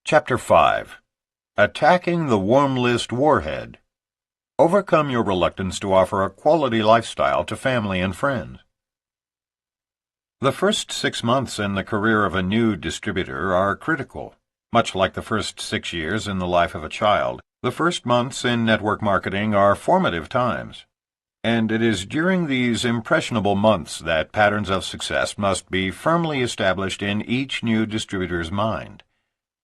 Chapter 5. Attacking the Warm List Warhead. Overcome your reluctance to offer a quality lifestyle to family and friends. The first 6 months in the career of a new distributor are critical. Much like the first 6 years in the life of a child, the first months in network marketing are formative times. And it is during these impressionable months that patterns of success must be firmly established in each new distributor's mind.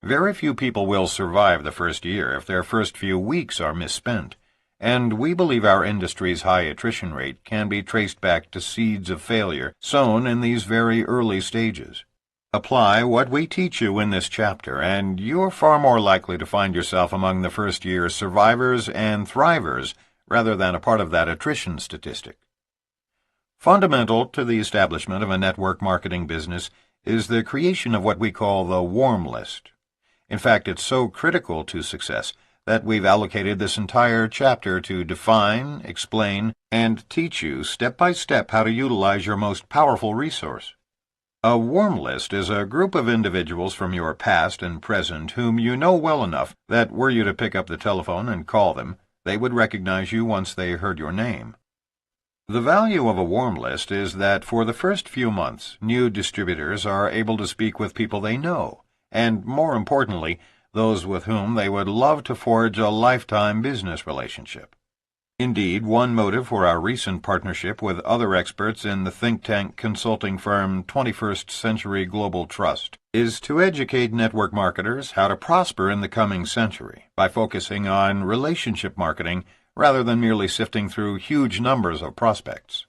Very few people will survive the first year if their first few weeks are misspent, and we believe our industry's high attrition rate can be traced back to seeds of failure sown in these very early stages. Apply what we teach you in this chapter, and you're far more likely to find yourself among the first-year survivors and thrivers rather than a part of that attrition statistic. Fundamental to the establishment of a network marketing business is the creation of what we call the warm list. In fact, it's so critical to success that we've allocated this entire chapter to define, explain, and teach you step by step how to utilize your most powerful resource. A warm list is a group of individuals from your past and present whom you know well enough that were you to pick up the telephone and call them, they would recognize you once they heard your name. The value of a warm list is that for the first few months, new distributors are able to speak with people they know, and, more importantly, those with whom they would love to forge a lifetime business relationship. Indeed, one motive for our recent partnership with other experts in the think tank consulting firm 21st Century Global Trust is to educate network marketers how to prosper in the coming century by focusing on relationship marketing rather than merely sifting through huge numbers of prospects.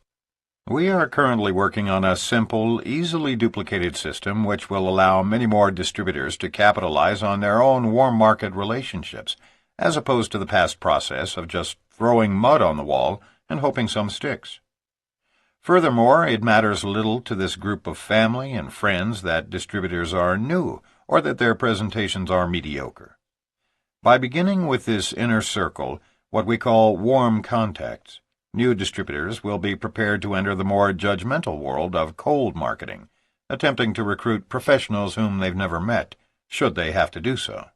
We are currently working on a simple, easily duplicated system which will allow many more distributors to capitalize on their own warm market relationships, as opposed to the past process of just throwing mud on the wall and hoping some sticks. Furthermore, it matters little to this group of family and friends that distributors are new or that their presentations are mediocre. By beginning with this inner circle, what we call warm contacts, new distributors will be prepared to enter the more judgmental world of cold marketing, attempting to recruit professionals whom they've never met, should they have to do so.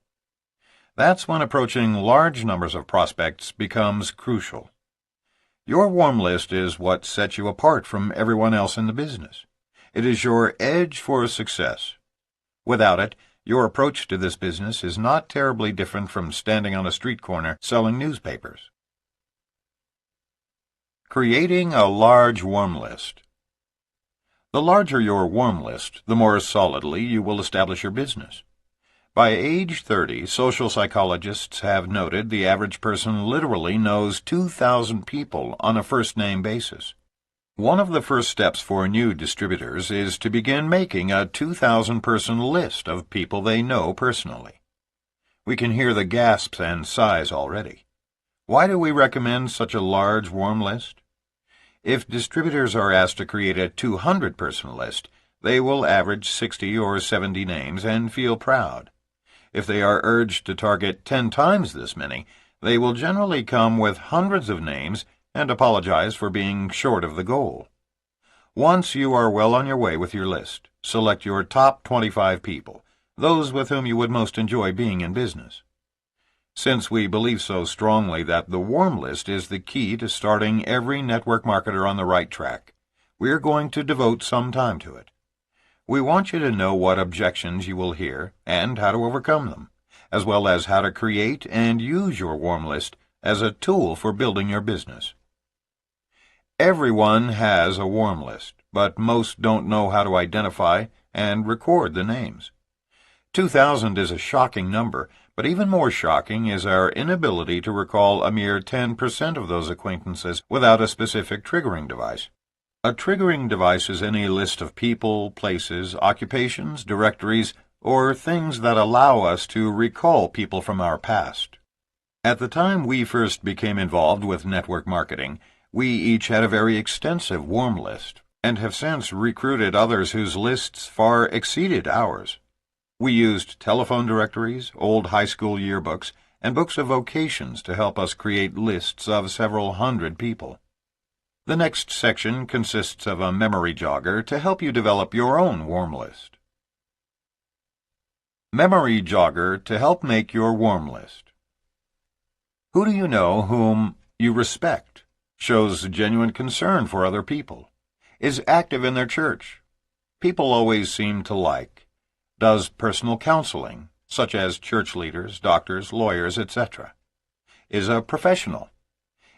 That's when approaching large numbers of prospects becomes crucial. Your warm list is what sets you apart from everyone else in the business. It is your edge for success. Without it, your approach to this business is not terribly different from standing on a street corner selling newspapers. Creating a large warm list. The larger your warm list, the more solidly you will establish your business. By age 30, social psychologists have noted the average person literally knows 2,000 people on a first-name basis. One of the first steps for new distributors is to begin making a 2,000-person list of people they know personally. We can hear the gasps and sighs already. Why do we recommend such a large warm list? If distributors are asked to create a 200-person list, they will average 60 or 70 names and feel proud. If they are urged to target 10 times this many, they will generally come with hundreds of names and apologize for being short of the goal. Once you are well on your way with your list, select your top 25 people, those with whom you would most enjoy being in business. Since we believe so strongly that the warm list is the key to starting every network marketer on the right track, we're going to devote some time to it. We want you to know what objections you will hear and how to overcome them, as well as how to create and use your warm list as a tool for building your business. Everyone has a warm list, but most don't know how to identify and record the names. 2,000 is a shocking number, but even more shocking is our inability to recall a mere 10% of those acquaintances without a specific triggering device. A triggering device is any list of people, places, occupations, directories, or things that allow us to recall people from our past. At the time we first became involved with network marketing, we each had a very extensive warm list, and have since recruited others whose lists far exceeded ours. We used telephone directories, old high school yearbooks, and books of vocations to help us create lists of several hundred people. The next section consists of a memory jogger to help you develop your own warm list. Memory jogger to help make your warm list. Who do you know whom you respect, shows genuine concern for other people, is active in their church, people always seem to like, does personal counseling, such as church leaders, doctors, lawyers, etc., is a professional,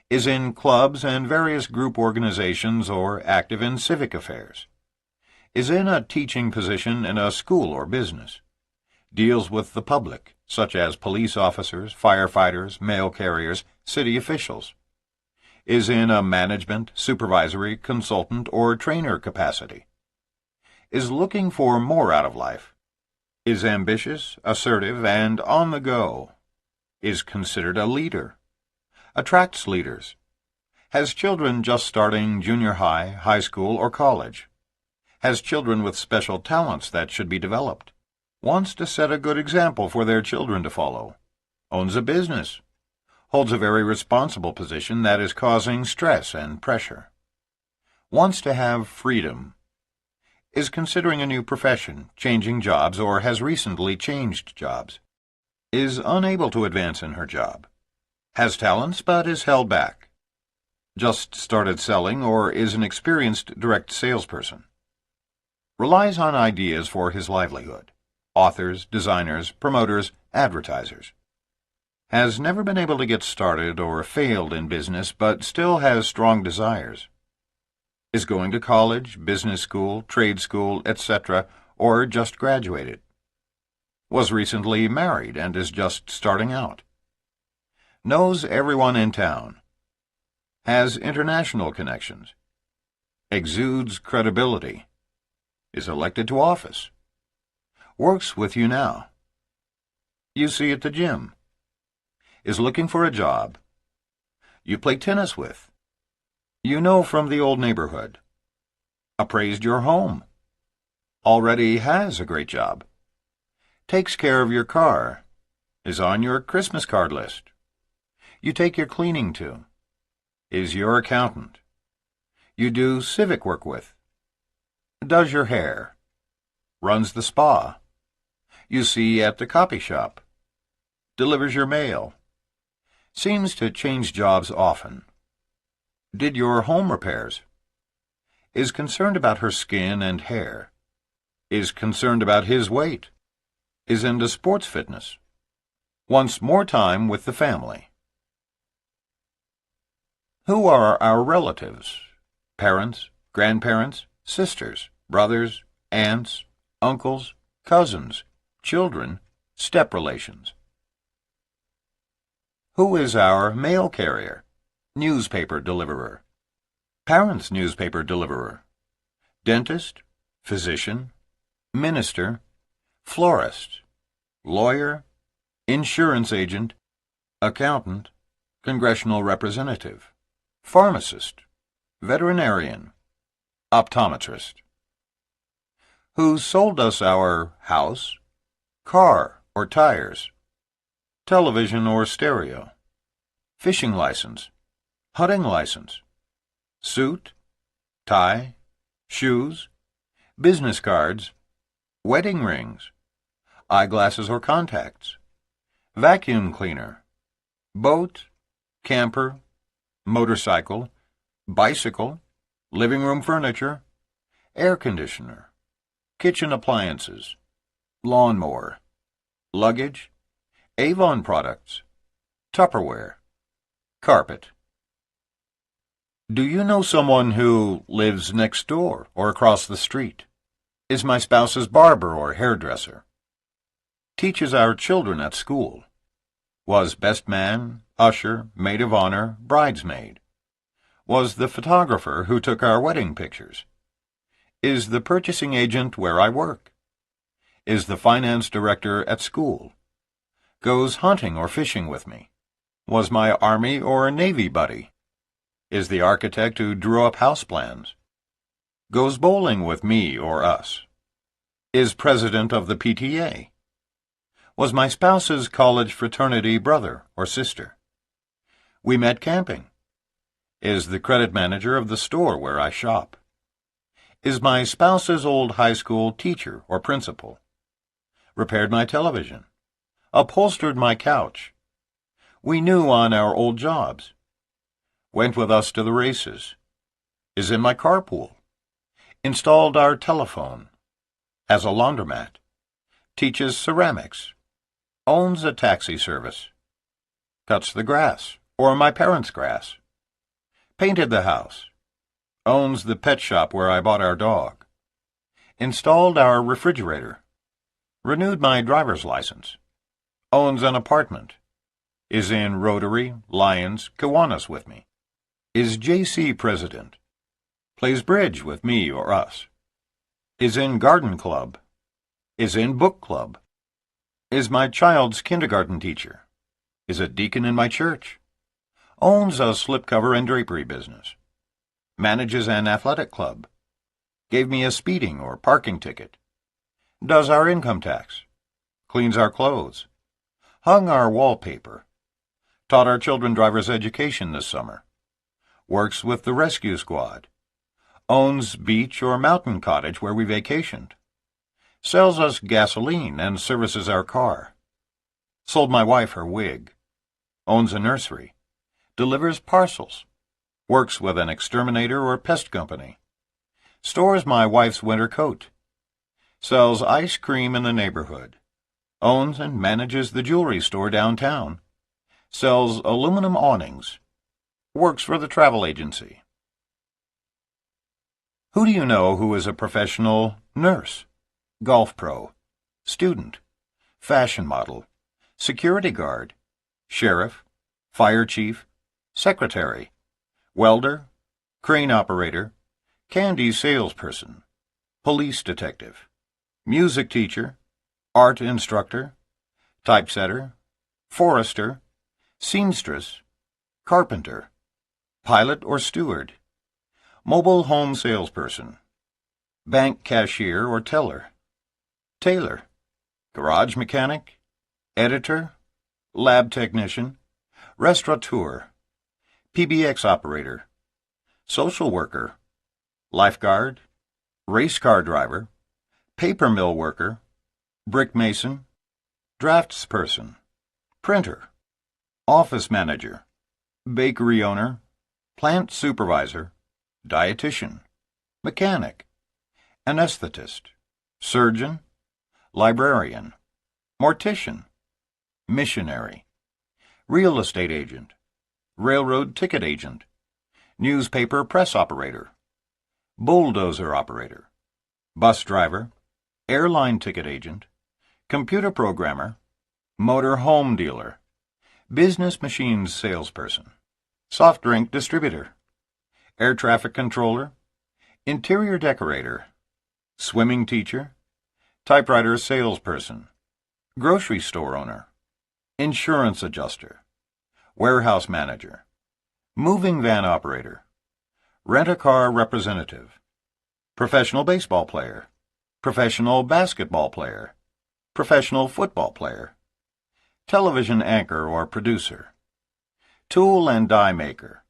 is in clubs and various group organizations or active in civic affairs, is in a teaching position in a school or business, deals with the public, such as police officers, firefighters, mail carriers, city officials, is in a management, supervisory, consultant, or trainer capacity, is looking for more out of life, is ambitious, assertive, and on the go, is considered a leader, attracts leaders, has children just starting junior high, high school, or college, has children with special talents that should be developed, wants to set a good example for their children to follow, owns a business, holds a very responsible position that is causing stress and pressure, wants to have freedom, is considering a new profession, changing jobs, or has recently changed jobs, is unable to advance in her job, has talents but is held back, just started selling or is an experienced direct salesperson, relies on ideas for his livelihood, authors, designers, promoters, advertisers, has never been able to get started or failed in business but still has strong desires, is going to college, business school, trade school, etc., or just graduated, was recently married and is just starting out, knows everyone in town, has international connections, exudes credibility, is elected to office, works with you now, you see at the gym, is looking for a job, you play tennis with, you know from the old neighborhood, appraised your home, already has a great job, takes care of your car, is on your Christmas card list, you take your cleaning to, is your accountant, you do civic work with, does your hair, runs the spa, you see at the copy shop, delivers your mail, seems to change jobs often, did your home repairs, is concerned about her skin and hair, is concerned about his weight, is into sports fitness, wants more time with the family. Who are our relatives? Parents, grandparents, sisters, brothers, aunts, uncles, cousins, children, step relations. Who is our mail carrier, newspaper deliverer, parents' newspaper deliverer, dentist, physician, minister, florist, lawyer, insurance agent, accountant, congressional representative, pharmacist, veterinarian, optometrist? Who sold us our house, car or tires, television or stereo, fishing license, hunting license, suit, tie, shoes, business cards, wedding rings, eyeglasses or contacts, vacuum cleaner, boat, camper, motorcycle, bicycle, living room furniture, air conditioner, kitchen appliances, lawnmower, luggage, Avon products, Tupperware, carpet. Do you know someone who lives next door or across the street? Is my spouse's barber or hairdresser? Teaches our children at school. Was best man, usher, maid of honor, bridesmaid. Was the photographer who took our wedding pictures. Is the purchasing agent where I work. Is the finance director at school. Goes hunting or fishing with me. Was my Army or Navy buddy. Is the architect who drew up house plans. Goes bowling with me or us. Is president of the PTA. Was my spouse's college fraternity brother or sister. We met camping. Is the credit manager of the store where I shop. Is my spouse's old high school teacher or principal. repaired my television, upholstered my couch. We knew on our old jobs. Went with us to the races. Is in my carpool. Installed our telephone. Has a laundromat. Teaches ceramics. Owns a taxi service. Cuts the grass, or my parents' grass. Painted the house. Owns the pet shop where I bought our dog. Installed our refrigerator. Renewed my driver's license. Owns an apartment. Is in Rotary, Lions, Kiwanis with me. Is J.C. president. Plays bridge with me or us. Is in garden club. Is in book club. Is my child's kindergarten teacher. Is a deacon in my church. Owns a slipcover and drapery business. Manages an athletic club. Gave me a speeding or parking ticket. Does our income tax. Cleans our clothes. Hung our wallpaper. Taught our children driver's education this summer. Works with the rescue squad. Owns beach or mountain cottage where we vacationed. Sells us gasoline and services our car. Sold my wife her wig. Owns a nursery. Delivers parcels. Works with an exterminator or pest company. Stores my wife's winter coat. Sells ice cream in the neighborhood. Owns and manages the jewelry store downtown. Sells aluminum awnings. Works for the travel agency. Who do you know who is a professional nurse, golf pro, student, fashion model, security guard, sheriff, fire chief, secretary, welder, crane operator, candy salesperson, police detective, music teacher, art instructor, typesetter, forester, seamstress, carpenter, pilot or steward, mobile home salesperson, bank cashier or teller, tailor, garage mechanic, editor, lab technician, restaurateur, PBX operator, social worker, lifeguard, race car driver, paper mill worker, brick mason, draftsperson, printer, office manager, bakery owner, plant supervisor, dietitian, mechanic, anesthetist, surgeon, librarian, mortician, missionary, real estate agent, railroad ticket agent, newspaper press operator, bulldozer operator, bus driver, airline ticket agent, computer programmer, motor home dealer, business machines salesperson, soft drink distributor, air traffic controller, interior decorator, swimming teacher, typewriter salesperson, grocery store owner, insurance adjuster, warehouse manager, moving van operator, rent-a-car representative, professional baseball player, professional basketball player, professional football player, television anchor or producer, tool and die maker,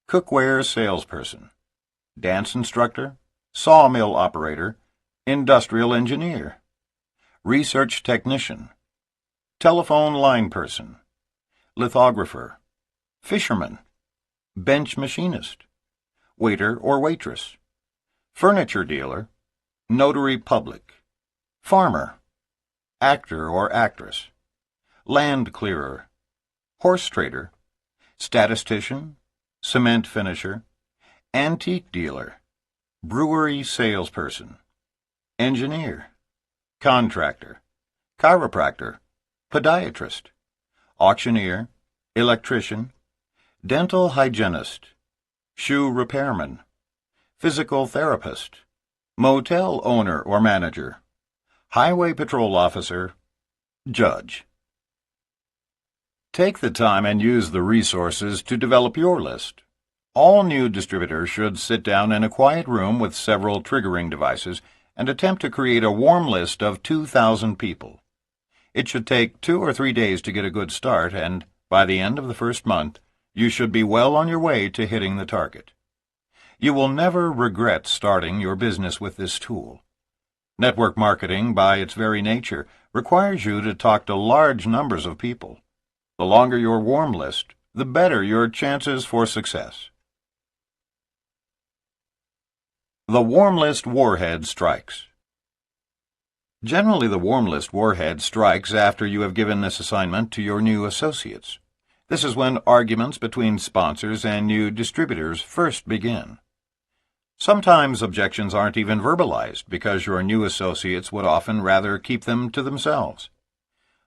cookware salesperson, dance instructor, sawmill operator, industrial engineer, research technician, telephone line person, lithographer, fisherman, bench machinist, waiter or waitress, furniture dealer, notary public, farmer, actor or actress, land clearer, horse trader, statistician, cement finisher, antique dealer, brewery salesperson, engineer, contractor, chiropractor, podiatrist, auctioneer, electrician, dental hygienist, shoe repairman, physical therapist, motel owner or manager, highway patrol officer, judge. Take the time and use the resources to develop your list. All new distributors should sit down in a quiet room with several triggering devices and attempt to create a warm list of 2,000 people. It should take 2 or 3 days to get a good start, and by the end of the first month, you should be well on your way to hitting the target. You will never regret starting your business with this tool. Network marketing, by its very nature, requires you to talk to large numbers of people. The longer your warm list, the better your chances for success. The warm list warhead strikes. Generally, the warm list warhead strikes after you have given this assignment to your new associates. This is when arguments between sponsors and new distributors first begin. Sometimes objections aren't even verbalized because your new associates would often rather keep them to themselves.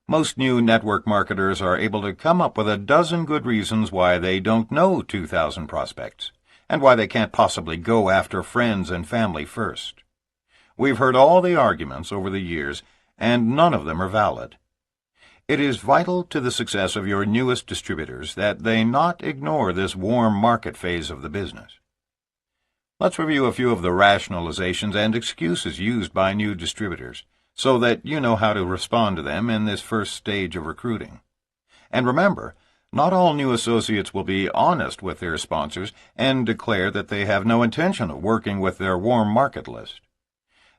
Most new network marketers are able to come up with a dozen good reasons why they don't know 2,000 prospects, and why they can't possibly go after friends and family first. We've heard all the arguments over the years, and none of them are valid. It is vital to the success of your newest distributors that they not ignore this warm market phase of the business. Let's review a few of the rationalizations and excuses used by new distributors, so that you know how to respond to them in this first stage of recruiting. And remember, not all new associates will be honest with their sponsors and declare that they have no intention of working with their warm market list.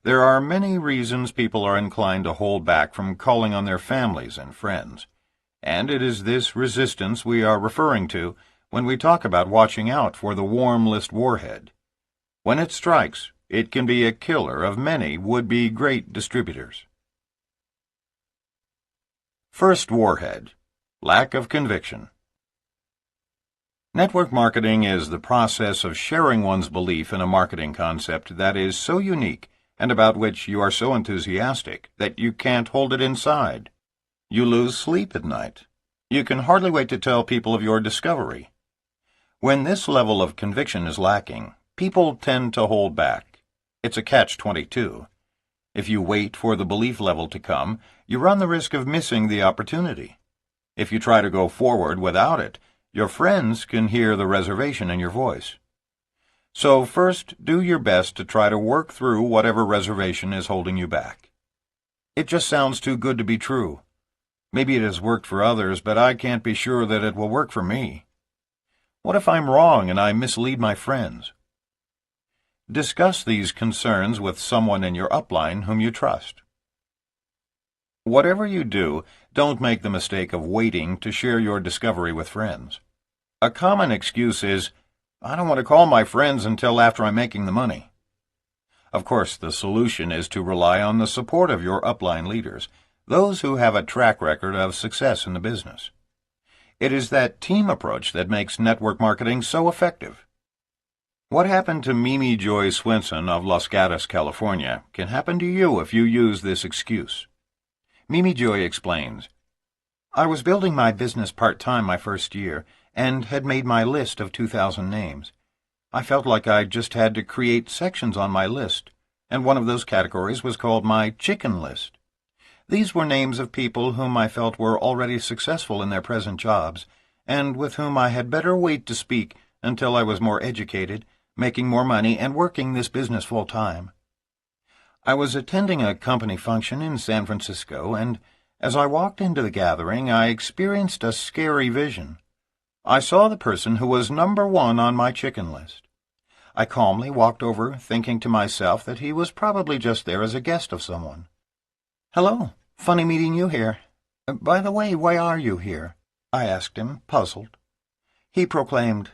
There are many reasons people are inclined to hold back from calling on their families and friends, and it is this resistance we are referring to when we talk about watching out for the warm list warhead. When it strikes, it can be a killer of many would-be great distributors. First warhead: lack of conviction. Network marketing is the process of sharing one's belief in a marketing concept that is so unique and about which you are so enthusiastic that you can't hold it inside. You lose sleep at night. You can hardly wait to tell people of your discovery. When this level of conviction is lacking, people tend to hold back. It's a catch-22. If you wait for the belief level to come, you run the risk of missing the opportunity. If you try to go forward without it, your friends can hear the reservation in your voice. So first, do your best to try to work through whatever reservation is holding you back. It just sounds too good to be true. Maybe it has worked for others, but I can't be sure that it will work for me. What if I'm wrong and I mislead my friends? Discuss these concerns with someone in your upline whom you trust. Whatever you do, don't make the mistake of waiting to share your discovery with friends. A common excuse is, "I don't want to call my friends until after I'm making the money." Of course, the solution is to rely on the support of your upline leaders, those who have a track record of success in the business. It is that team approach that makes network marketing so effective. What happened to Mimi Joy Swenson of Los Gatos, California, can happen to you if you use this excuse. Mimi Joy explains, "I was building my business part-time my first year, and had made my list of 2,000 names. I felt like I just had to create sections on my list, and one of those categories was called my chicken list. These were names of people whom I felt were already successful in their present jobs, and with whom I had better wait to speak until I was more educated, making more money, and working this business full-time. I was attending a company function in San Francisco, and as I walked into the gathering, I experienced a scary vision. I saw the person who was number 1 on my chicken list. I calmly walked over, thinking to myself that he was probably just there as a guest of someone. 'Hello, funny meeting you here. By the way, why are you here?' I asked him, puzzled. He proclaimed,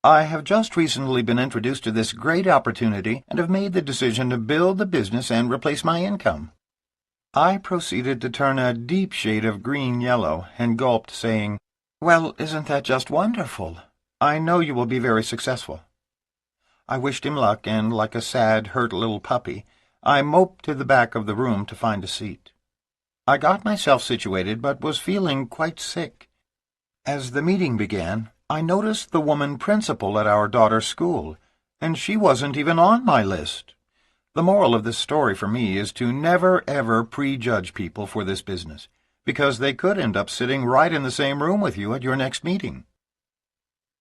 'I have just recently been introduced to this great opportunity and have made the decision to build the business and replace my income.' I proceeded to turn a deep shade of green-yellow and gulped, saying, 'Well, isn't that just wonderful? I know you will be very successful.' I wished him luck, and like a sad, hurt little puppy, I moped to the back of the room to find a seat. I got myself situated, but was feeling quite sick. As the meeting began, I noticed the woman principal at our daughter's school, and she wasn't even on my list. The moral of this story for me is to never, ever prejudge people for this business, because they could end up sitting right in the same room with you at your next meeting."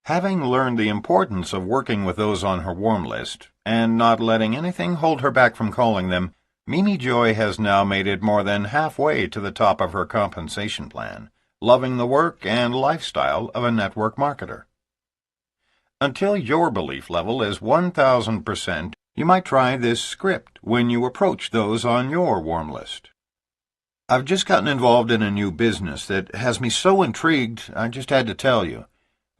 Having learned the importance of working with those on her warm list, and not letting anything hold her back from calling them, Mimi Joy has now made it more than halfway to the top of her compensation plan, loving the work and lifestyle of a network marketer. Until your belief level is 1,000%, You might try this script when you approach those on your warm list. I've just gotten involved in a new business that has me so intrigued, I just had to tell you.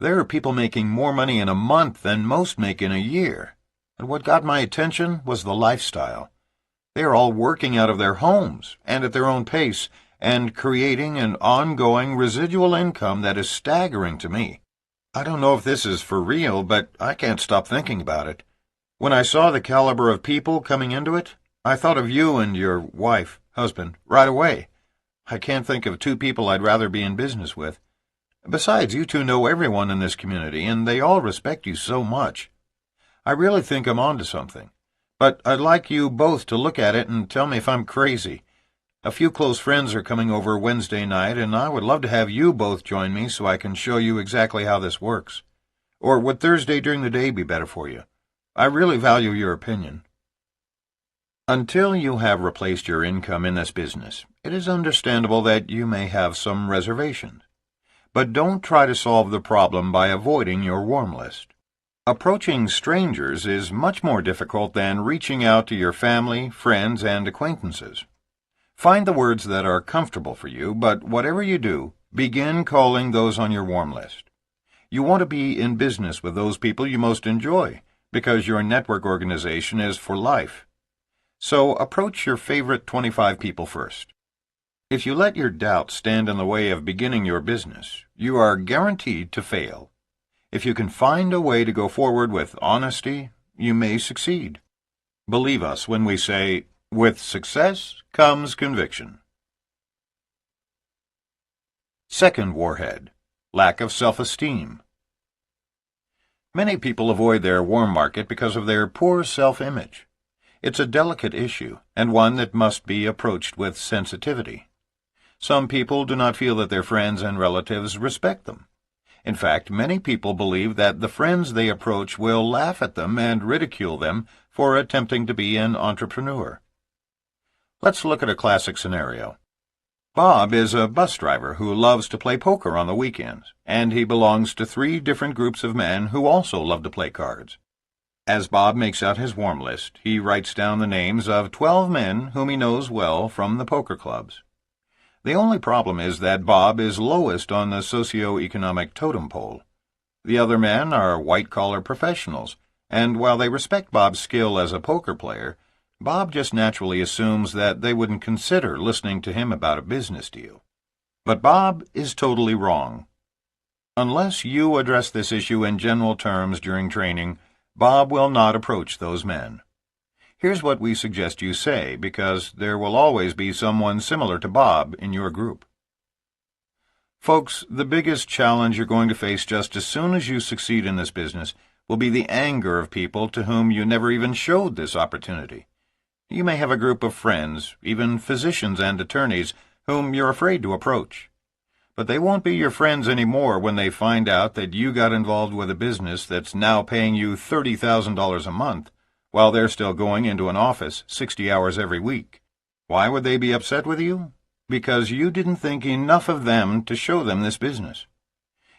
There are people making more money in a month than most make in a year. And what got my attention was the lifestyle. They are all working out of their homes and at their own pace and creating an ongoing residual income that is staggering to me. I don't know if this is for real, but I can't stop thinking about it. When I saw the caliber of people coming into it, I thought of you and your wife, husband, right away. I can't think of two people I'd rather be in business with. Besides, you two know everyone in this community, and they all respect you so much. I really think I'm onto something. But I'd like you both to look at it and tell me if I'm crazy. A few close friends are coming over Wednesday night, and I would love to have you both join me so I can show you exactly how this works. Or would Thursday during the day be better for you? I really value your opinion. Until you have replaced your income in this business, it is understandable that you may have some reservations. But don't try to solve the problem by avoiding your warm list. Approaching strangers is much more difficult than reaching out to your family, friends, and acquaintances. Find the words that are comfortable for you, but whatever you do, begin calling those on your warm list. You want to be in business with those people you most enjoy, because your network organization is for life. So approach your favorite 25 people first. If you let your doubts stand in the way of beginning your business, you are guaranteed to fail. If you can find a way to go forward with honesty, you may succeed. Believe us when we say, with success comes conviction. Second warhead, lack of self-esteem. Many people avoid their warm market because of their poor self-image. It's a delicate issue, and one that must be approached with sensitivity. Some people do not feel that their friends and relatives respect them. In fact, many people believe that the friends they approach will laugh at them and ridicule them for attempting to be an entrepreneur. Let's look at a classic scenario. Bob is a bus driver who loves to play poker on the weekends, and he belongs to 3 different groups of men who also love to play cards. As Bob makes out his warm list, he writes down the names of 12 men whom he knows well from the poker clubs. The only problem is that Bob is lowest on the socio-economic totem pole. The other men are white-collar professionals, and while they respect Bob's skill as a poker player, Bob just naturally assumes that they wouldn't consider listening to him about a business deal. But Bob is totally wrong. Unless you address this issue in general terms during training, Bob will not approach those men. Here's what we suggest you say, because there will always be someone similar to Bob in your group. Folks, the biggest challenge you're going to face just as soon as you succeed in this business will be the anger of people to whom you never even showed this opportunity. You may have a group of friends, even physicians and attorneys, whom you're afraid to approach. But they won't be your friends anymore when they find out that you got involved with a business that's now paying you $30,000 a month, while they're still going into an office 60 hours every week. Why would they be upset with you? Because you didn't think enough of them to show them this business.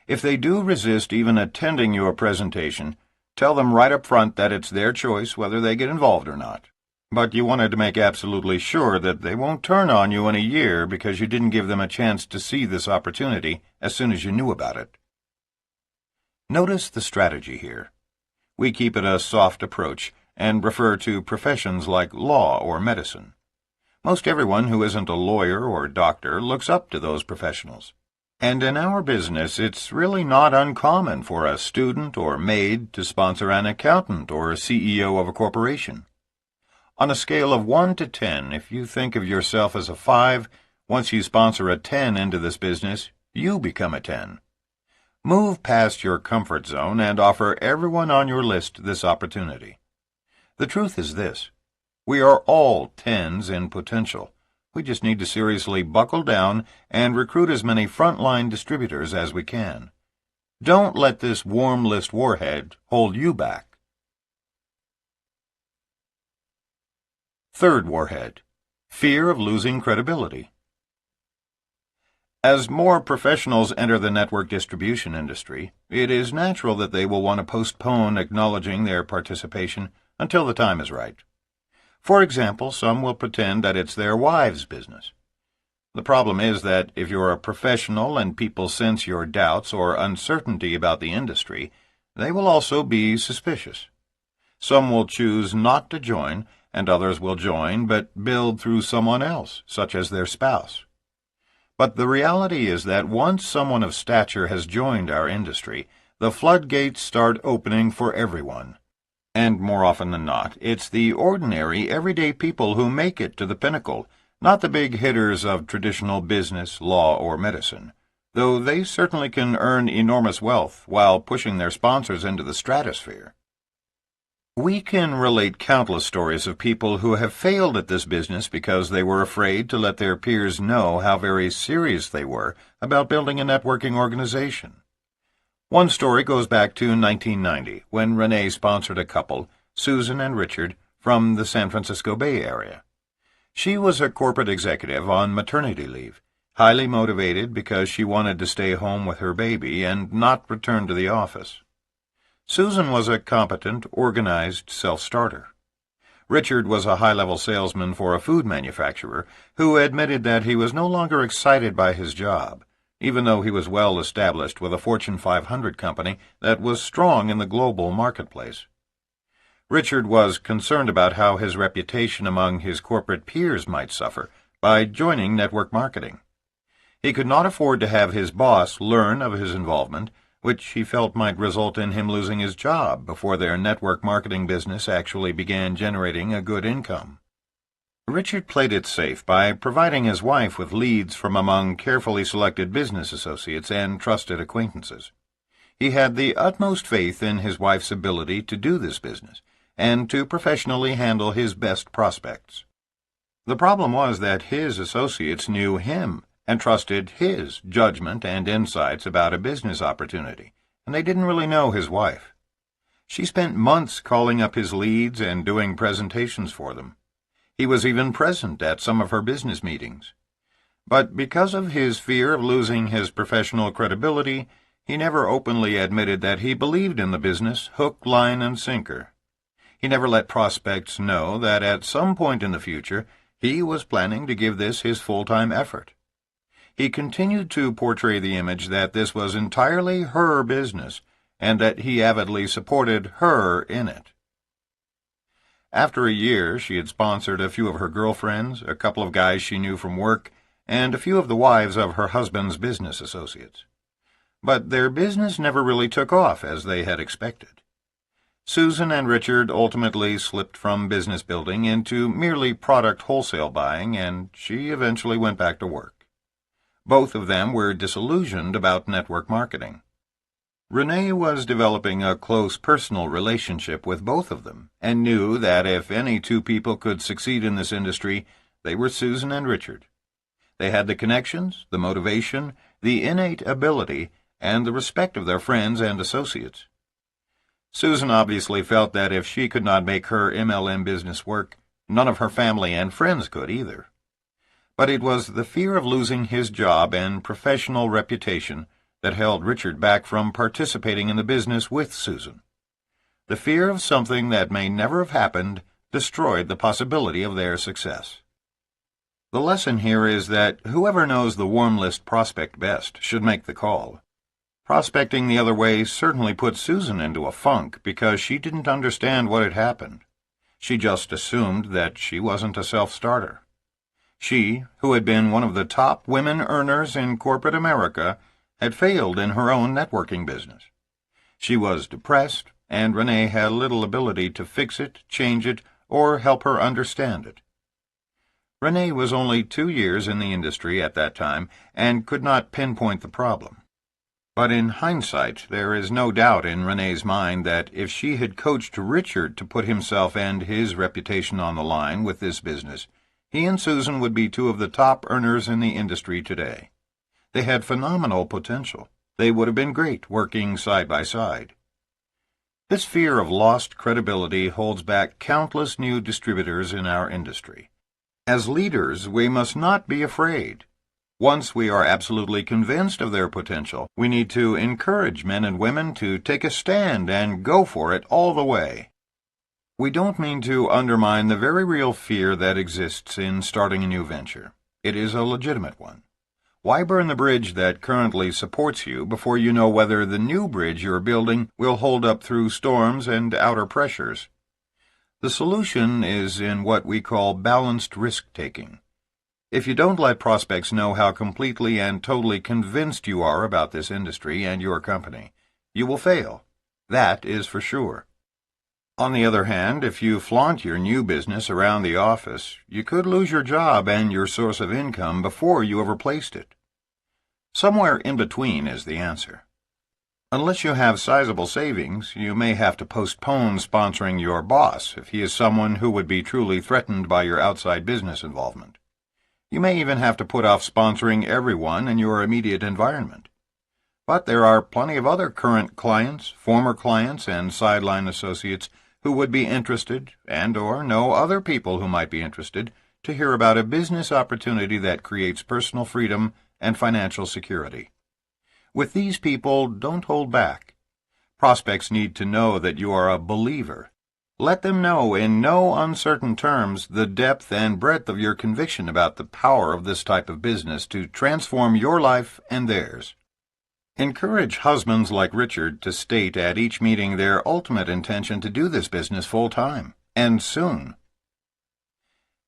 If they do resist even attending your presentation, tell them right up front that it's their choice whether they get involved or not. But you wanted to make absolutely sure that they won't turn on you in a year because you didn't give them a chance to see this opportunity as soon as you knew about it. Notice the strategy here. We keep it a soft approach and refer to professions like law or medicine. Most everyone who isn't a lawyer or doctor looks up to those professionals. And in our business, it's really not uncommon for a student or maid to sponsor an accountant or a CEO of a corporation. On a scale of 1 to 10, if you think of yourself as a 5, once you sponsor a 10 into this business, you become a 10. Move past your comfort zone and offer everyone on your list this opportunity. The truth is this: we are all 10s in potential. We just need to seriously buckle down and recruit as many frontline distributors as we can. Don't let this warm list warhead hold you back. Third warhead, fear of losing credibility. As more professionals enter the network distribution industry, it is natural that they will want to postpone acknowledging their participation until the time is right. For example, some will pretend that it's their wives' business. The problem is that if you're a professional and people sense your doubts or uncertainty about the industry, they will also be suspicious. Some will choose not to join, and others will join but build through someone else, such as their spouse. But the reality is that once someone of stature has joined our industry, the floodgates start opening for everyone. And more often than not, it's the ordinary, everyday people who make it to the pinnacle, not the big hitters of traditional business, law, or medicine, though they certainly can earn enormous wealth while pushing their sponsors into the stratosphere. We can relate countless stories of people who have failed at this business because they were afraid to let their peers know how very serious they were about building a networking organization. One story goes back to 1990, when Renee sponsored a couple, Susan and Richard, from the San Francisco Bay Area. She was a corporate executive on maternity leave, highly motivated because she wanted to stay home with her baby and not return to the office. Susan was a competent, organized self-starter. Richard was a high-level salesman for a food manufacturer who admitted that he was no longer excited by his job, even though he was well established with a Fortune 500 company that was strong in the global marketplace. Richard was concerned about how his reputation among his corporate peers might suffer by joining network marketing. He could not afford to have his boss learn of his involvement, which he felt might result in him losing his job before their network marketing business actually began generating a good income. Richard played it safe by providing his wife with leads from among carefully selected business associates and trusted acquaintances. He had the utmost faith in his wife's ability to do this business, and to professionally handle his best prospects. The problem was that his associates knew him and trusted his judgment and insights about a business opportunity, and they didn't really know his wife. She spent months calling up his leads and doing presentations for them. He was even present at some of her business meetings. But because of his fear of losing his professional credibility, he never openly admitted that he believed in the business hook, line, and sinker. He never let prospects know that at some point in the future he was planning to give this his full-time effort. He continued to portray the image that this was entirely her business and that he avidly supported her in it. After a year, she had sponsored a few of her girlfriends, a couple of guys she knew from work, and a few of the wives of her husband's business associates. But their business never really took off as they had expected. Susan and Richard ultimately slipped from business building into merely product wholesale buying, and she eventually went back to work. Both of them were disillusioned about network marketing. Renee was developing a close personal relationship with both of them, and knew that if any two people could succeed in this industry, they were Susan and Richard. They had the connections, the motivation, the innate ability, and the respect of their friends and associates. Susan obviously felt that if she could not make her MLM business work, none of her family and friends could either. But it was the fear of losing his job and professional reputation that held Richard back from participating in the business with Susan. The fear of something that may never have happened destroyed the possibility of their success. The lesson here is that whoever knows the warm list prospect best should make the call. Prospecting the other way certainly put Susan into a funk because she didn't understand what had happened. She just assumed that she wasn't a self-starter. She, who had been one of the top women earners in corporate America, had failed in her own networking business. She was depressed, and Renee had little ability to fix it, change it, or help her understand it. Renee was only 2 years in the industry at that time and could not pinpoint the problem. But in hindsight, there is no doubt in Renee's mind that if she had coached Richard to put himself and his reputation on the line with this business, he and Susan would be two of the top earners in the industry today. They had phenomenal potential. They would have been great working side by side. This fear of lost credibility holds back countless new distributors in our industry. As leaders, we must not be afraid. Once we are absolutely convinced of their potential, we need to encourage men and women to take a stand and go for it all the way. We don't mean to undermine the very real fear that exists in starting a new venture. It is a legitimate one. Why burn the bridge that currently supports you before you know whether the new bridge you're building will hold up through storms and outer pressures? The solution is in what we call balanced risk-taking. If you don't let prospects know how completely and totally convinced you are about this industry and your company, you will fail. That is for sure. On the other hand, if you flaunt your new business around the office, you could lose your job and your source of income before you have replaced it. Somewhere in between is the answer. Unless you have sizable savings, you may have to postpone sponsoring your boss if he is someone who would be truly threatened by your outside business involvement. You may even have to put off sponsoring everyone in your immediate environment. But there are plenty of other current clients, former clients, and sideline associates who would be interested, and/or know other people who might be interested, to hear about a business opportunity that creates personal freedom and financial security. With these people, don't hold back. Prospects need to know that you are a believer. Let them know in no uncertain terms the depth and breadth of your conviction about the power of this type of business to transform your life and theirs. Encourage husbands like Richard to state at each meeting their ultimate intention to do this business full-time, and soon.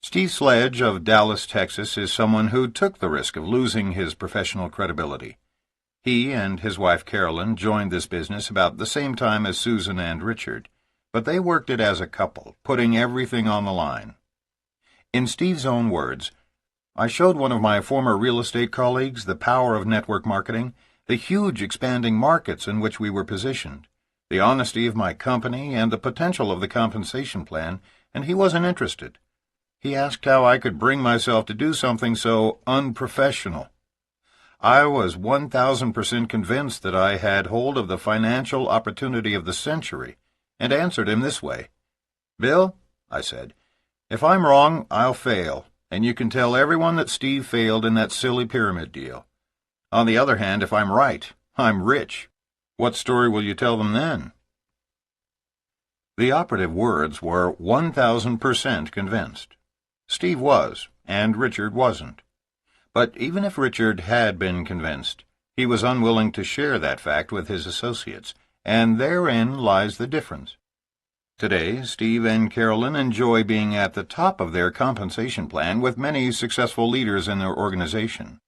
Steve Sledge of Dallas, Texas, is someone who took the risk of losing his professional credibility. He and his wife Carolyn joined this business about the same time as Susan and Richard, but they worked it as a couple, putting everything on the line. In Steve's own words, "I showed one of my former real estate colleagues the power of network marketing, the huge expanding markets in which we were positioned, the honesty of my company, and the potential of the compensation plan, and he wasn't interested. He asked how I could bring myself to do something so unprofessional. I was 1,000% convinced that I had hold of the financial opportunity of the century, and answered him this way. 'Bill,' I said, 'if I'm wrong, I'll fail, and you can tell everyone that Steve failed in that silly pyramid deal. On the other hand, if I'm right, I'm rich. What story will you tell them then?'" The operative words were 1,000% convinced. Steve was, and Richard wasn't. But even if Richard had been convinced, he was unwilling to share that fact with his associates, and therein lies the difference. Today, Steve and Carolyn enjoy being at the top of their compensation plan with many successful leaders in their organization.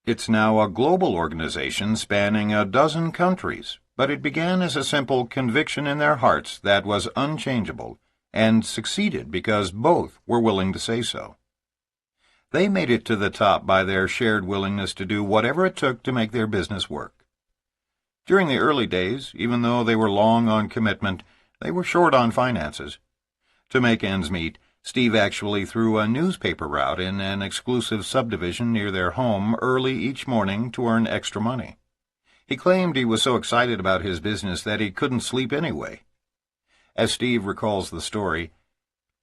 It's now a global organization spanning a dozen countries, but it began as a simple conviction in their hearts that was unchangeable, and succeeded because both were willing to say so. They made it to the top by their shared willingness to do whatever it took to make their business work. During the early days, even though they were long on commitment, they were short on finances. To make ends meet, Steve actually threw a newspaper route in an exclusive subdivision near their home early each morning to earn extra money. He claimed he was so excited about his business that he couldn't sleep anyway. As Steve recalls the story,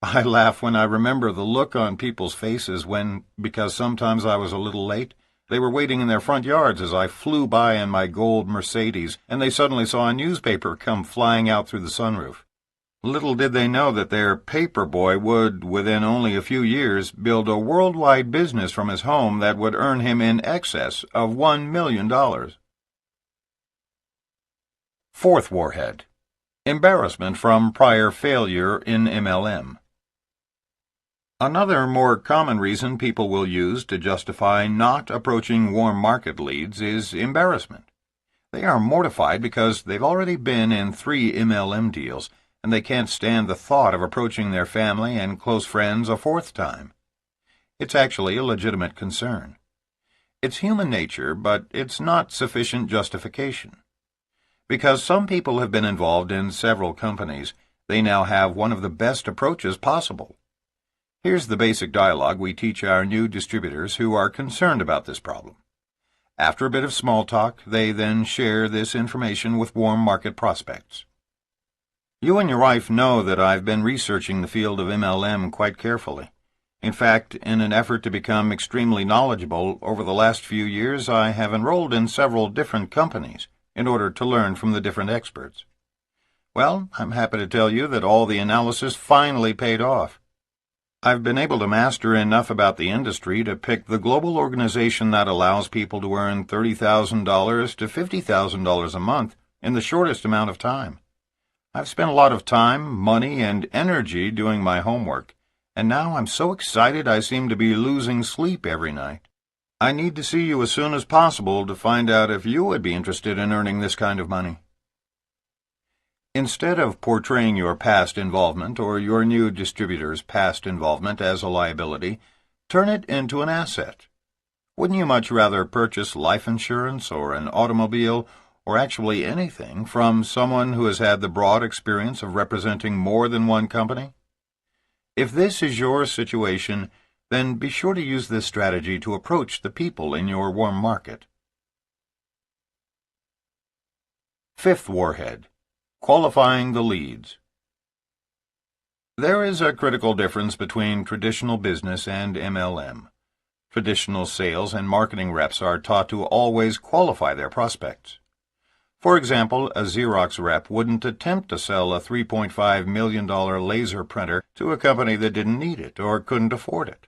"I laugh when I remember the look on people's faces when, because sometimes I was a little late, they were waiting in their front yards as I flew by in my gold Mercedes, and they suddenly saw a newspaper come flying out through the sunroof. Little did they know that their paper boy would, within only a few years, build a worldwide business from his home that would earn him in excess of $1 million. Fourth warhead: embarrassment from prior failure in MLM. Another more common reason people will use to justify not approaching warm market leads is embarrassment. They are mortified because they've already been in 3 MLM deals, and they can't stand the thought of approaching their family and close friends a 4th time. It's actually a legitimate concern. It's human nature, but it's not sufficient justification. Because some people have been involved in several companies, they now have one of the best approaches possible. Here's the basic dialogue we teach our new distributors who are concerned about this problem. After a bit of small talk, they then share this information with warm market prospects. "You and your wife know that I've been researching the field of MLM quite carefully. In fact, in an effort to become extremely knowledgeable, over the last few years I have enrolled in several different companies in order to learn from the different experts. Well, I'm happy to tell you that all the analysis finally paid off. I've been able to master enough about the industry to pick the global organization that allows people to earn $30,000 to $50,000 a month in the shortest amount of time. I've spent a lot of time, money, and energy doing my homework, and now I'm so excited I seem to be losing sleep every night. I need to see you as soon as possible to find out if you would be interested in earning this kind of money. Instead of portraying your past involvement or your new distributor's past involvement as a liability, turn it into an asset. Wouldn't you much rather purchase life insurance or an automobile or actually anything from someone who has had the broad experience of representing more than one company? If this is your situation, then be sure to use this strategy to approach the people in your warm market. Fifth warhead: qualifying the leads. There is a critical difference between traditional business and MLM. Traditional sales and marketing reps are taught to always qualify their prospects. For example, a Xerox rep wouldn't attempt to sell a $3.5 million laser printer to a company that didn't need it or couldn't afford it.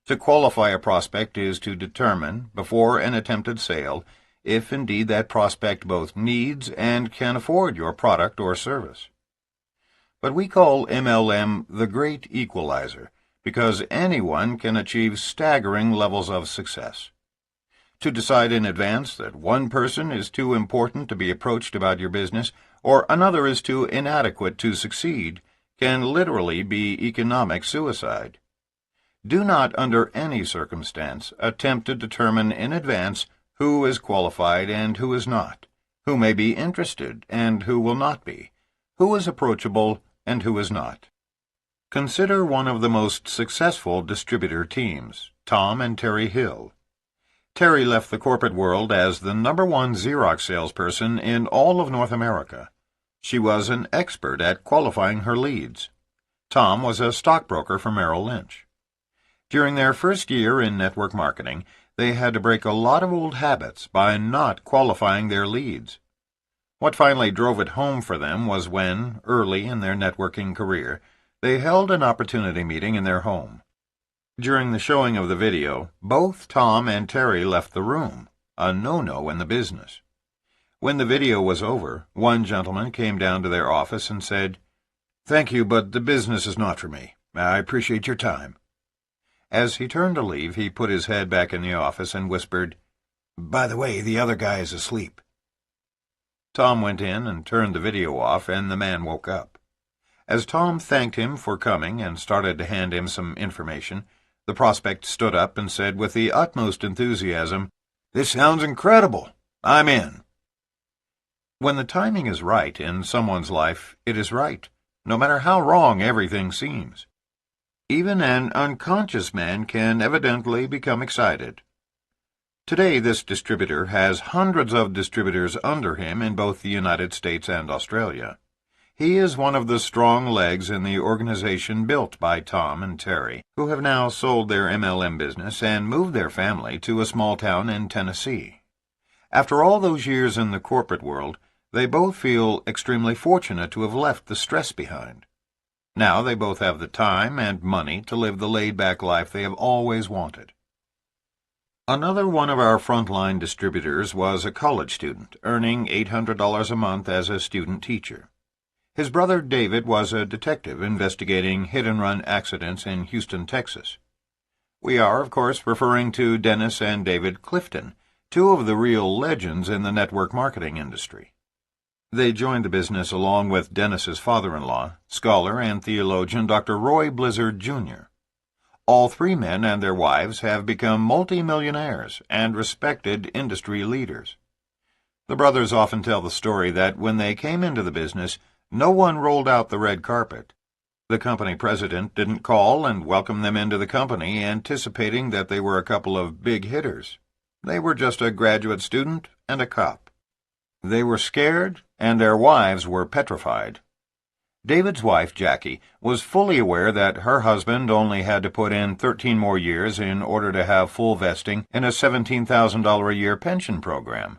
To qualify a prospect is to determine, before an attempted sale, if indeed that prospect both needs and can afford your product or service. But we call MLM the great equalizer because anyone can achieve staggering levels of success. To decide in advance that one person is too important to be approached about your business or another is too inadequate to succeed can literally be economic suicide. Do not, under any circumstance, attempt to determine in advance who is qualified and who is not, who may be interested and who will not be, who is approachable and who is not. Consider one of the most successful distributor teams, Tom and Terry Hill. Terry left the corporate world as the #1 Xerox salesperson in all of North America. She was an expert at qualifying her leads. Tom was a stockbroker for Merrill Lynch. During their first year in network marketing, they had to break a lot of old habits by not qualifying their leads. What finally drove it home for them was when, early in their networking career, they held an opportunity meeting in their home. During the showing of the video, both Tom and Terry left the room, a no-no in the business. When the video was over, one gentleman came down to their office and said, "Thank you, but the business is not for me. I appreciate your time." As he turned to leave, he put his head back in the office and whispered, "By the way, the other guy is asleep." Tom went in and turned the video off, and the man woke up. As Tom thanked him for coming and started to hand him some information, the prospect stood up and said with the utmost enthusiasm, "This sounds incredible. I'm in." When the timing is right in someone's life, it is right, no matter how wrong everything seems. Even an unconscious man can evidently become excited. Today, this distributor has hundreds of distributors under him in both the United States and Australia. He is one of the strong legs in the organization built by Tom and Terry, who have now sold their MLM business and moved their family to a small town in Tennessee. After all those years in the corporate world, they both feel extremely fortunate to have left the stress behind. Now they both have the time and money to live the laid-back life they have always wanted. Another one of our frontline distributors was a college student, earning $800 a month as a student teacher. His brother David was a detective investigating hit-and-run accidents in Houston, Texas. We are, of course, referring to Dennis and David Clifton, two of the real legends in the network marketing industry. They joined the business along with Dennis's father-in-law, scholar and theologian Dr. Roy Blizzard, Jr. All three men and their wives have become multi-millionaires and respected industry leaders. The brothers often tell the story that when they came into the business, no one rolled out the red carpet. The company president didn't call and welcome them into the company anticipating that they were a couple of big hitters. They were just a graduate student and a cop. They were scared, and their wives were petrified. David's wife, Jackie, was fully aware that her husband only had to put in 13 more years in order to have full vesting in a $17,000 a year pension program.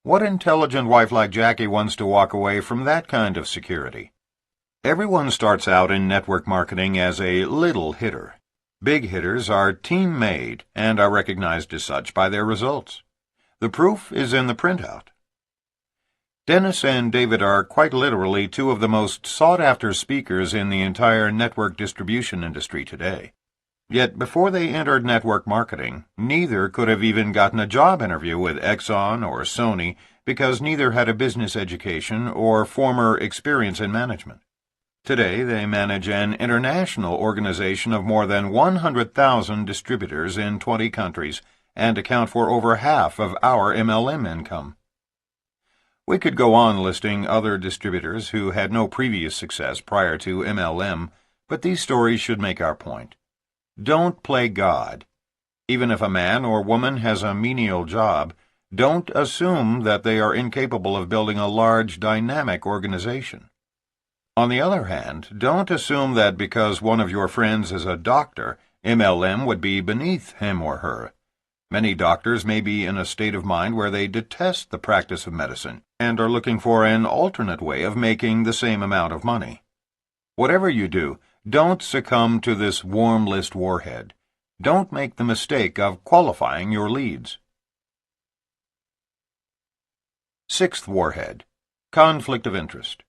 What intelligent wife like Jackie wants to walk away from that kind of security? Everyone starts out in network marketing as a little hitter. Big hitters are team-made and are recognized as such by their results. The proof is in the printout. Dennis and David are quite literally two of the most sought-after speakers in the entire network distribution industry today. Yet before they entered network marketing, neither could have even gotten a job interview with Exxon or Sony because neither had a business education or former experience in management. Today, they manage an international organization of more than 100,000 distributors in 20 countries and account for over half of our MLM income. We could go on listing other distributors who had no previous success prior to MLM, but these stories should make our point. Don't play God. Even if a man or woman has a menial job, don't assume that they are incapable of building a large, dynamic organization. On the other hand, don't assume that because one of your friends is a doctor, MLM would be beneath him or her. Many doctors may be in a state of mind where they detest the practice of medicine and are looking for an alternate way of making the same amount of money. Whatever you do, don't succumb to this warm list warhead. Don't make the mistake of qualifying your leads. Sixth warhead: conflict of interest.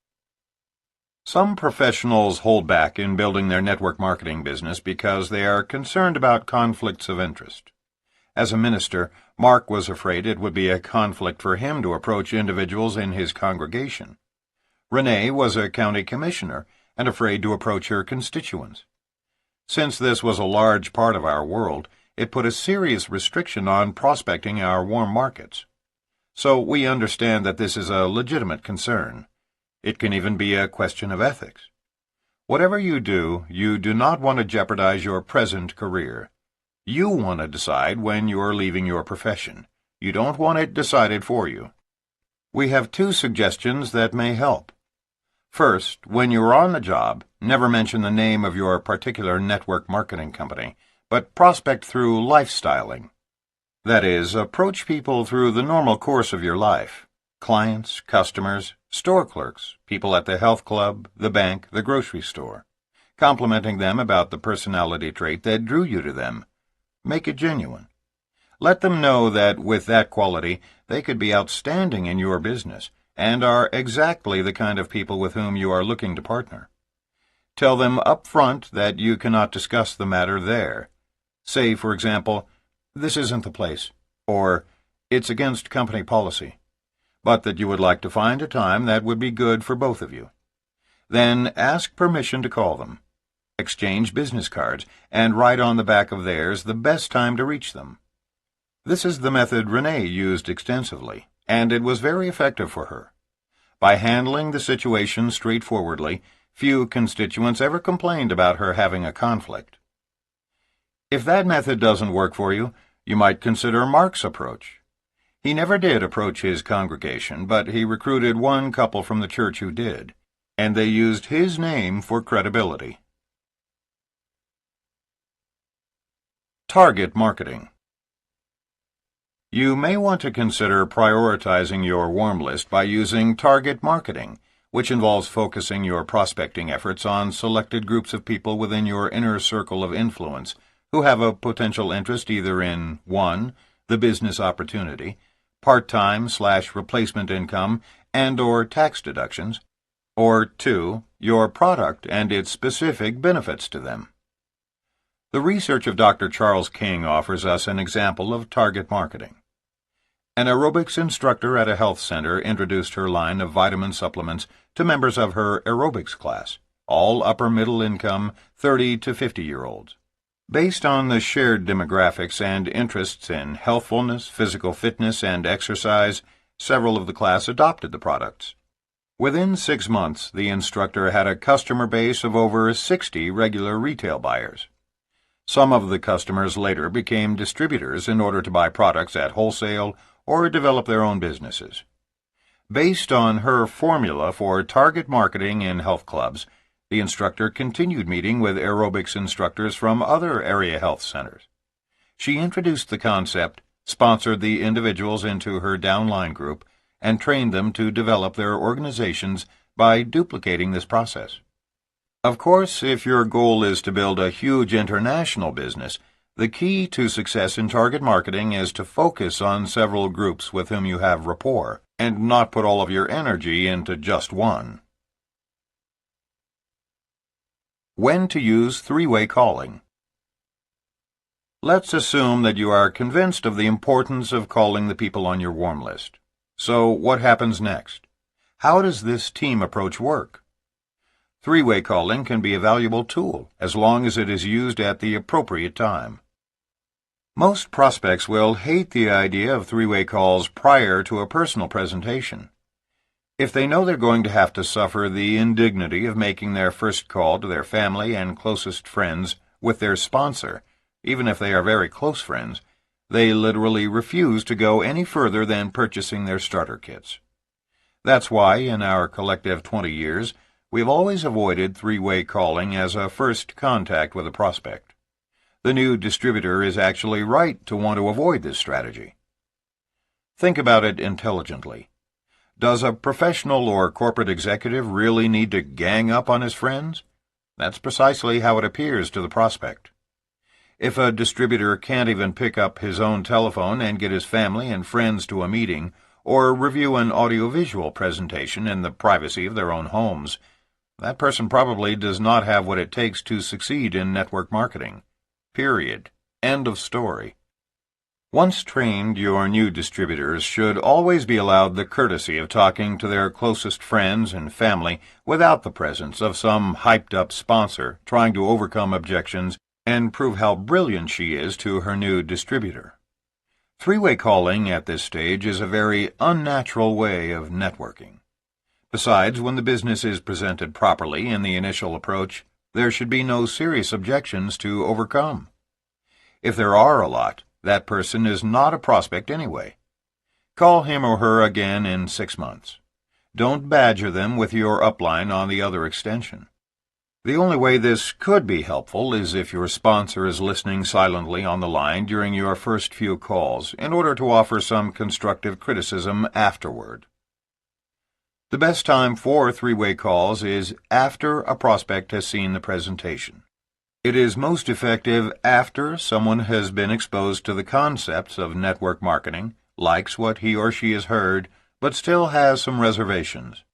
Some professionals hold back in building their network marketing business because they are concerned about conflicts of interest. As a minister, Mark was afraid it would be a conflict for him to approach individuals in his congregation. Renee was a county commissioner and afraid to approach her constituents. Since this was a large part of our world, it put a serious restriction on prospecting our warm markets. So we understand that this is a legitimate concern. It can even be a question of ethics. Whatever you do not want to jeopardize your present career. You want to decide when you are leaving your profession. You don't want it decided for you. We have two suggestions that may help. First, when you are on the job, never mention the name of your particular network marketing company, but prospect through lifestyling. That is, approach people through the normal course of your life. Clients, customers, store clerks, people at the health club, the bank, the grocery store, complimenting them about the personality trait that drew you to them. Make it genuine. Let them know that with that quality, they could be outstanding in your business and are exactly the kind of people with whom you are looking to partner. Tell them up front that you cannot discuss the matter there. Say, for example, "This isn't the place," or "It's against company policy," but that you would like to find a time that would be good for both of you. Then ask permission to call them. Exchange business cards, and write on the back of theirs the best time to reach them. This is the method Renee used extensively, and it was very effective for her. By handling the situation straightforwardly, few constituents ever complained about her having a conflict. If that method doesn't work for you, you might consider Mark's approach. He never did approach his congregation, but he recruited one couple from the church who did, and they used his name for credibility. Target marketing. You may want to consider prioritizing your warm list by using target marketing, which involves focusing your prospecting efforts on selected groups of people within your inner circle of influence who have a potential interest either in 1. The business opportunity, part-time/replacement income and/or tax deductions, or 2. Your product and its specific benefits to them. The research of Dr. Charles King offers us an example of target marketing. An aerobics instructor at a health center introduced her line of vitamin supplements to members of her aerobics class, all upper-middle income 30 to 50-year-olds. Based on the shared demographics and interests in healthfulness, physical fitness, and exercise, several of the class adopted the products. Within 6 months, the instructor had a customer base of over 60 regular retail buyers. Some of the customers later became distributors in order to buy products at wholesale or develop their own businesses. Based on her formula for target marketing in health clubs, the instructor continued meeting with aerobics instructors from other area health centers. She introduced the concept, sponsored the individuals into her downline group, and train them to develop their organizations by duplicating this process. Of course, if your goal is to build a huge international business, the key to success in target marketing is to focus on several groups with whom you have rapport, and not put all of your energy into just one. When to use three-way calling. Let's assume that you are convinced of the importance of calling the people on your warm list. So what happens next? How does this team approach work? Three-way calling can be a valuable tool as long as it is used at the appropriate time. Most prospects will hate the idea of three-way calls prior to a personal presentation. If they know they're going to have to suffer the indignity of making their first call to their family and closest friends with their sponsor, even if they are very close friends, they literally refuse to go any further than purchasing their starter kits. That's why, in our collective 20 years, we've always avoided three-way calling as a first contact with a prospect. The new distributor is actually right to want to avoid this strategy. Think about it intelligently. Does a professional or corporate executive really need to gang up on his friends? That's precisely how it appears to the prospect. If a distributor can't even pick up his own telephone and get his family and friends to a meeting, or review an audiovisual presentation in the privacy of their own homes, that person probably does not have what it takes to succeed in network marketing. Period. End of story. Once trained, your new distributors should always be allowed the courtesy of talking to their closest friends and family without the presence of some hyped-up sponsor trying to overcome objections and prove how brilliant she is to her new distributor. Three-way calling at this stage is a very unnatural way of networking. Besides, when the business is presented properly in the initial approach, there should be no serious objections to overcome. If there are a lot, that person is not a prospect anyway. Call him or her again in 6 months. Don't badger them with your upline on the other extension. The only way this could be helpful is if your sponsor is listening silently on the line during your first few calls in order to offer some constructive criticism afterward. The best time for three-way calls is after a prospect has seen the presentation. It is most effective after someone has been exposed to the concepts of network marketing, likes what he or she has heard, but still has some reservations.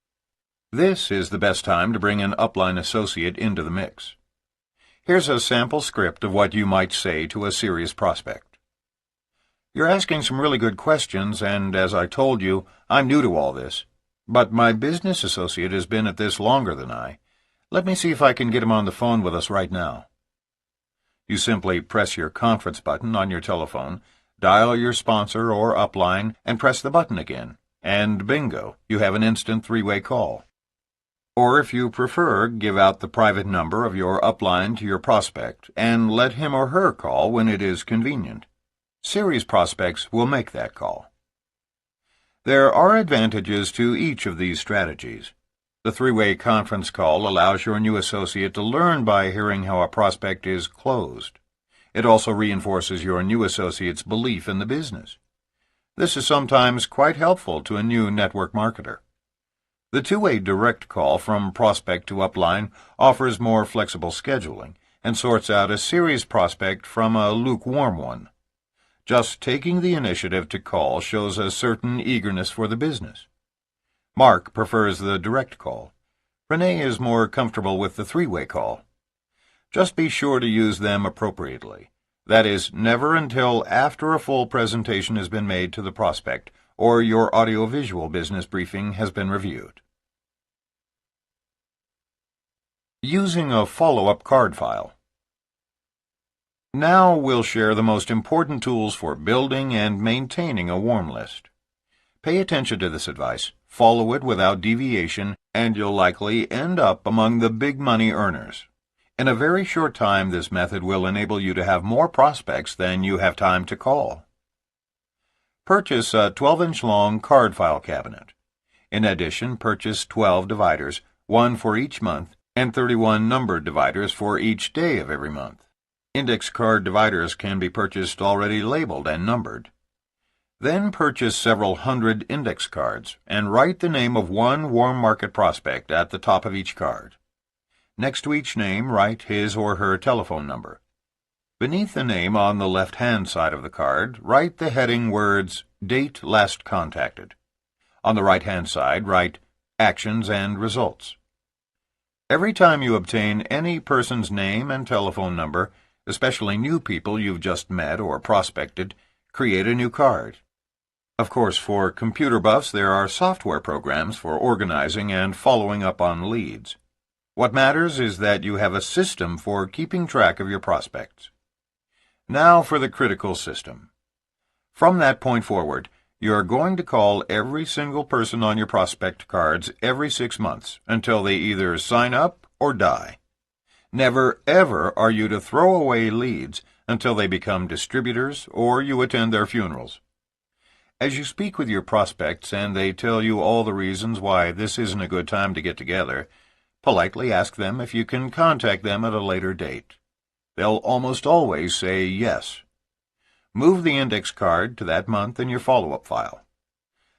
This is the best time to bring an upline associate into the mix. Here's a sample script of what you might say to a serious prospect. You're asking some really good questions, and as I told you, I'm new to all this. But my business associate has been at this longer than I. Let me see if I can get him on the phone with us right now. You simply press your conference button on your telephone, dial your sponsor or upline, and press the button again. And bingo, you have an instant three-way call. Or if you prefer, give out the private number of your upline to your prospect and let him or her call when it is convenient. Serious prospects will make that call. There are advantages to each of these strategies. The three-way conference call allows your new associate to learn by hearing how a prospect is closed. It also reinforces your new associate's belief in the business. This is sometimes quite helpful to a new network marketer. The two-way direct call from prospect to upline offers more flexible scheduling and sorts out a serious prospect from a lukewarm one. Just taking the initiative to call shows a certain eagerness for the business. Mark prefers the direct call. Renee is more comfortable with the three-way call. Just be sure to use them appropriately. That is, never until after a full presentation has been made to the prospect or your audiovisual business briefing has been reviewed. Using a follow-up card file. Now we'll share the most important tools for building and maintaining a warm list. Pay attention to this advice, follow it without deviation, and you'll likely end up among the big money earners. In a very short time, this method will enable you to have more prospects than you have time to call. Purchase a 12-inch long card file cabinet. In addition, purchase 12 dividers, 1 for each month, and 31 numbered dividers for each day of every month. Index card dividers can be purchased already labeled and numbered. Then purchase several hundred index cards and write the name of one warm market prospect at the top of each card. Next to each name, write his or her telephone number. Beneath the name on the left-hand side of the card, write the heading words, Date Last Contacted. On the right-hand side, write Actions and Results. Every time you obtain any person's name and telephone number, especially new people you've just met or prospected, create a new card. Of course, for computer buffs, there are software programs for organizing and following up on leads. What matters is that you have a system for keeping track of your prospects. Now for the critical system. From that point forward, you are going to call every single person on your prospect cards every 6 months until they either sign up or die. Never, ever are you to throw away leads until they become distributors or you attend their funerals. As you speak with your prospects and they tell you all the reasons why this isn't a good time to get together, politely ask them if you can contact them at a later date. They'll almost always say yes. Move the index card to that month in your follow-up file.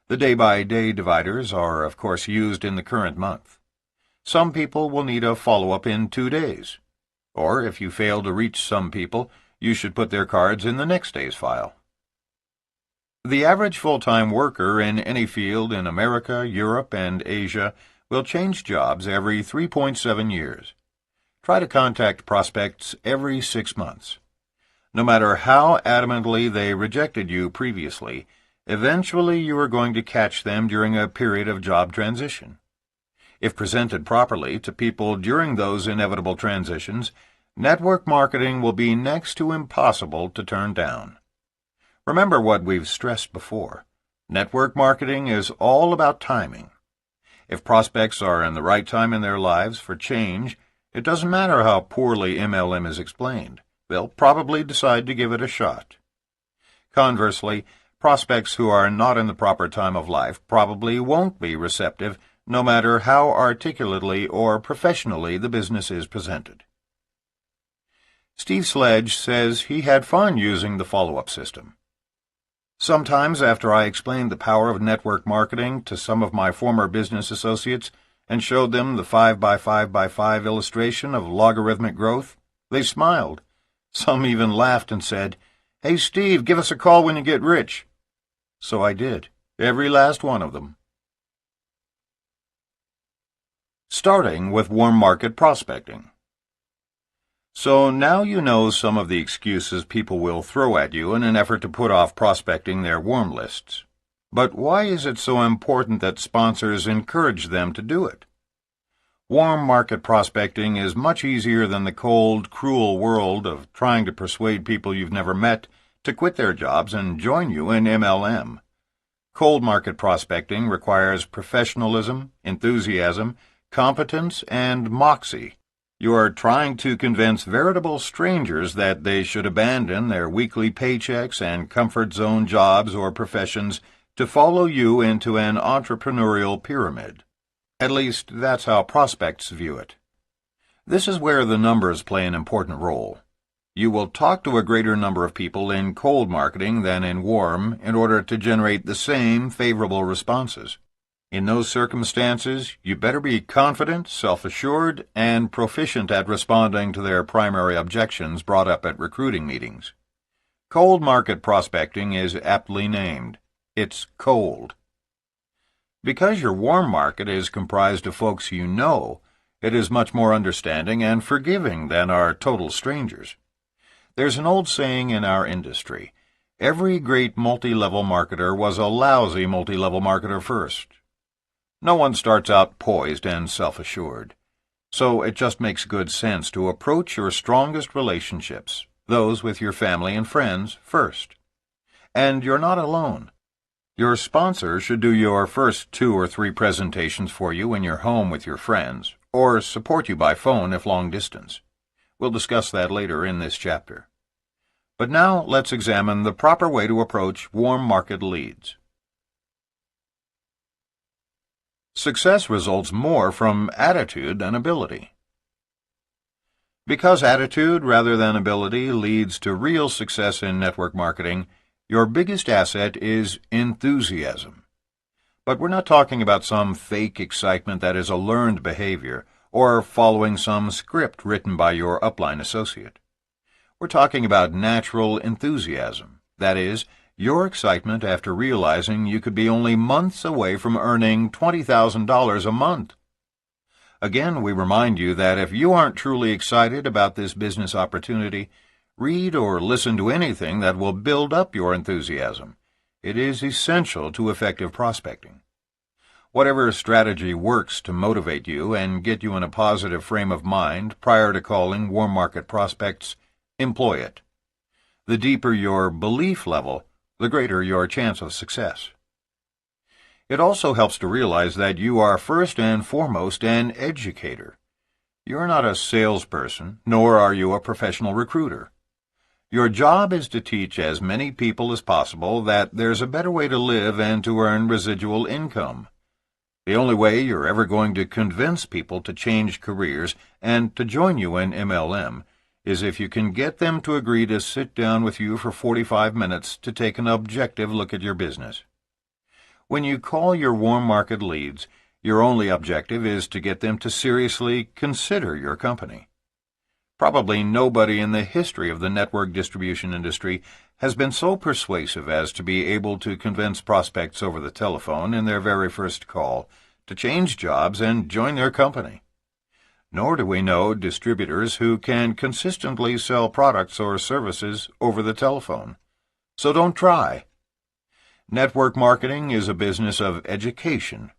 The day-by-day dividers are, of course, used in the current month. Some people will need a follow-up in 2 days. Or, if you fail to reach some people, you should put their cards in the next day's file. The average full-time worker in any field in America, Europe, and Asia will change jobs every 3.7 years. Try to contact prospects every 6 months. No matter how adamantly they rejected you previously, eventually you are going to catch them during a period of job transition. If presented properly to people during those inevitable transitions, network marketing will be next to impossible to turn down. Remember what we've stressed before. Network marketing is all about timing. If prospects are in the right time in their lives for change, it doesn't matter how poorly MLM is explained. They'll probably decide to give it a shot. Conversely, prospects who are not in the proper time of life probably won't be receptive, no matter how articulately or professionally the business is presented. Steve Sledge says he had fun using the follow-up system. Sometimes after I explained the power of network marketing to some of my former business associates and showed them the 5x5x5 illustration of logarithmic growth, they smiled. Some even laughed and said, "Hey, Steve, give us a call when you get rich." So I did, every last one of them. Starting with warm market prospecting. So now you know some of the excuses people will throw at you in an effort to put off prospecting their warm lists. But why is it so important that sponsors encourage them to do it? Warm market prospecting is much easier than the cold, cruel world of trying to persuade people you've never met to quit their jobs and join you in MLM. Cold market prospecting requires professionalism, enthusiasm, competence, and moxie. You are trying to convince veritable strangers that they should abandon their weekly paychecks and comfort zone jobs or professions to follow you into an entrepreneurial pyramid. At least, that's how prospects view it. This is where the numbers play an important role. You will talk to a greater number of people in cold marketing than in warm in order to generate the same favorable responses. In those circumstances, you better be confident, self-assured, and proficient at responding to their primary objections brought up at recruiting meetings. Cold market prospecting is aptly named. It's cold. Because your warm market is comprised of folks you know, it is much more understanding and forgiving than our total strangers. There's an old saying in our industry, every great multi-level marketer was a lousy multi-level marketer first. No one starts out poised and self-assured. So it just makes good sense to approach your strongest relationships, those with your family and friends, first. And you're not alone. Your sponsor should do your first 2 or 3 presentations for you in your home with your friends, or support you by phone if long distance. We'll discuss that later in this chapter. But now let's examine the proper way to approach warm market leads. Success results more from attitude than ability. Because attitude rather than ability leads to real success in network marketing, Your biggest asset is enthusiasm. But we're not talking about some fake excitement that is a learned behavior, or following some script written by your upline associate. We're talking about natural enthusiasm, that is, your excitement after realizing you could be only months away from earning $20,000 a month. Again, we remind you that if you aren't truly excited about this business opportunity, read or listen to anything that will build up your enthusiasm. It is essential to effective prospecting. Whatever strategy works to motivate you and get you in a positive frame of mind prior to calling warm market prospects, employ it. The deeper your belief level, the greater your chance of success. It also helps to realize that you are first and foremost an educator. You're not a salesperson, nor are you a professional recruiter. Your job is to teach as many people as possible that there's a better way to live and to earn residual income. The only way you're ever going to convince people to change careers and to join you in MLM is if you can get them to agree to sit down with you for 45 minutes to take an objective look at your business. When you call your warm market leads, your only objective is to get them to seriously consider your company. Probably nobody in the history of the network distribution industry has been so persuasive as to be able to convince prospects over the telephone in their very first call to change jobs and join their company. Nor do we know distributors who can consistently sell products or services over the telephone. So don't try. Network marketing is a business of education.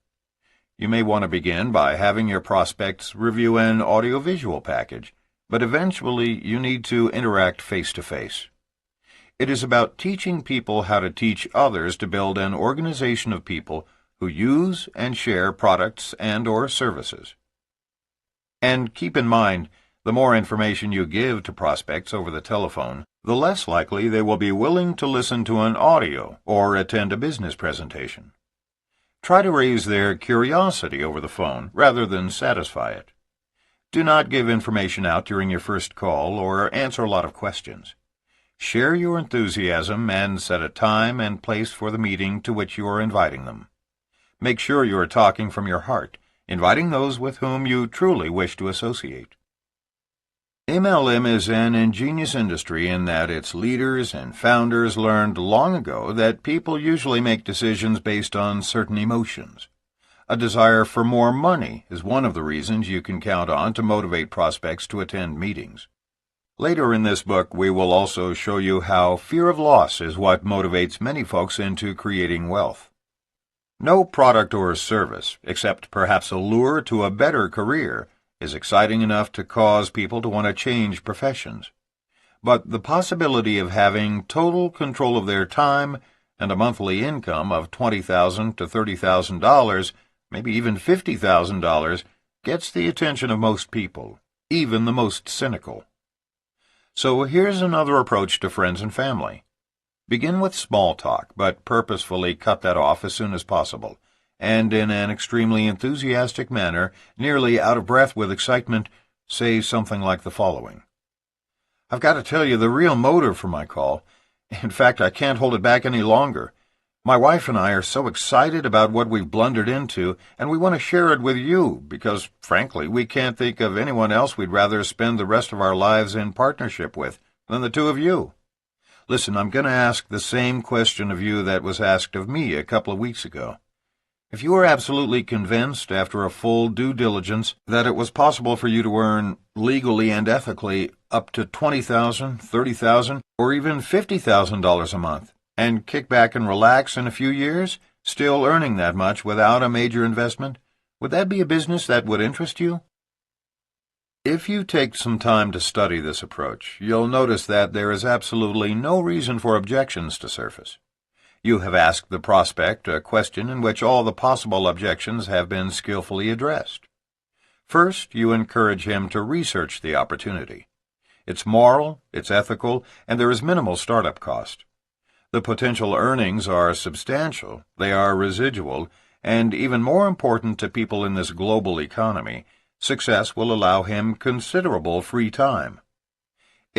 You may want to begin by having your prospects review an audiovisual package, but eventually you need to interact face-to-face. It is about teaching people how to teach others to build an organization of people who use and share products and/or services. And keep in mind, the more information you give to prospects over the telephone, the less likely they will be willing to listen to an audio or attend a business presentation. Try to raise their curiosity over the phone rather than satisfy it. Do not give information out during your first call or answer a lot of questions. Share your enthusiasm and set a time and place for the meeting to which you are inviting them. Make sure you are talking from your heart, inviting those with whom you truly wish to associate. MLM is an ingenious industry in that its leaders and founders learned long ago that people usually make decisions based on certain emotions. A desire for more money is one of the reasons you can count on to motivate prospects to attend meetings. Later in this book, we will also show you how fear of loss is what motivates many folks into creating wealth. No product or service, except perhaps a lure to a better career, is exciting enough to cause people to want to change professions. But the possibility of having total control of their time and a monthly income of $20,000 to $30,000, maybe even $50,000, gets the attention of most people, even the most cynical. So here's another approach to friends and family. Begin with small talk, but purposefully cut that off as soon as possible, and in an extremely enthusiastic manner, nearly out of breath with excitement, say something like the following. I've got to tell you the real motive for my call. In fact, I can't hold it back any longer. My wife and I are so excited about what we've blundered into, and we want to share it with you because, frankly, we can't think of anyone else we'd rather spend the rest of our lives in partnership with than the two of you. Listen, I'm going to ask the same question of you that was asked of me a couple of weeks ago. If you are absolutely convinced, after a full due diligence, that it was possible for you to earn, legally and ethically, up to $20,000, $30,000, or even $50,000 a month, and kick back and relax in a few years, still earning that much without a major investment, would that be a business that would interest you? If you take some time to study this approach, you'll notice that there is absolutely no reason for objections to surface. You have asked the prospect a question in which all the possible objections have been skillfully addressed. First, you encourage him to research the opportunity. It's moral, it's ethical, and there is minimal startup cost. The potential earnings are substantial, they are residual, and even more important to people in this global economy, success will allow him considerable free time.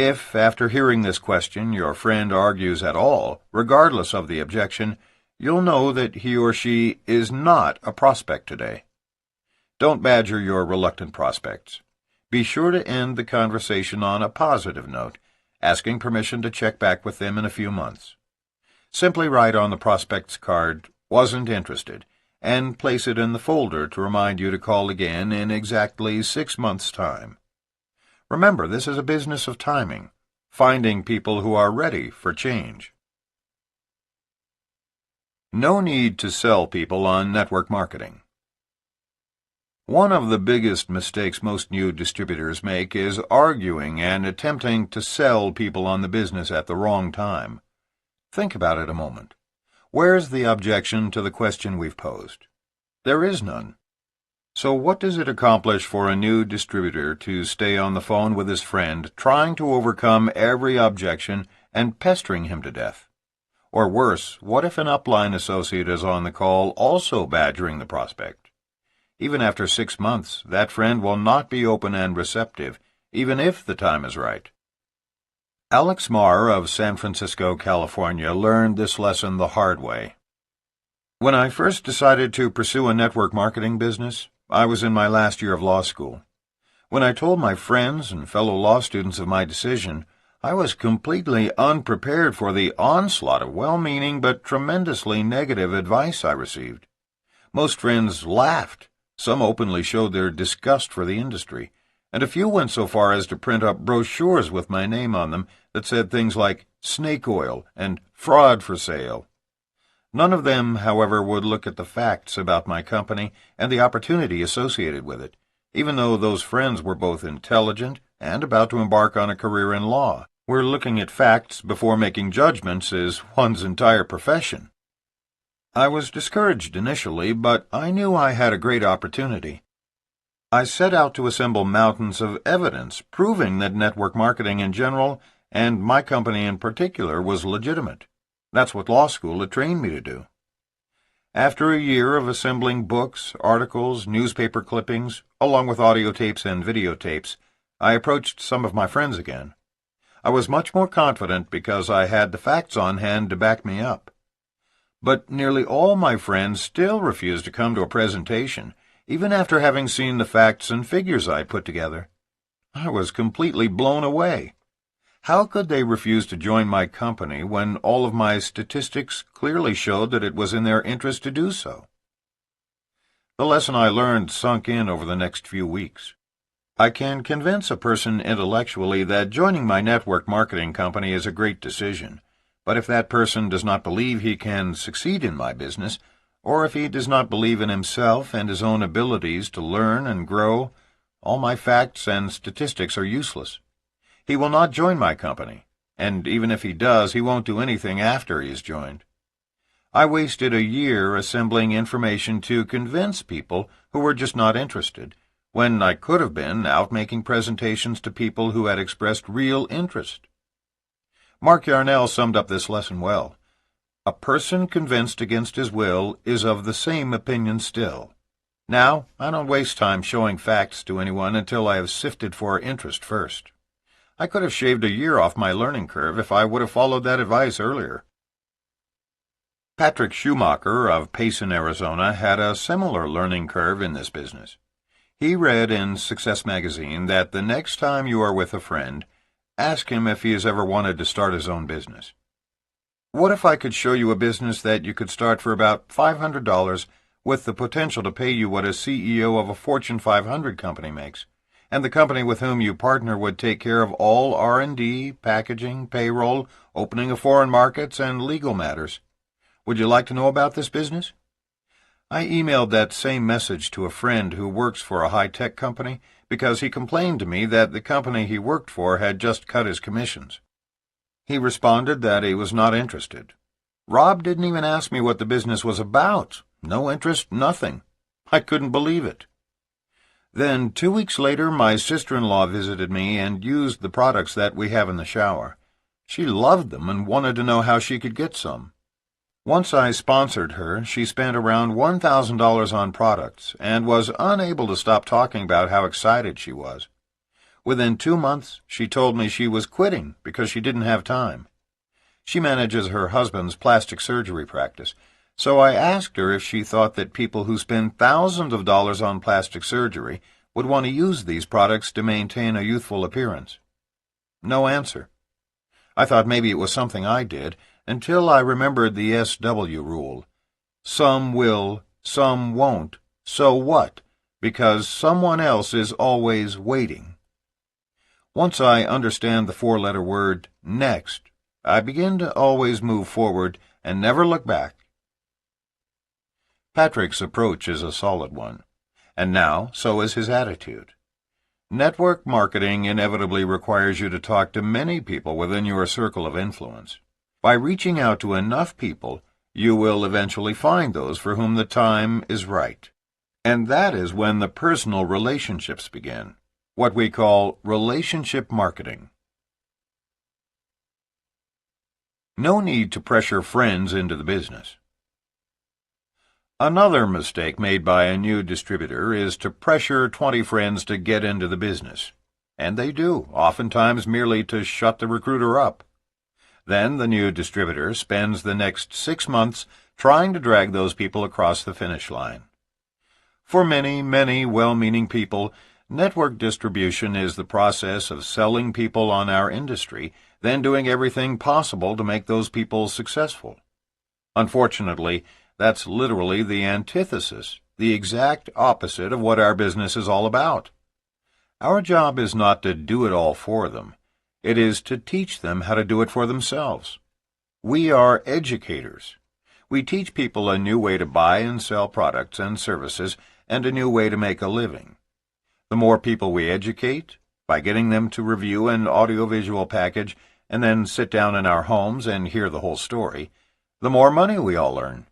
If, after hearing this question, your friend argues at all, regardless of the objection, you'll know that he or she is not a prospect today. Don't badger your reluctant prospects. Be sure to end the conversation on a positive note, asking permission to check back with them in a few months. Simply write on the prospect's card, "Wasn't interested," and place it in the folder to remind you to call again in exactly 6 months' time. Remember, this is a business of timing, finding people who are ready for change. No need to sell people on network marketing. One of the biggest mistakes most new distributors make is arguing and attempting to sell people on the business at the wrong time. Think about it a moment. Where's the objection to the question we've posed? There is none. So what does it accomplish for a new distributor to stay on the phone with his friend, trying to overcome every objection and pestering him to death? Or worse, what if an upline associate is on the call also badgering the prospect? Even after 6 months, that friend will not be open and receptive, even if the time is right. Alex Marr of San Francisco, California, learned this lesson the hard way. When I first decided to pursue a network marketing business, I was in my last year of law school. When I told my friends and fellow law students of my decision, I was completely unprepared for the onslaught of well-meaning but tremendously negative advice I received. Most friends laughed. Some openly showed their disgust for the industry, and a few went so far as to print up brochures with my name on them that said things like snake oil and fraud for sale. None of them, however, would look at the facts about my company and the opportunity associated with it, even though those friends were both intelligent and about to embark on a career in law, where looking at facts before making judgments is one's entire profession. I was discouraged initially, but I knew I had a great opportunity. I set out to assemble mountains of evidence proving that network marketing in general, and my company in particular, was legitimate. That's what law school had trained me to do. After a year of assembling books, articles, newspaper clippings, along with audio tapes and videotapes, I approached some of my friends again. I was much more confident because I had the facts on hand to back me up. But nearly all my friends still refused to come to a presentation, even after having seen the facts and figures I put together. I was completely blown away. How could they refuse to join my company when all of my statistics clearly showed that it was in their interest to do so? The lesson I learned sunk in over the next few weeks. I can convince a person intellectually that joining my network marketing company is a great decision, but if that person does not believe he can succeed in my business, or if he does not believe in himself and his own abilities to learn and grow, all my facts and statistics are useless. He will not join my company, and even if he does, he won't do anything after he is joined. I wasted a year assembling information to convince people who were just not interested, when I could have been out making presentations to people who had expressed real interest. Mark Yarnell summed up this lesson well. A person convinced against his will is of the same opinion still. Now, I don't waste time showing facts to anyone until I have sifted for interest first. I could have shaved a year off my learning curve if I would have followed that advice earlier. Patrick Schumacher of Payson, Arizona, had a similar learning curve in this business. He read in Success Magazine that the next time you are with a friend, ask him if he has ever wanted to start his own business. What if I could show you a business that you could start for about $500 with the potential to pay you what a CEO of a Fortune 500 company makes, and the company with whom you partner would take care of all R&D, packaging, payroll, opening of foreign markets, and legal matters? Would you like to know about this business? I emailed that same message to a friend who works for a high-tech company because he complained to me that the company he worked for had just cut his commissions. He responded that he was not interested. Rob didn't even ask me what the business was about. No interest, nothing. I couldn't believe it. Then, 2 weeks later, my sister-in-law visited me and used the products that we have in the shower. She loved them and wanted to know how she could get some. Once I sponsored her, she spent around $1,000 on products and was unable to stop talking about how excited she was. Within 2 months, she told me she was quitting because she didn't have time. She manages her husband's plastic surgery practice, so I asked her if she thought that people who spend thousands of dollars on plastic surgery would want to use these products to maintain a youthful appearance. No answer. I thought maybe it was something I did, until I remembered the SW rule. Some will, some won't, so what? Because someone else is always waiting. Once I understand the 4-letter word next, I begin to always move forward and never look back. Patrick's approach is a solid one, and now so is his attitude. Network marketing inevitably requires you to talk to many people within your circle of influence. By reaching out to enough people, you will eventually find those for whom the time is right. And that is when the personal relationships begin, what we call relationship marketing. No need to pressure friends into the business. Another mistake made by a new distributor is to pressure 20 friends to get into the business. And they do, oftentimes merely to shut the recruiter up. Then the new distributor spends the next 6 months trying to drag those people across the finish line. For many, many well-meaning people, network distribution is the process of selling people on our industry, then doing everything possible to make those people successful. Unfortunately, that's literally the antithesis, the exact opposite of what our business is all about. Our job is not to do it all for them. It is to teach them how to do it for themselves. We are educators. We teach people a new way to buy and sell products and services and a new way to make a living. The more people we educate, by getting them to review an audiovisual package and then sit down in our homes and hear the whole story, the more money we all earn.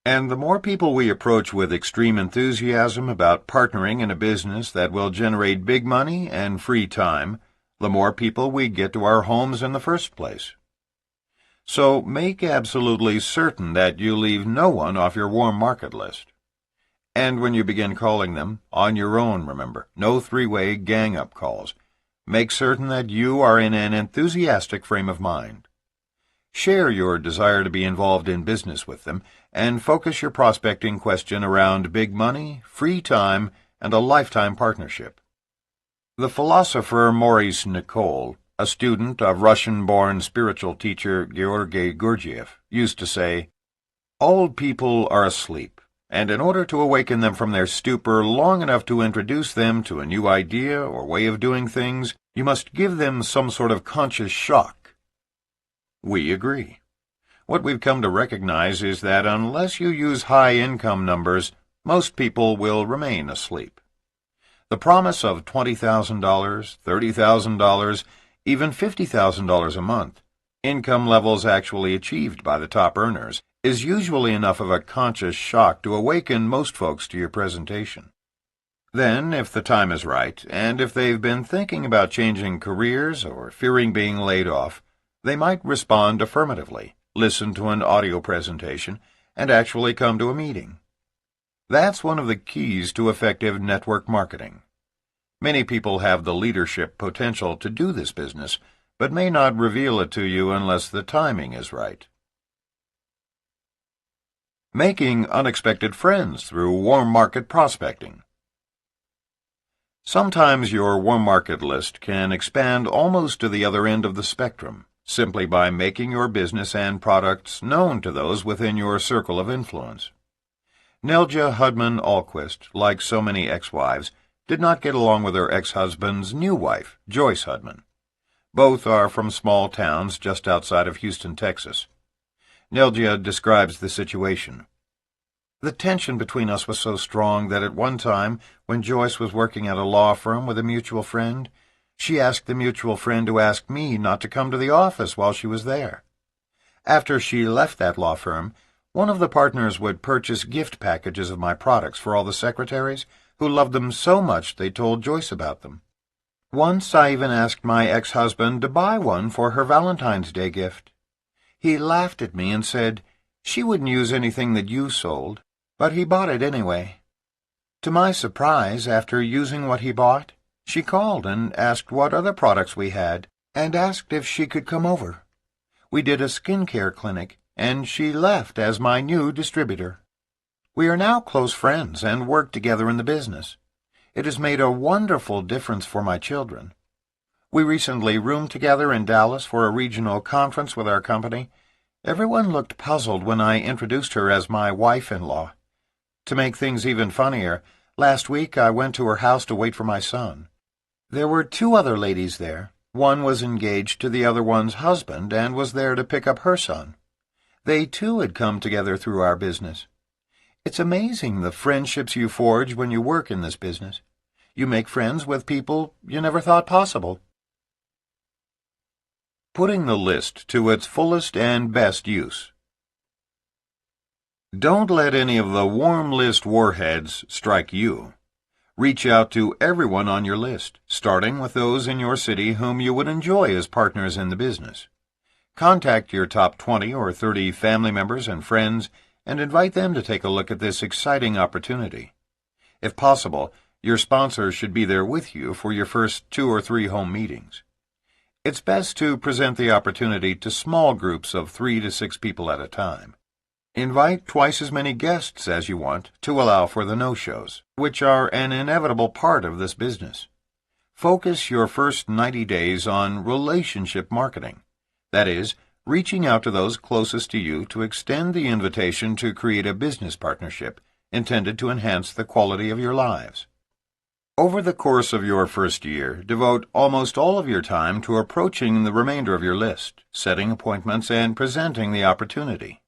And the more people we approach with extreme enthusiasm about partnering in a business that will generate big money and free time, the more people we get to our homes in the first place. So make absolutely certain that you leave no one off your warm market list. And when you begin calling them, on your own, remember, no 3-way gang-up calls. Make certain that you are in an enthusiastic frame of mind. Share your desire to be involved in business with them, and focus your prospecting question around big money, free time, and a lifetime partnership. The philosopher Maurice Nicole, a student of Russian-born spiritual teacher Georgy Gurdjieff, used to say, "Old people are asleep, and in order to awaken them from their stupor long enough to introduce them to a new idea or way of doing things, you must give them some sort of conscious shock." We agree. What we've come to recognize is that unless you use high income numbers, most people will remain asleep. The promise of $20,000, $30,000, even $50,000 a month, income levels actually achieved by the top earners, is usually enough of a conscious shock to awaken most folks to your presentation. Then, if the time is right, and if they've been thinking about changing careers or fearing being laid off, they might respond affirmatively, listen to an audio presentation, and actually come to a meeting. That's one of the keys to effective network marketing. Many people have the leadership potential to do this business, but may not reveal it to you unless the timing is right. Making unexpected friends through warm market prospecting. Sometimes your warm market list can expand almost to the other end of the spectrum, simply by making your business and products known to those within your circle of influence. Nelja Hudman Alquist, like so many ex-wives, did not get along with her ex-husband's new wife, Joyce Hudman. Both are from small towns just outside of Houston, Texas. Nelja describes the situation. "The tension between us was so strong that at one time, when Joyce was working at a law firm with a mutual friend, she asked the mutual friend to ask me not to come to the office while she was there. After she left that law firm, one of the partners would purchase gift packages of my products for all the secretaries, who loved them so much they told Joyce about them. Once I even asked my ex-husband to buy one for her Valentine's Day gift. He laughed at me and said, 'She wouldn't use anything that you sold,' but he bought it anyway. To my surprise, after using what he bought, She called and asked what other products we had, and asked if she could come over. We did a skincare clinic, and she left as my new distributor. We are now close friends and work together in the business. It has made a wonderful difference for my children. We recently roomed together in Dallas for a regional conference with our company. Everyone looked puzzled when I introduced her as my wife-in-law. To make things even funnier, last week I went to her house to wait for my son. There were 2 other ladies there. One was engaged to the other one's husband and was there to pick up her son. They too had come together through our business. It's amazing the friendships you forge when you work in this business. You make friends with people you never thought possible. Putting the list to its fullest and best use. Don't let any of the warm list warheads strike you. Reach out to everyone on your list, starting with those in your city whom you would enjoy as partners in the business. Contact your top 20 or 30 family members and friends and invite them to take a look at this exciting opportunity. If possible, your sponsor should be there with you for your first 2 or 3 home meetings. It's best to present the opportunity to small groups of 3 to 6 people at a time. Invite twice as many guests as you want to allow for the no-shows, which are an inevitable part of this business. Focus your first 90 days on relationship marketing. That is, reaching out to those closest to you to extend the invitation to create a business partnership intended to enhance the quality of your lives. Over the course of your first year, devote almost all of your time to approaching the remainder of your list, setting appointments, and presenting the opportunity.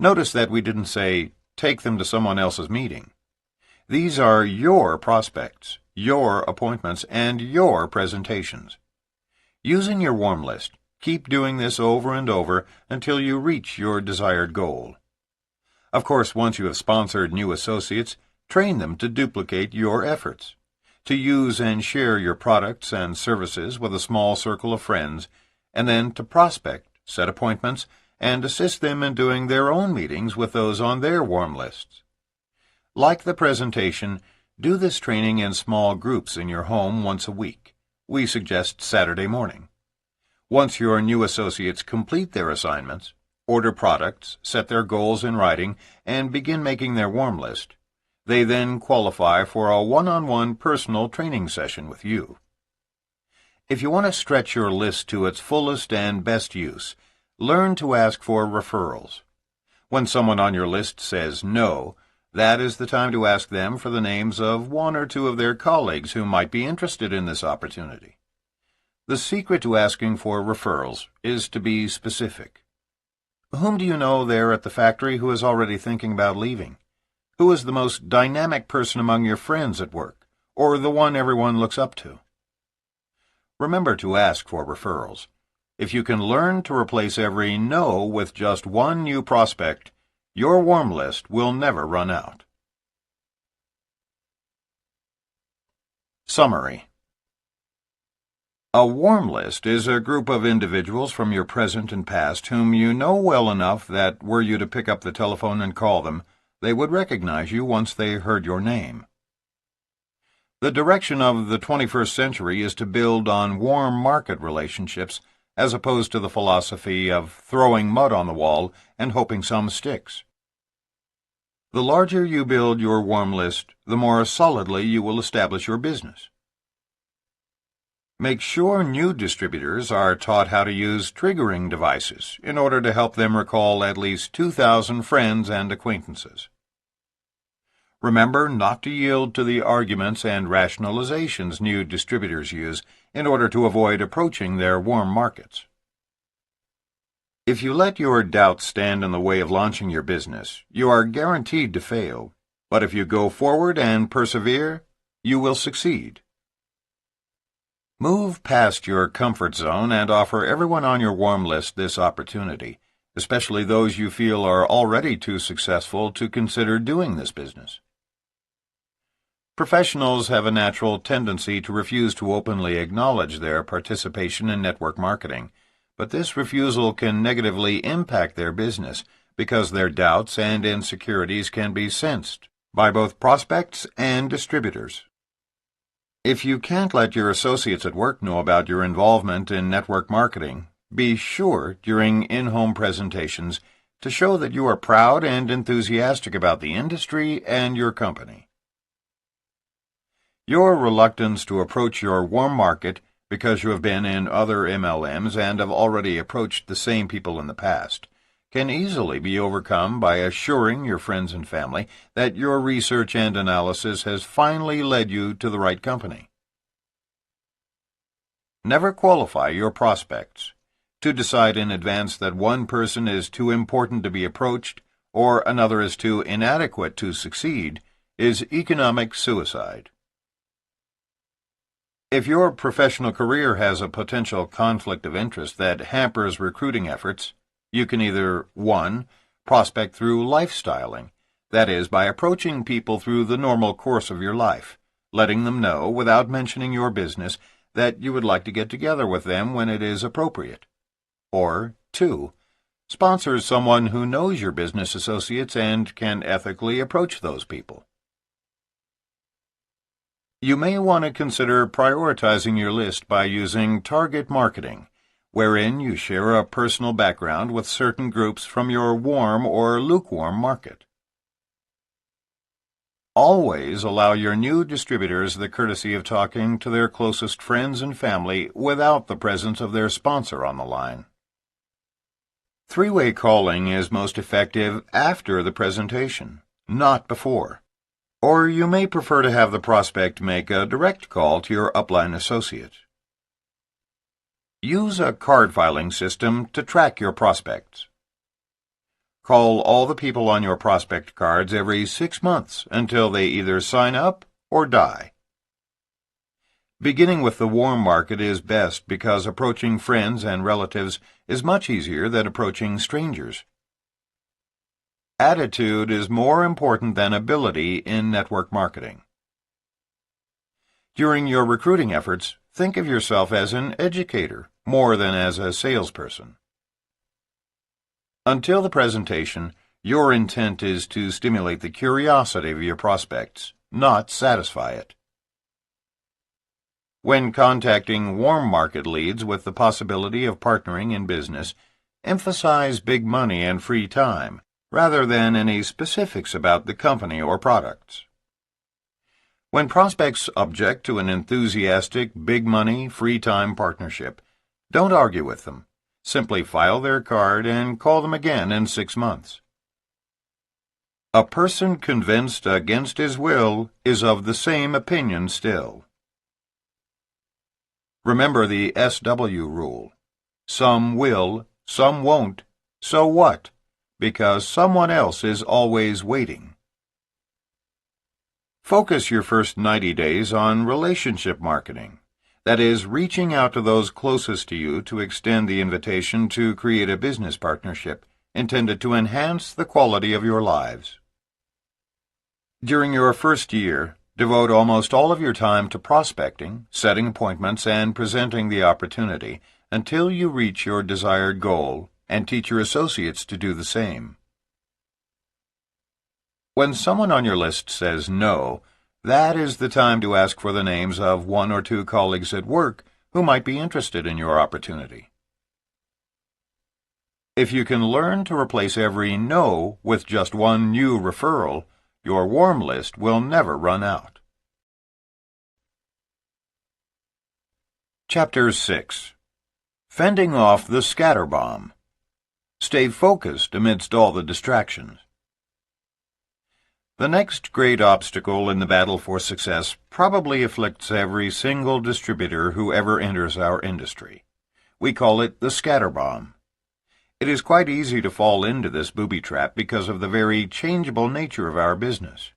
Notice that we didn't say, take them to someone else's meeting. These are your prospects, your appointments, and your presentations. Using your warm list, keep doing this over and over until you reach your desired goal. Of course, once you have sponsored new associates, train them to duplicate your efforts. To use and share your products and services with a small circle of friends, and then to prospect, set appointments, and assist them in doing their own meetings with those on their warm lists. Like the presentation, do this training in small groups in your home once a week. We suggest Saturday morning. Once your new associates complete their assignments, order products, set their goals in writing, and begin making their warm list, they then qualify for a one-on-one personal training session with you. If you want to stretch your list to its fullest and best use, learn to ask for referrals. When someone on your list says no, that is the time to ask them for the names of 1 or 2 of their colleagues who might be interested in this opportunity. The secret to asking for referrals is to be specific. Whom do you know there at the factory who is already thinking about leaving? Who is the most dynamic person among your friends at work, or the one everyone looks up to? Remember to ask for referrals. If you can learn to replace every no with just 1 new prospect, your warm list will never run out. Summary. A warm list is a group of individuals from your present and past whom you know well enough that were you to pick up the telephone and call them, they would recognize you once they heard your name. The direction of the 21st century is to build on warm market relationships as opposed to the philosophy of throwing mud on the wall and hoping some sticks. The larger you build your warm list, the more solidly you will establish your business. Make sure new distributors are taught how to use triggering devices in order to help them recall at least 2,000 friends and acquaintances. Remember not to yield to the arguments and rationalizations new distributors use in order to avoid approaching their warm markets. If you let your doubts stand in the way of launching your business, you are guaranteed to fail. But if you go forward and persevere, you will succeed. Move past your comfort zone and offer everyone on your warm list this opportunity, especially those you feel are already too successful to consider doing this business. Professionals have a natural tendency to refuse to openly acknowledge their participation in network marketing, but this refusal can negatively impact their business because their doubts and insecurities can be sensed by both prospects and distributors. If you can't let your associates at work know about your involvement in network marketing, be sure during in-home presentations to show that you are proud and enthusiastic about the industry and your company. Your reluctance to approach your warm market because you have been in other MLMs and have already approached the same people in the past can easily be overcome by assuring your friends and family that your research and analysis has finally led you to the right company. Never qualify your prospects. To decide in advance that one person is too important to be approached or another is too inadequate to succeed is economic suicide. If your professional career has a potential conflict of interest that hampers recruiting efforts, you can either 1. Prospect through lifestyling, that is, by approaching people through the normal course of your life, letting them know, without mentioning your business, that you would like to get together with them when it is appropriate. Or 2. Sponsor someone who knows your business associates and can ethically approach those people. You may want to consider prioritizing your list by using target marketing, wherein you share a personal background with certain groups from your warm or lukewarm market. Always allow your new distributors the courtesy of talking to their closest friends and family without the presence of their sponsor on the line. Three-way calling is most effective after the presentation, not before. Or you may prefer to have the prospect make a direct call to your upline associate. Use a card filing system to track your prospects. Call all the people on your prospect cards every 6 months until they either sign up or die. Beginning with the warm market is best because approaching friends and relatives is much easier than approaching strangers. Attitude is more important than ability in network marketing. During your recruiting efforts, think of yourself as an educator more than as a salesperson. Until the presentation, your intent is to stimulate the curiosity of your prospects, not satisfy it. When contacting warm market leads with the possibility of partnering in business, emphasize big money and free time, rather than any specifics about the company or products. When prospects object to an enthusiastic, big money, free time partnership, don't argue with them. Simply file their card and call them again in 6 months. A person convinced against his will is of the same opinion still. Remember the SW rule. Some will, some won't. So what? Because someone else is always waiting. Focus your first 90 days on relationship marketing. That is, reaching out to those closest to you to extend the invitation to create a business partnership intended to enhance the quality of your lives. During your first year, devote almost all of your time to prospecting, setting appointments, and presenting the opportunity until you reach your desired goal, and teach your associates to do the same. When someone on your list says no, that is the time to ask for the names of 1 or 2 colleagues at work who might be interested in your opportunity. If you can learn to replace every no with just one new referral, your warm list will never run out. Chapter 6. Fending off the scatter bomb. Stay focused amidst all the distractions. The next great obstacle in the battle for success probably afflicts every single distributor who ever enters our industry. We call it the scatter bomb. It is quite easy to fall into this booby trap because of the very changeable nature of our business.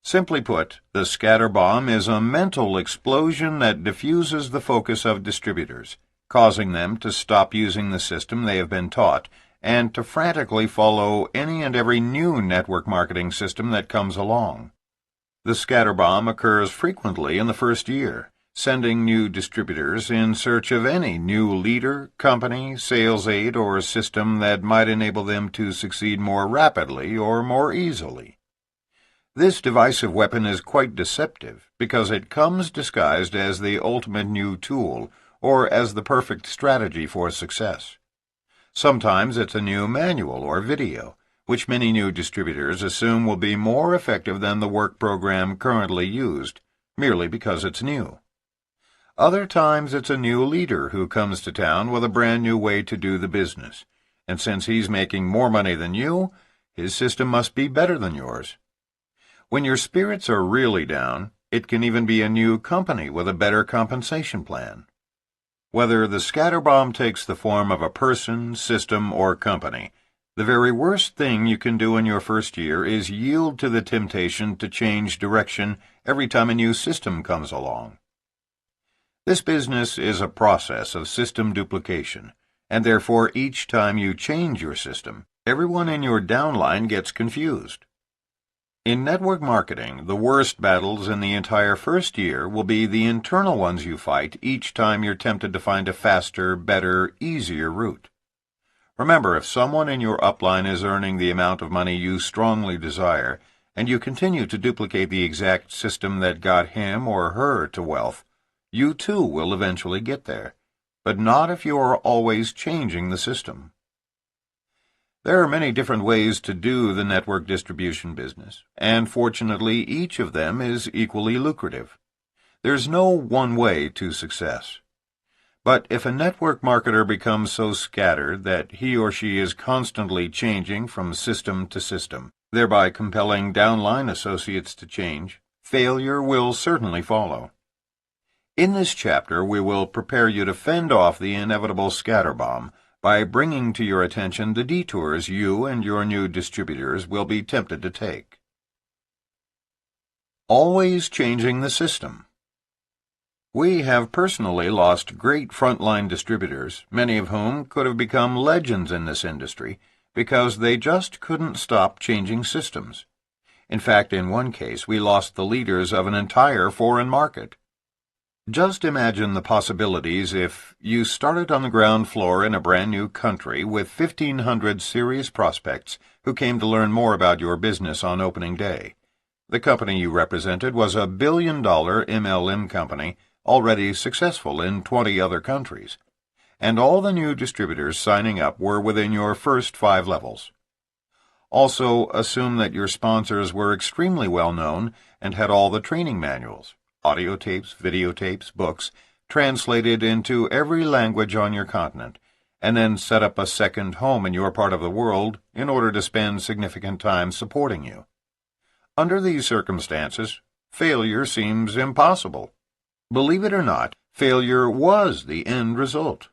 Simply put, the scatter bomb is a mental explosion that diffuses the focus of distributors, causing them to stop using the system they have been taught and to frantically follow any and every new network marketing system that comes along. The scatter bomb occurs frequently in the first year, sending new distributors in search of any new leader, company, sales aid, or system that might enable them to succeed more rapidly or more easily. This divisive weapon is quite deceptive because it comes disguised as the ultimate new tool or as the perfect strategy for success. Sometimes it's a new manual or video, which many new distributors assume will be more effective than the work program currently used, merely because it's new. Other times it's a new leader who comes to town with a brand new way to do the business, and since he's making more money than you, his system must be better than yours. When your spirits are really down, it can even be a new company with a better compensation plan. Whether the scatterbomb takes the form of a person, system, or company, the very worst thing you can do in your first year is yield to the temptation to change direction every time a new system comes along. This business is a process of system duplication, and therefore each time you change your system, everyone in your downline gets confused. In network marketing, the worst battles in the entire first year will be the internal ones you fight each time you're tempted to find a faster, better, easier route. Remember, if someone in your upline is earning the amount of money you strongly desire, and you continue to duplicate the exact system that got him or her to wealth, you too will eventually get there, but not if you are always changing the system. There are many different ways to do the network distribution business, and fortunately each of them is equally lucrative. There's no one way to success. But if a network marketer becomes so scattered that he or she is constantly changing from system to system, thereby compelling downline associates to change, failure will certainly follow. In this chapter, we will prepare you to fend off the inevitable scatterbomb by bringing to your attention the detours you and your new distributors will be tempted to take. Always changing the system. We have personally lost great frontline distributors, many of whom could have become legends in this industry, because they just couldn't stop changing systems. In fact, in one case, we lost the leaders of an entire foreign market. Just imagine the possibilities if you started on the ground floor in a brand new country with 1,500 serious prospects who came to learn more about your business on opening day. The company you represented was a billion-dollar MLM company already successful in 20 other countries, and all the new distributors signing up were within your first 5 levels. Also, assume that your sponsors were extremely well known and had all the training manuals, audio tapes, videotapes, books, translated into every language on your continent, and then set up a second home in your part of the world in order to spend significant time supporting you. Under these circumstances, failure seems impossible. Believe it or not, failure was the end result.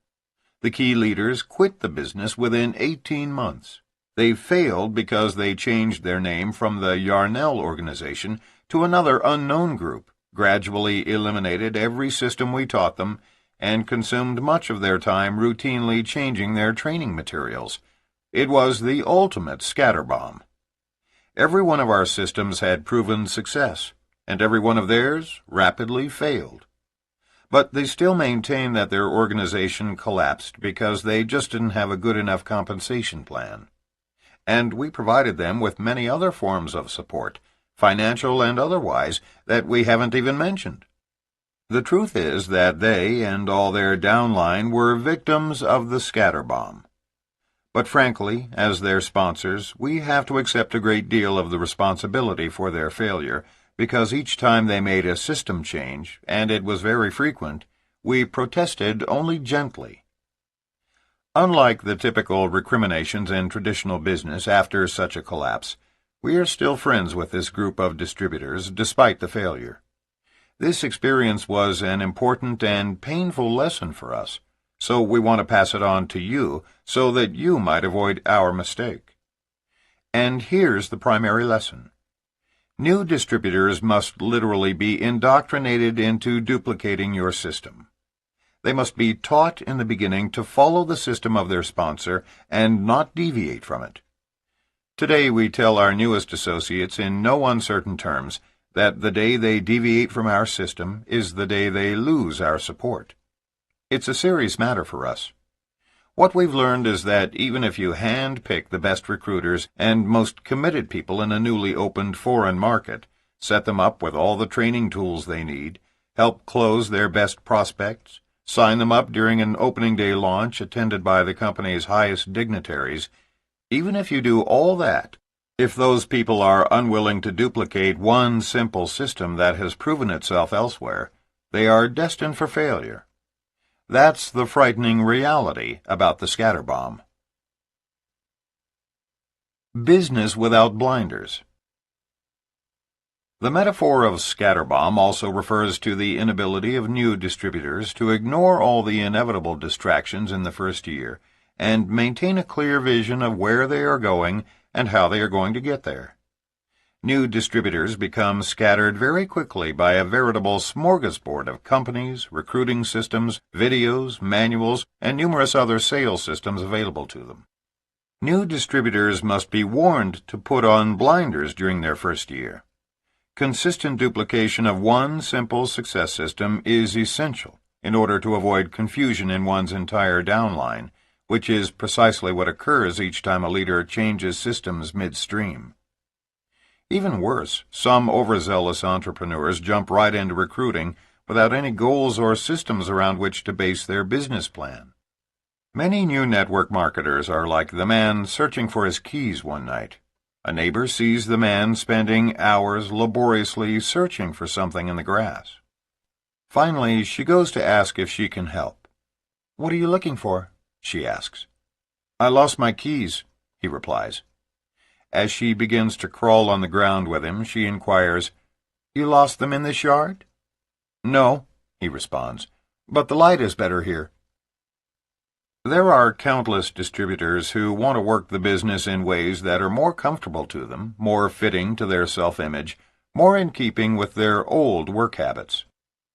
The key leaders quit the business within 18 months. They failed because they changed their name from the Yarnell organization to another unknown group, gradually eliminated every system we taught them, and consumed much of their time routinely changing their training materials. It was the ultimate scatterbomb. Every one of our systems had proven success, and every one of theirs rapidly failed. But they still maintain that their organization collapsed because they just didn't have a good enough compensation plan. And we provided them with many other forms of support, financial and otherwise, that we haven't even mentioned. The truth is that they and all their downline were victims of the scatterbomb. But frankly, as their sponsors, we have to accept a great deal of the responsibility for their failure, because each time they made a system change, and it was very frequent, we protested only gently. Unlike the typical recriminations in traditional business after such a collapse, we are still friends with this group of distributors despite the failure. This experience was an important and painful lesson for us, so we want to pass it on to you so that you might avoid our mistake. And here's the primary lesson. New distributors must literally be indoctrinated into duplicating your system. They must be taught in the beginning to follow the system of their sponsor and not deviate from it. Today we tell our newest associates in no uncertain terms that the day they deviate from our system is the day they lose our support. It's a serious matter for us. What we've learned is that even if you hand-pick the best recruiters and most committed people in a newly opened foreign market, set them up with all the training tools they need, help close their best prospects, sign them up during an opening day launch attended by the company's highest dignitaries, even if you do all that, if those people are unwilling to duplicate one simple system that has proven itself elsewhere, they are destined for failure. That's the frightening reality about the scatterbomb. Business without blinders. The metaphor of scatterbomb also refers to the inability of new distributors to ignore all the inevitable distractions in the first year and maintain a clear vision of where they are going and how they are going to get there. New distributors become scattered very quickly by a veritable smorgasbord of companies, recruiting systems, videos, manuals, and numerous other sales systems available to them. New distributors must be warned to put on blinders during their first year. Consistent duplication of one simple success system is essential in order to avoid confusion in one's entire downline, which is precisely what occurs each time a leader changes systems midstream. Even worse, some overzealous entrepreneurs jump right into recruiting without any goals or systems around which to base their business plan. Many new network marketers are like the man searching for his keys one night. A neighbor sees the man spending hours laboriously searching for something in the grass. Finally, she goes to ask if she can help. "What are you looking for?" she asks. "I lost my keys," he replies. As she begins to crawl on the ground with him, she inquires, "You lost them in this yard?" "No," he responds, "but the light is better here." There are countless distributors who want to work the business in ways that are more comfortable to them, more fitting to their self-image, more in keeping with their old work habits.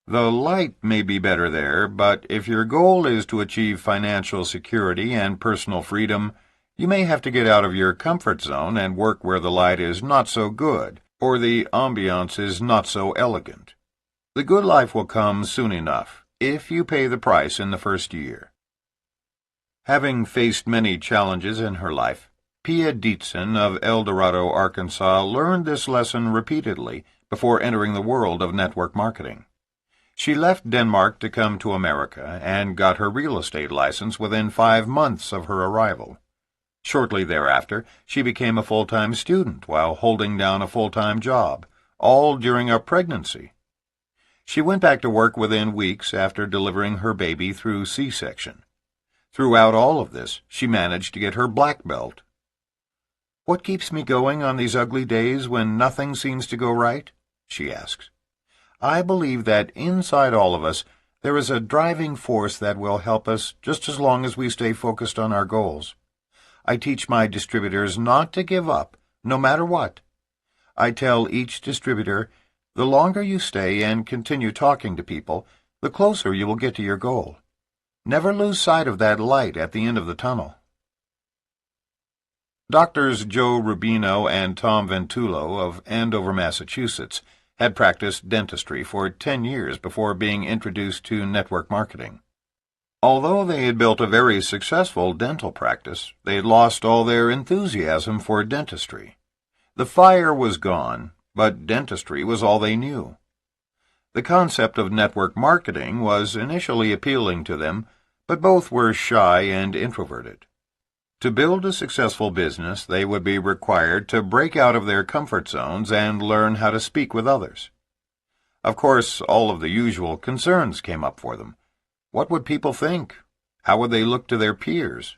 The light may be better there, but if your goal is to achieve financial security and personal freedom, you may have to get out of your comfort zone and work where the light is not so good, or the ambiance is not so elegant. The good life will come soon enough, if you pay the price in the first year. Having faced many challenges in her life, Pia Dietzen of El Dorado, Arkansas, learned this lesson repeatedly before entering the world of network marketing. She left Denmark to come to America and got her real estate license within 5 months of her arrival. Shortly thereafter, she became a full-time student while holding down a full-time job, all during a pregnancy. She went back to work within weeks after delivering her baby through C-section. Throughout all of this, she managed to get her black belt. "What keeps me going on these ugly days when nothing seems to go right?" she asks. "I believe that inside all of us there is a driving force that will help us just as long as we stay focused on our goals. I teach my distributors not to give up, no matter what. I tell each distributor, the longer you stay and continue talking to people, the closer you will get to your goal. Never lose sight of that light at the end of the tunnel." Doctors Joe Rubino and Tom Ventullo of Andover, Massachusetts, had practiced dentistry for 10 years before being introduced to network marketing. Although they had built a very successful dental practice, they had lost all their enthusiasm for dentistry. The fire was gone, but dentistry was all they knew. The concept of network marketing was initially appealing to them, but both were shy and introverted. To build a successful business, they would be required to break out of their comfort zones and learn how to speak with others. Of course, all of the usual concerns came up for them. What would people think? How would they look to their peers?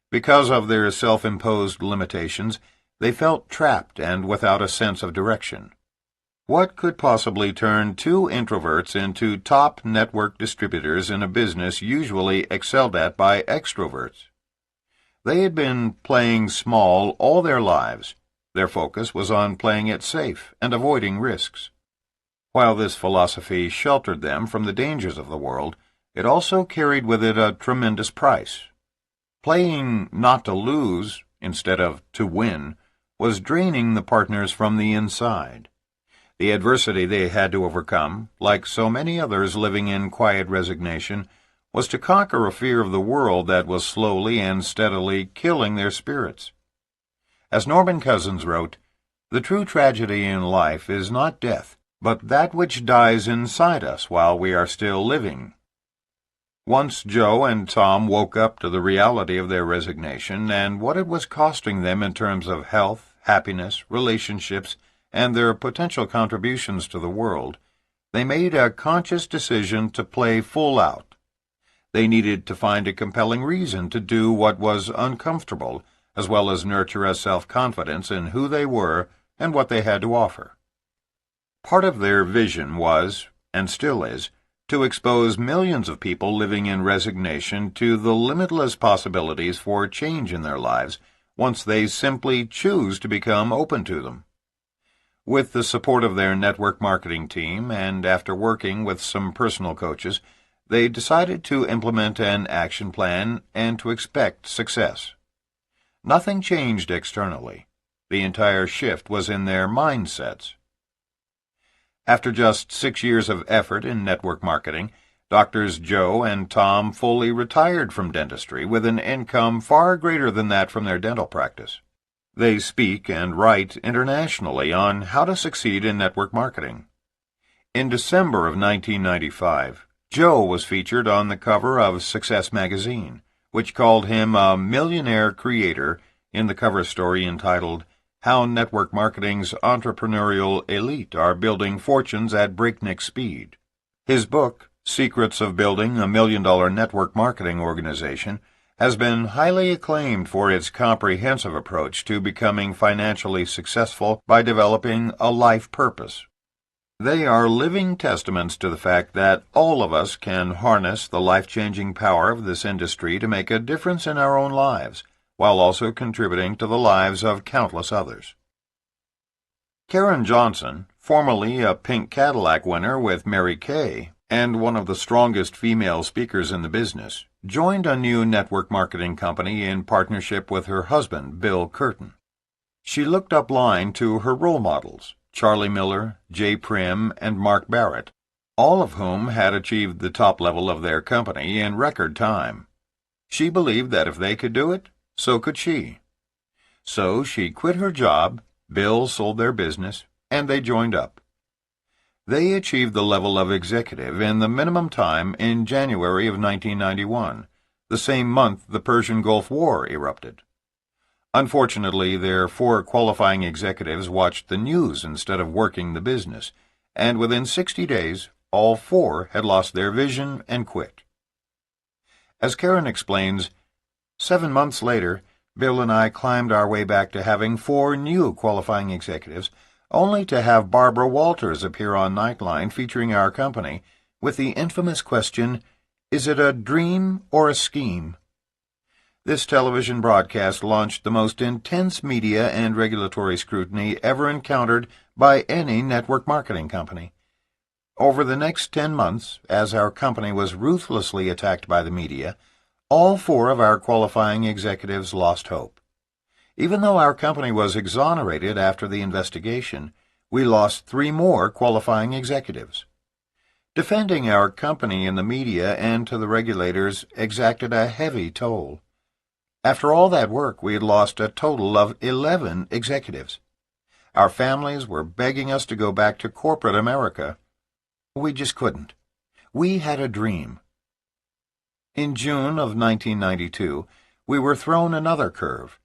Because of their self-imposed limitations, they felt trapped and without a sense of direction. What could possibly turn 2 introverts into top network distributors in a business usually excelled at by extroverts? They had been playing small all their lives. Their focus was on playing it safe and avoiding risks. While this philosophy sheltered them from the dangers of the world, it also carried with it a tremendous price. Playing not to lose, instead of to win, was draining the partners from the inside. The adversity they had to overcome, like so many others living in quiet resignation, was to conquer a fear of the world that was slowly and steadily killing their spirits. As Norman Cousins wrote, "The true tragedy in life is not death, but that which dies inside us while we are still living." Once Joe and Tom woke up to the reality of their resignation and what it was costing them in terms of health, happiness, relationships, and their potential contributions to the world, they made a conscious decision to play full out. They needed to find a compelling reason to do what was uncomfortable, as well as nurture a self-confidence in who they were and what they had to offer. Part of their vision was, and still is, to expose millions of people living in resignation to the limitless possibilities for change in their lives once they simply choose to become open to them. With the support of their network marketing team and after working with some personal coaches, they decided to implement an action plan and to expect success. Nothing changed externally. The entire shift was in their mindsets. After just 6 years of effort in network marketing, Doctors Joe and Tom fully retired from dentistry with an income far greater than that from their dental practice. They speak and write internationally on how to succeed in network marketing. In December of 1995, Joe was featured on the cover of Success magazine, which called him a millionaire creator in the cover story entitled "How Network Marketing's Entrepreneurial Elite Are Building Fortunes at Breakneck Speed." His book, Secrets of Building a $1 Million Network Marketing Organization, has been highly acclaimed for its comprehensive approach to becoming financially successful by developing a life purpose. They are living testaments to the fact that all of us can harness the life-changing power of this industry to make a difference in our own lives, while also contributing to the lives of countless others. Karen Johnson, formerly a Pink Cadillac winner with Mary Kay, and one of the strongest female speakers in the business, joined a new network marketing company in partnership with her husband, Bill Curtin. She looked up line to her role models, Charlie Miller, Jay Prim, and Mark Barrett, all of whom had achieved the top level of their company in record time. She believed that if they could do it, so could she. So she quit her job, Bill sold their business, and they joined up. They achieved the level of executive in the minimum time in January of 1991, the same month the Persian Gulf War erupted. Unfortunately, their 4 qualifying executives watched the news instead of working the business, and within 60 days, all 4 had lost their vision and quit. As Karen explains, 7 months later, Bill and I climbed our way back to having 4 new qualifying executives, only to have Barbara Walters appear on Nightline featuring our company with the infamous question, "Is it a dream or a scheme?" This television broadcast launched the most intense media and regulatory scrutiny ever encountered by any network marketing company. Over the next 10 months, as our company was ruthlessly attacked by the media, all 4 of our qualifying executives lost hope. Even though our company was exonerated after the investigation, we lost 3 more qualifying executives. Defending our company in the media and to the regulators exacted a heavy toll. After all that work, we had lost a total of 11 executives. Our families were begging us to go back to corporate America. We just couldn't. We had a dream. In June of 1992, we were thrown another curve.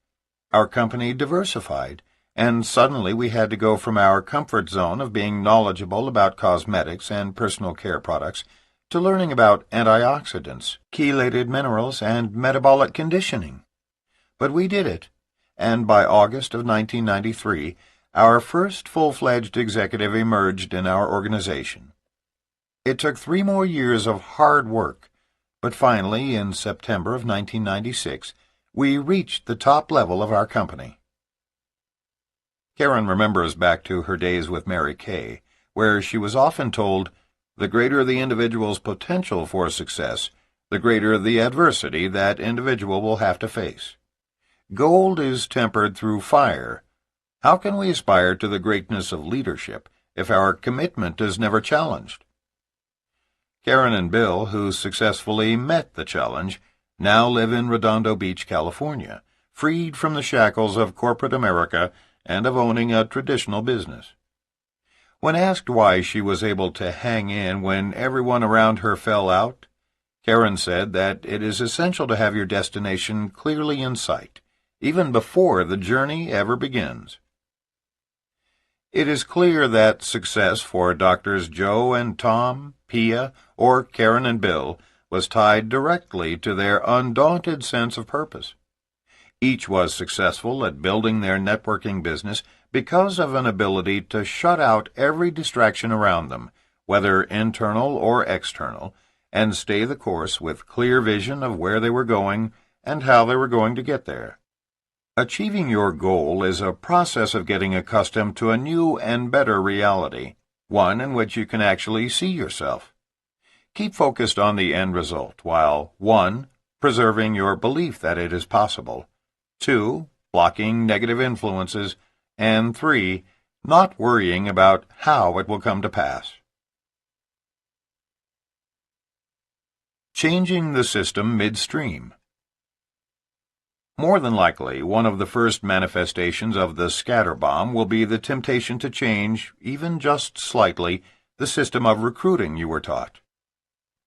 Our company diversified, and suddenly we had to go from our comfort zone of being knowledgeable about cosmetics and personal care products to learning about antioxidants, chelated minerals, and metabolic conditioning. But we did it, and by August of 1993, our first full-fledged executive emerged in our organization. It took 3 more years of hard work, but finally, in September of 1996, we reached the top level of our company. Karen remembers back to her days with Mary Kay, where she was often told, "The greater the individual's potential for success, the greater the adversity that individual will have to face. Gold is tempered through fire. How can we aspire to the greatness of leadership if our commitment is never challenged?" Karen and Bill, who successfully met the challenge, now live in Redondo Beach, California, freed from the shackles of corporate America and of owning a traditional business. When asked why she was able to hang in when everyone around her fell out, Karen said that it is essential to have your destination clearly in sight, even before the journey ever begins. It is clear that success for Doctors Joe and Tom, Pia, or Karen and Bill was tied directly to their undaunted sense of purpose. Each was successful at building their networking business because of an ability to shut out every distraction around them, whether internal or external, and stay the course with clear vision of where they were going and how they were going to get there. Achieving your goal is a process of getting accustomed to a new and better reality, one in which you can actually see yourself. Keep focused on the end result while 1. Preserving your belief that it is possible, 2. Blocking negative influences, and 3. Not worrying about how it will come to pass. Changing the system midstream. More than likely, one of the first manifestations of the scatter bomb will be the temptation to change, even just slightly, the system of recruiting you were taught.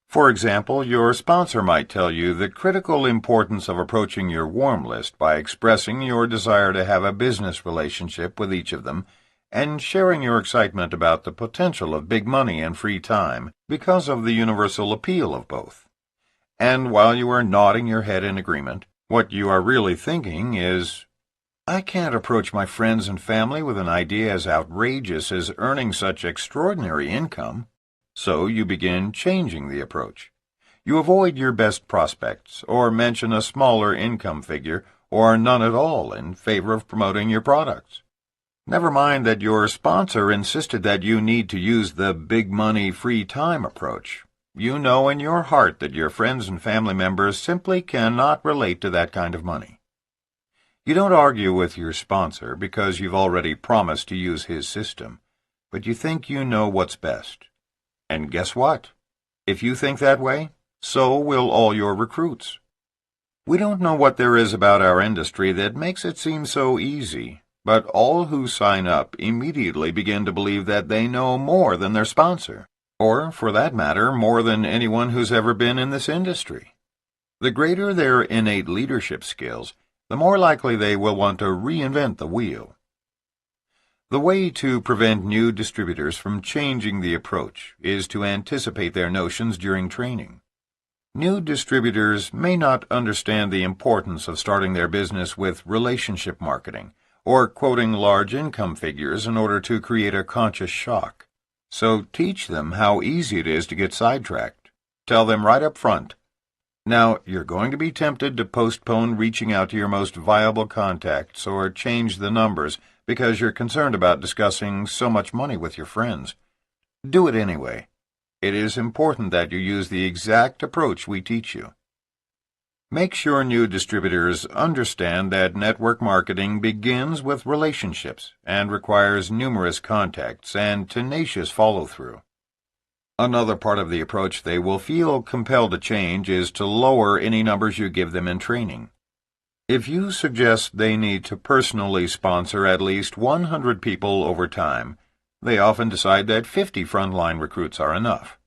For example, your sponsor might tell you the critical importance of approaching your warm list by expressing your desire to have a business relationship with each of them and sharing your excitement about the potential of big money and free time because of the universal appeal of both. And while you are nodding your head in agreement, what you are really thinking is, I can't approach my friends and family with an idea as outrageous as earning such extraordinary income. So you begin changing the approach. You avoid your best prospects, or mention a smaller income figure, or none at all in favor of promoting your products. Never mind that your sponsor insisted that you need to use the big money, free time approach. You know in your heart that your friends and family members simply cannot relate to that kind of money. You don't argue with your sponsor because you've already promised to use his system, but you think you know what's best. And guess what? If you think that way, so will all your recruits. We don't know what there is about our industry that makes it seem so easy, but all who sign up immediately begin to believe that they know more than their sponsor, or, for that matter, more than anyone who's ever been in this industry. The greater their innate leadership skills, the more likely they will want to reinvent the wheel. The way to prevent new distributors from changing the approach is to anticipate their notions during training. New distributors may not understand the importance of starting their business with relationship marketing or quoting large income figures in order to create a conscious shock. So teach them how easy it is to get sidetracked. Tell them right up front. Now, you're going to be tempted to postpone reaching out to your most viable contacts or change the numbers because you're concerned about discussing so much money with your friends. Do it anyway. It is important that you use the exact approach we teach you. Make sure new distributors understand that network marketing begins with relationships and requires numerous contacts and tenacious follow-through. Another part of the approach they will feel compelled to change is to lower any numbers you give them in training. If you suggest they need to personally sponsor at least 100 people over time, they often decide that 50 frontline recruits are enough.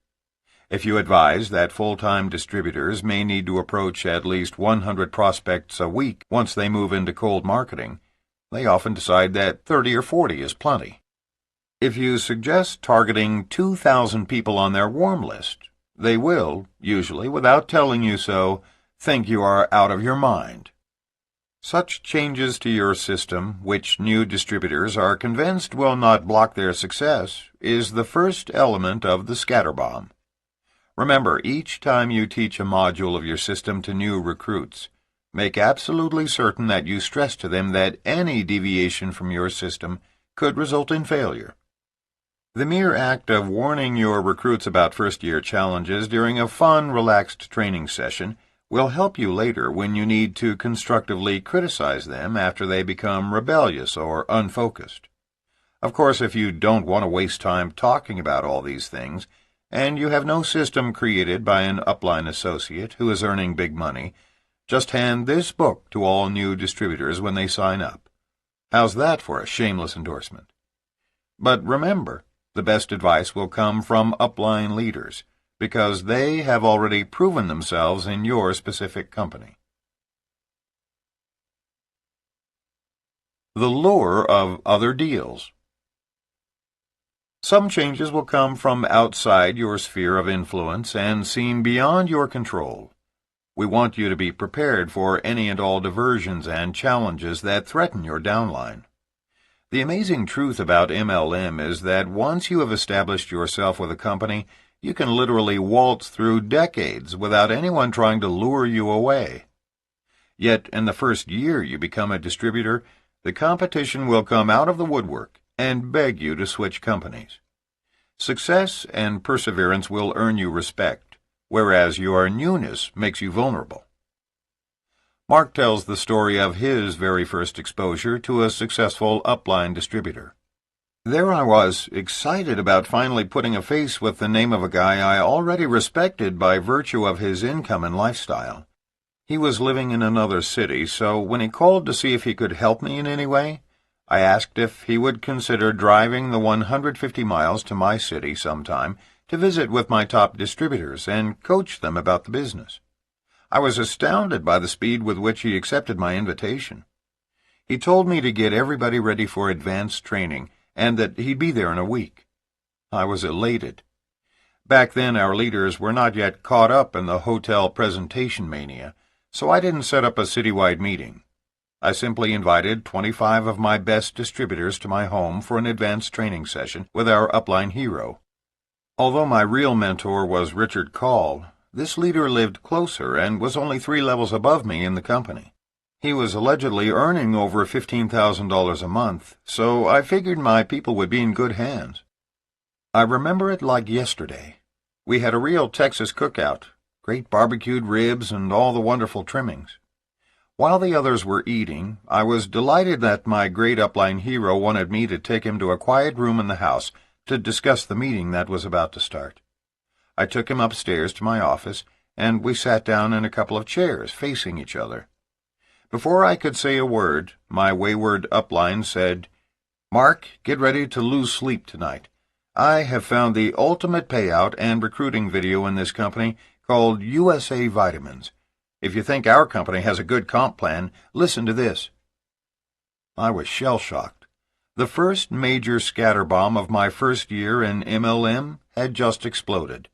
If you advise that full-time distributors may need to approach at least 100 prospects a week once they move into cold marketing, they often decide that 30 or 40 is plenty. If you suggest targeting 2,000 people on their warm list, they will, usually without telling you so, think you are out of your mind. Such changes to your system, which new distributors are convinced will not block their success, is the first element of the scatter bomb. Remember, each time you teach a module of your system to new recruits, make absolutely certain that you stress to them that any deviation from your system could result in failure. The mere act of warning your recruits about first-year challenges during a fun, relaxed training session will help you later when you need to constructively criticize them after they become rebellious or unfocused. Of course, if you don't want to waste time talking about all these things, and you have no system created by an upline associate who is earning big money, just hand this book to all new distributors when they sign up. How's that for a shameless endorsement? But remember, the best advice will come from upline leaders, because they have already proven themselves in your specific company. The lure of other deals. Some changes will come from outside your sphere of influence and seem beyond your control. We want you to be prepared for any and all diversions and challenges that threaten your downline. The amazing truth about MLM is that once you have established yourself with a company, you can literally waltz through decades without anyone trying to lure you away. Yet in the first year you become a distributor, the competition will come out of the woodwork and beg you to switch companies. Success and perseverance will earn you respect, whereas your newness makes you vulnerable. Mark tells the story of his very first exposure to a successful upline distributor. There I was, excited about finally putting a face with the name of a guy I already respected by virtue of his income and lifestyle. He was living in another city, so when he called to see if he could help me in any way, I asked if he would consider driving the 150 miles to my city sometime to visit with my top distributors and coach them about the business. I was astounded by the speed with which he accepted my invitation. He told me to get everybody ready for advanced training and that he'd be there in a week. I was elated. Back then our leaders were not yet caught up in the hotel presentation mania, so I didn't set up a citywide meeting. I simply invited 25 of my best distributors to my home for an advanced training session with our upline hero. Although my real mentor was Richard Call, this leader lived closer and was only 3 levels above me in the company. He was allegedly earning over $15,000 a month, so I figured my people would be in good hands. I remember it like yesterday. We had a real Texas cookout, great barbecued ribs and all the wonderful trimmings. While the others were eating, I was delighted that my great upline hero wanted me to take him to a quiet room in the house to discuss the meeting that was about to start. I took him upstairs to my office, and we sat down in a couple of chairs facing each other. Before I could say a word, my wayward upline said, "Mark, get ready to lose sleep tonight. I have found the ultimate payout and recruiting video in this company called USA Vitamins. If you think our company has a good comp plan, listen to this." I was shell-shocked. The first major scatterbomb of my first year in MLM had just exploded.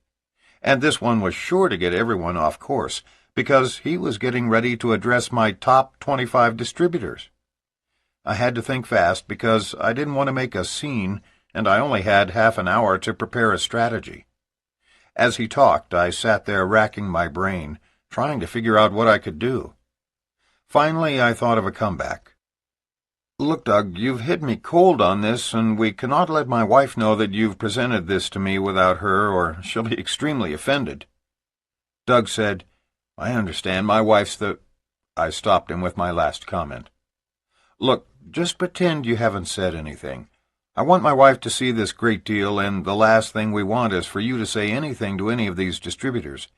And this one was sure to get everyone off course, because he was getting ready to address my top 25 distributors. I had to think fast because I didn't want to make a scene, and I only had half an hour to prepare a strategy. As he talked, I sat there racking my brain, trying to figure out what I could do. Finally, I thought of a comeback. "Look, Doug, you've hit me cold on this, and we cannot let my wife know that you've presented this to me without her, or she'll be extremely offended." Doug said, "I understand, my wife's the—" I stopped him with my last comment. "Look, just pretend you haven't said anything. I want my wife to see this great deal, and the last thing we want is for you to say anything to any of these distributors.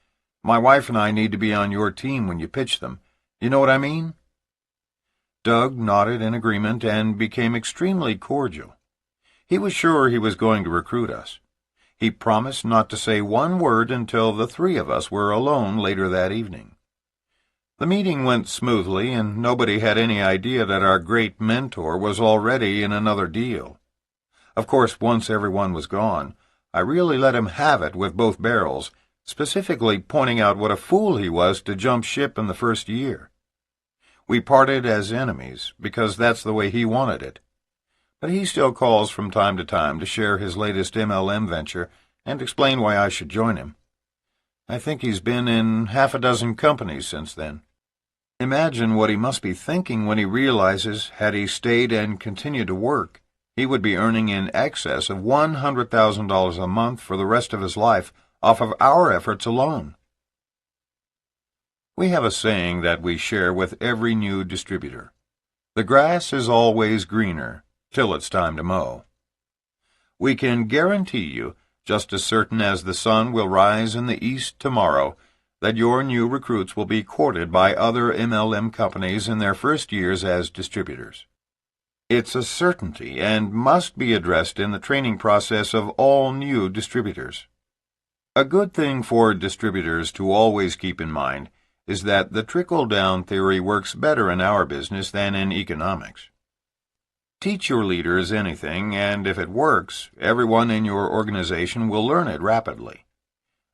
My wife and I need to be on your team when you pitch them. You know what I mean?" Doug nodded in agreement and became extremely cordial. He was sure he was going to recruit us. He promised not to say one word until the 3 of us were alone later that evening. The meeting went smoothly, and nobody had any idea that our great mentor was already in another deal. Of course, once everyone was gone, I really let him have it with both barrels, specifically pointing out what a fool he was to jump ship in the first year. We parted as enemies, because that's the way he wanted it. But he still calls from time to share his latest MLM venture and explain why I should join him. I think he's been in half a dozen companies since then. Imagine what he must be thinking when he realizes, had he stayed and continued to work, he would be earning in excess of $100,000 a month for the rest of his life off of our efforts alone. We have a saying that we share with every new distributor. The grass is always greener till it's time to mow. We can guarantee you, just as certain as the sun will rise in the east tomorrow that your new recruits will be courted by other MLM companies in their first years as distributors. It's a certainty and must be addressed in the training process of all new distributors. A good thing for distributors to always keep in mind is that the trickle-down theory works better in our business than in economics. Teach your leaders anything, and if it works, everyone in your organization will learn it rapidly.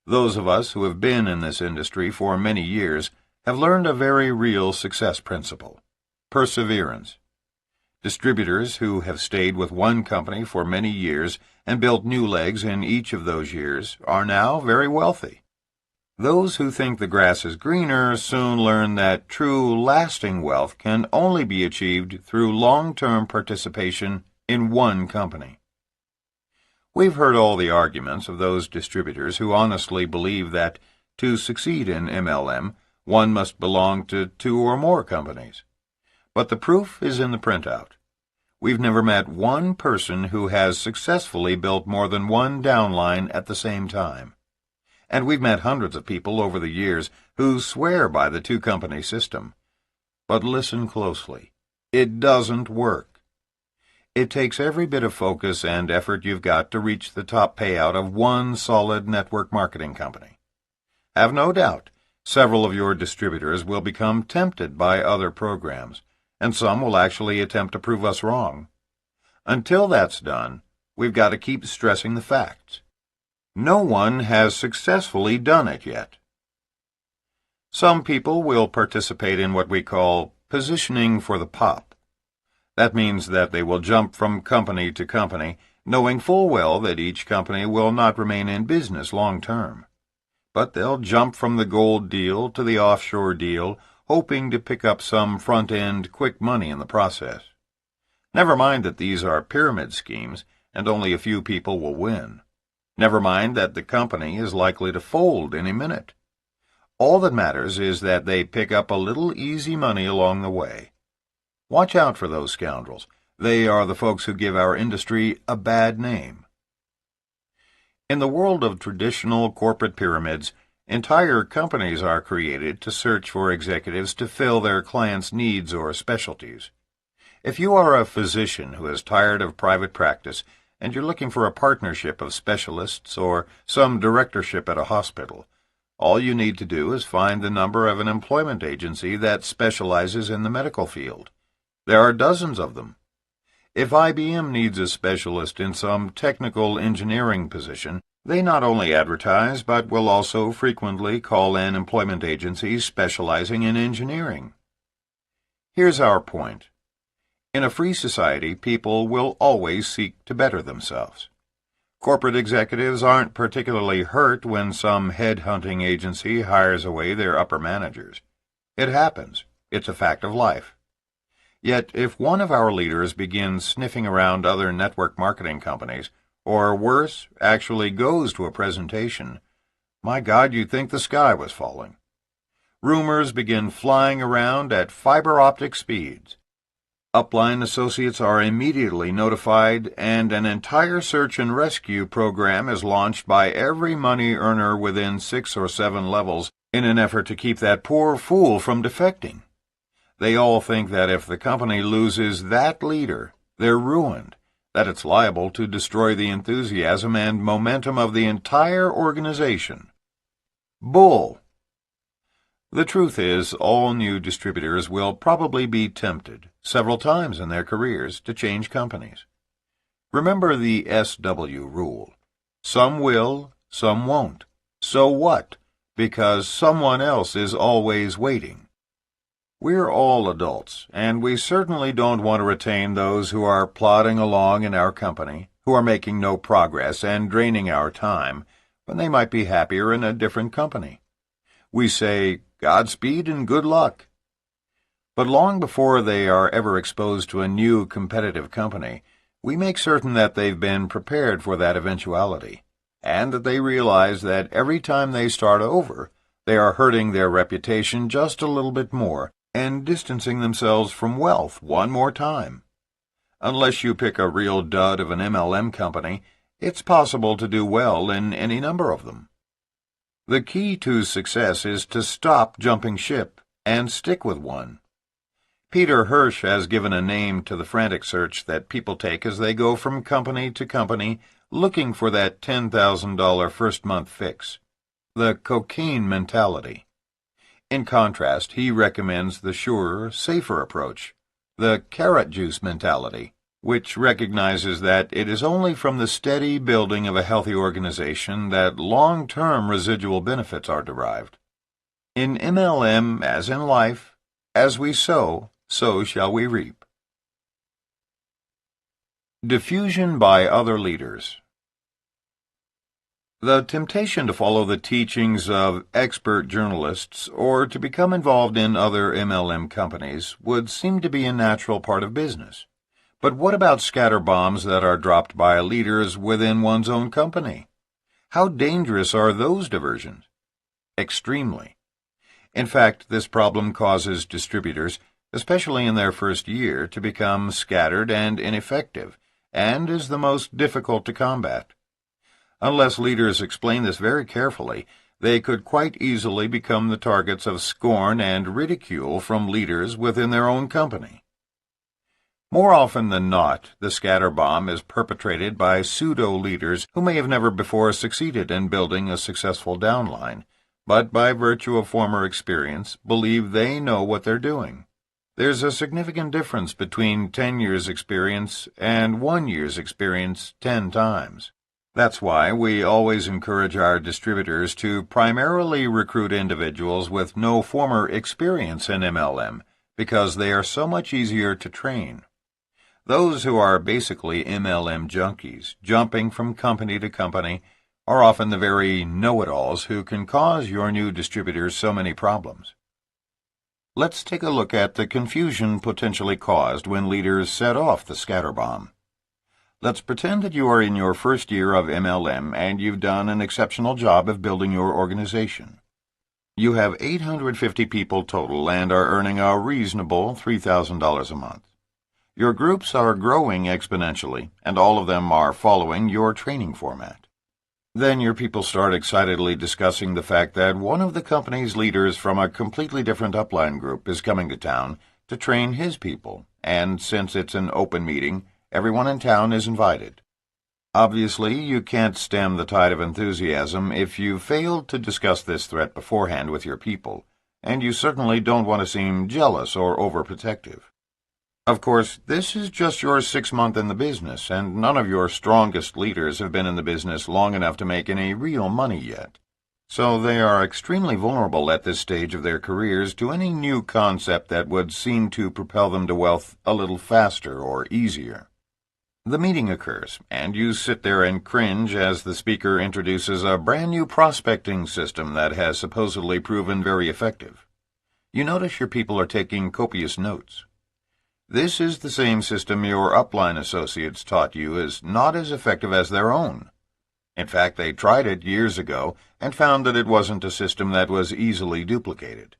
Those of us who have been in this industry for many years have learned a very real success principle: perseverance. Distributors who have stayed with one company for many years and built new legs in each of those years are now very wealthy. Those who think the grass is greener soon learn that true, lasting wealth can only be achieved through long-term participation in one company. We've heard all the arguments of those distributors who honestly believe that to succeed in MLM, one must belong to 2 or more companies. But the proof is in the printout. We've never met one person who has successfully built more than one downline at the same time. And we've met hundreds of people over the years who swear by the 2-company system. But listen closely. It doesn't work. It takes every bit of focus and effort you've got to reach the top payout of one solid network marketing company. Have no doubt, several of your distributors will become tempted by other programs, and some will actually attempt to prove us wrong. Until that's done, we've got to keep stressing the facts. No one has successfully done it yet. Some people will participate in what we call positioning for the pop. That means that they will jump from company to company, knowing full well that each company will not remain in business long term. But they'll jump from the gold deal to the offshore deal, hoping to pick up some front-end quick money in the process. Never mind that these are pyramid schemes, and only a few people will win. Never mind that the company is likely to fold any minute. All that matters is that they pick up a little easy money along the way. Watch out for those scoundrels. They are the folks who give our industry a bad name. In the world of traditional corporate pyramids, entire companies are created to search for executives to fill their clients' needs or specialties. If you are a physician who is tired of private practice and you're looking for a partnership of specialists or some directorship at a hospital, all you need to do is find the number of an employment agency that specializes in the medical field. There are dozens of them. If IBM needs a specialist in some technical engineering position, they not only advertise but will also frequently call in employment agencies specializing in engineering. Here's our point. In a free society, people will always seek to better themselves. Corporate executives aren't particularly hurt when some headhunting agency hires away their upper managers. It happens. It's a fact of life. Yet if one of our leaders begins sniffing around other network marketing companies, or worse, actually goes to a presentation, my God, you'd think the sky was falling. Rumors begin flying around at fiber optic speeds. Upline associates are immediately notified, and an entire search and rescue program is launched by every money earner within 6 or 7 levels in an effort to keep that poor fool from defecting. They all think that if the company loses that leader, they're ruined, that it's liable to destroy the enthusiasm and momentum of the entire organization. Bull! The truth is, all new distributors will probably be tempted, several times in their careers, to change companies. Remember the SW rule. Some will, some won't. So what? Because someone else is always waiting. We're all adults, and we certainly don't want to retain those who are plodding along in our company, who are making no progress and draining our time, when they might be happier in a different company. We say, Godspeed and good luck. But long before they are ever exposed to a new competitive company, we make certain that they've been prepared for that eventuality, and that they realize that every time they start over, they are hurting their reputation just a little bit more and distancing themselves from wealth one more time. Unless you pick a real dud of an MLM company, It's possible to do well in any number of them. The key to success is to stop jumping ship and stick with one. Peter Hirsch has given a name to the frantic search that people take as they go from company to company looking for that $10,000 first-month fix, the cocaine mentality. In contrast, he recommends the surer, safer approach, the carrot juice mentality, which recognizes that it is only from the steady building of a healthy organization that long-term residual benefits are derived. In MLM, as in life, as we sow, so shall we reap. Diffusion by other leaders. The temptation to follow the teachings of expert journalists or to become involved in other MLM companies would seem to be a natural part of business. But what about scatter bombs that are dropped by leaders within one's own company? How dangerous are those diversions? Extremely. In fact, this problem causes distributors, especially in their first year, to become scattered and ineffective, and is the most difficult to combat. Unless leaders explain this very carefully, they could quite easily become the targets of scorn and ridicule from leaders within their own company. More often than not, the scatter bomb is perpetrated by pseudo-leaders who may have never before succeeded in building a successful downline, but by virtue of former experience believe they know what they're doing. There's a significant difference between 10 years' experience and 1 year's experience 10 times. That's why we always encourage our distributors to primarily recruit individuals with no former experience in MLM, because they are so much easier to train. Those who are basically MLM junkies, jumping from company to company, are often the very know-it-alls who can cause your new distributors so many problems. Let's take a look at the confusion potentially caused when leaders set off the scatter bomb. Let's pretend that you are in your first year of MLM and you've done an exceptional job of building your organization. You have 850 people total and are earning a reasonable $3,000 a month. Your groups are growing exponentially, and all of them are following your training format. Then your people start excitedly discussing the fact that one of the company's leaders from a completely different upline group is coming to town to train his people, and since it's an open meeting, everyone in town is invited. Obviously, you can't stem the tide of enthusiasm if you've failed to discuss this threat beforehand with your people, and you certainly don't want to seem jealous or overprotective. Of course, this is just your 6th month in the business, and none of your strongest leaders have been in the business long enough to make any real money yet. So they are extremely vulnerable at this stage of their careers to any new concept that would seem to propel them to wealth a little faster or easier. The meeting occurs, and you sit there and cringe as the speaker introduces a brand new prospecting system that has supposedly proven very effective. You notice your people are taking copious notes. This is the same system your upline associates taught you is not as effective as their own. In fact, they tried it years ago and found that it wasn't a system that was easily duplicated.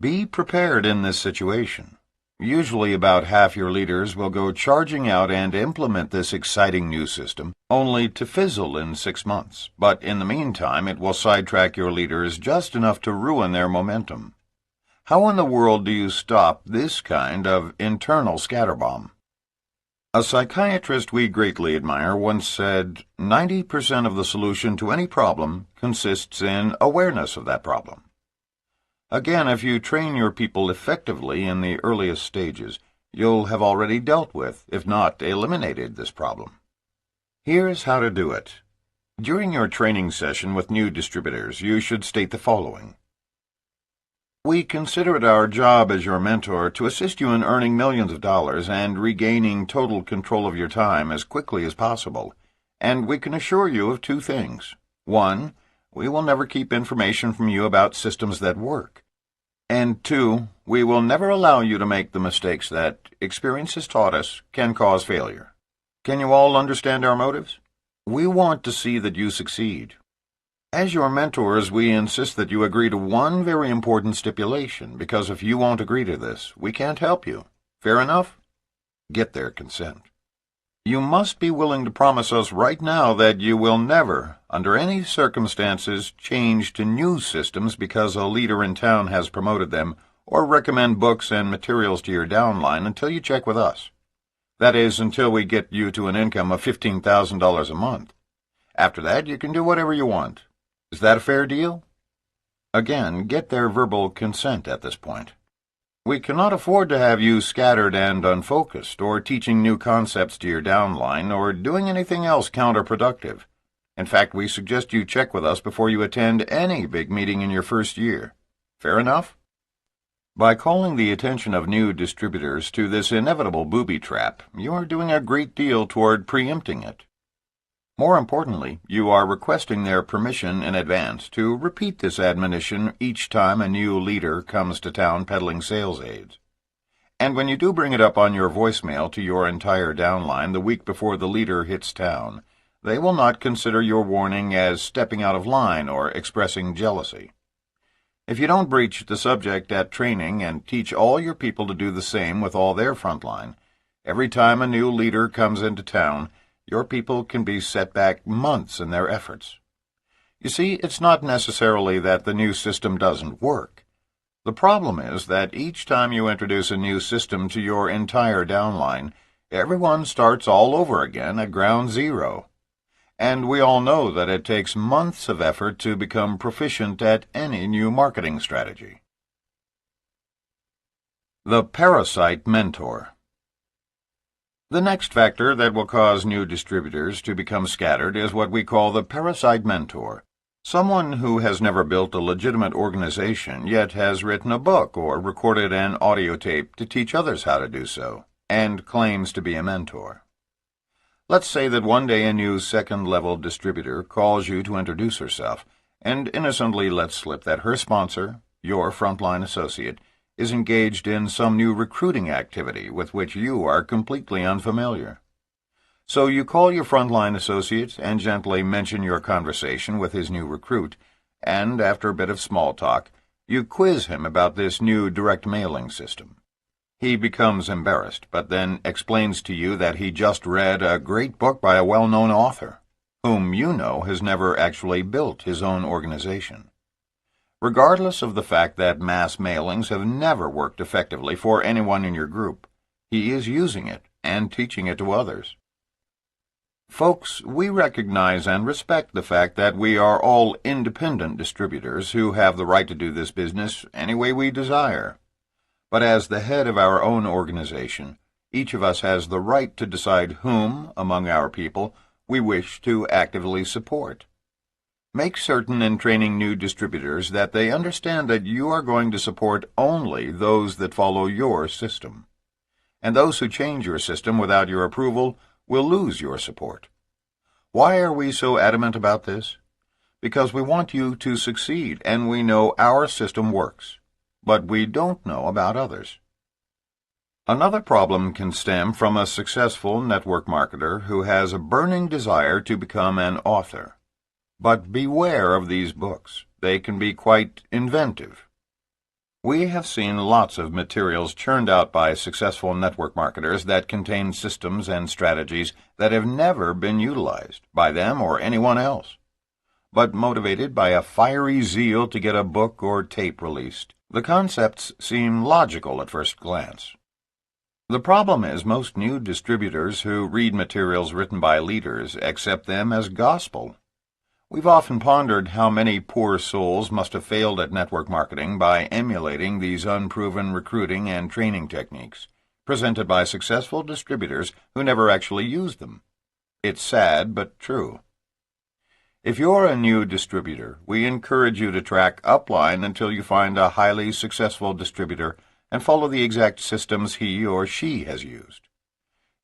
Be prepared in this situation. Usually about half your leaders will go charging out and implement this exciting new system, only to fizzle in 6 months, but in the meantime it will sidetrack your leaders just enough to ruin their momentum. How in the world do you stop this kind of internal scatterbomb? A psychiatrist we greatly admire once said, 90% of the solution to any problem consists in awareness of that problem. Again, if you train your people effectively in the earliest stages, you'll have already dealt with, if not eliminated, this problem. Here's how to do it. During your training session with new distributors, you should state the following. We consider it our job as your mentor to assist you in earning millions of dollars and regaining total control of your time as quickly as possible, and we can assure you of 2 things. 1, we will never keep information from you about systems that work. And 2, we will never allow you to make the mistakes that experience has taught us can cause failure. Can you all understand our motives? We want to see that you succeed. As your mentors, we insist that you agree to one very important stipulation, because if you won't agree to this, we can't help you. Fair enough? Get their consent. You must be willing to promise us right now that you will never, under any circumstances, change to new systems because a leader in town has promoted them, or recommend books and materials to your downline until you check with us. That is, until we get you to an income of $15,000 a month. After that, you can do whatever you want. Is that a fair deal? Again, get their verbal consent at this point. We cannot afford to have you scattered and unfocused, or teaching new concepts to your downline, or doing anything else counterproductive. In fact, we suggest you check with us before you attend any big meeting in your first year. Fair enough? By calling the attention of new distributors to this inevitable booby trap, you are doing a great deal toward preempting it. More importantly, you are requesting their permission in advance to repeat this admonition each time a new leader comes to town peddling sales aids. And when you do bring it up on your voicemail to your entire downline the week before the leader hits town, they will not consider your warning as stepping out of line or expressing jealousy. If you don't breach the subject at training and teach all your people to do the same with all their frontline, every time a new leader comes into town, your people can be set back months in their efforts. You see, it's not necessarily that the new system doesn't work. The problem is that each time you introduce a new system to your entire downline, everyone starts all over again at ground zero. And we all know that it takes months of effort to become proficient at any new marketing strategy. The Parasite Mentor. The next factor that will cause new distributors to become scattered is what we call the parasite mentor, someone who has never built a legitimate organization yet has written a book or recorded an audio tape to teach others how to do so, and claims to be a mentor. Let's say that one day a new second-level distributor calls you to introduce herself, and innocently lets slip that her sponsor, your frontline associate, is engaged in some new recruiting activity with which you are completely unfamiliar. So you call your frontline associate and gently mention your conversation with his new recruit, and after a bit of small talk, you quiz him about this new direct mailing system. He becomes embarrassed, but then explains to you that he just read a great book by a well-known author, whom you know has never actually built his own organization. Regardless of the fact that mass mailings have never worked effectively for anyone in your group, he is using it and teaching it to others. Folks, we recognize and respect the fact that we are all independent distributors who have the right to do this business any way we desire. But as the head of our own organization, each of us has the right to decide whom, among our people, we wish to actively support. Make certain in training new distributors that they understand that you are going to support only those that follow your system. And those who change your system without your approval will lose your support. Why are we so adamant about this? Because we want you to succeed, and we know our system works, but we don't know about others. Another problem can stem from a successful network marketer who has a burning desire to become an author. But beware of these books. They can be quite inventive. We have seen lots of materials churned out by successful network marketers that contain systems and strategies that have never been utilized by them or anyone else. But motivated by a fiery zeal to get a book or tape released, the concepts seem logical at first glance. The problem is most new distributors who read materials written by leaders accept them as gospel. We've often pondered how many poor souls must have failed at network marketing by emulating these unproven recruiting and training techniques, presented by successful distributors who never actually used them. It's sad, but true. If you're a new distributor, we encourage you to track upline until you find a highly successful distributor and follow the exact systems he or she has used.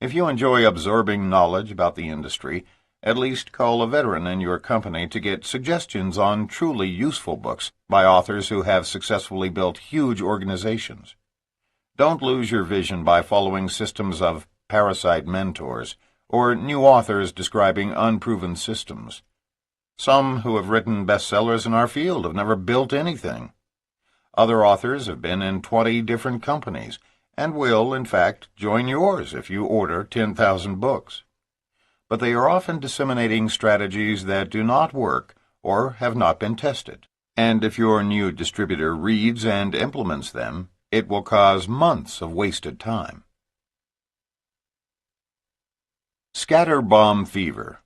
If you enjoy absorbing knowledge about the industry, at least call a veteran in your company to get suggestions on truly useful books by authors who have successfully built huge organizations. Don't lose your vision by following systems of parasite mentors or new authors describing unproven systems. Some who have written bestsellers in our field have never built anything. Other authors have been in 20 different companies and will, in fact, join yours if you order 10,000 books. but they are often disseminating strategies that do not work or have not been tested. And if your new distributor reads and implements them, it will cause months of wasted time. Scatter bomb fever.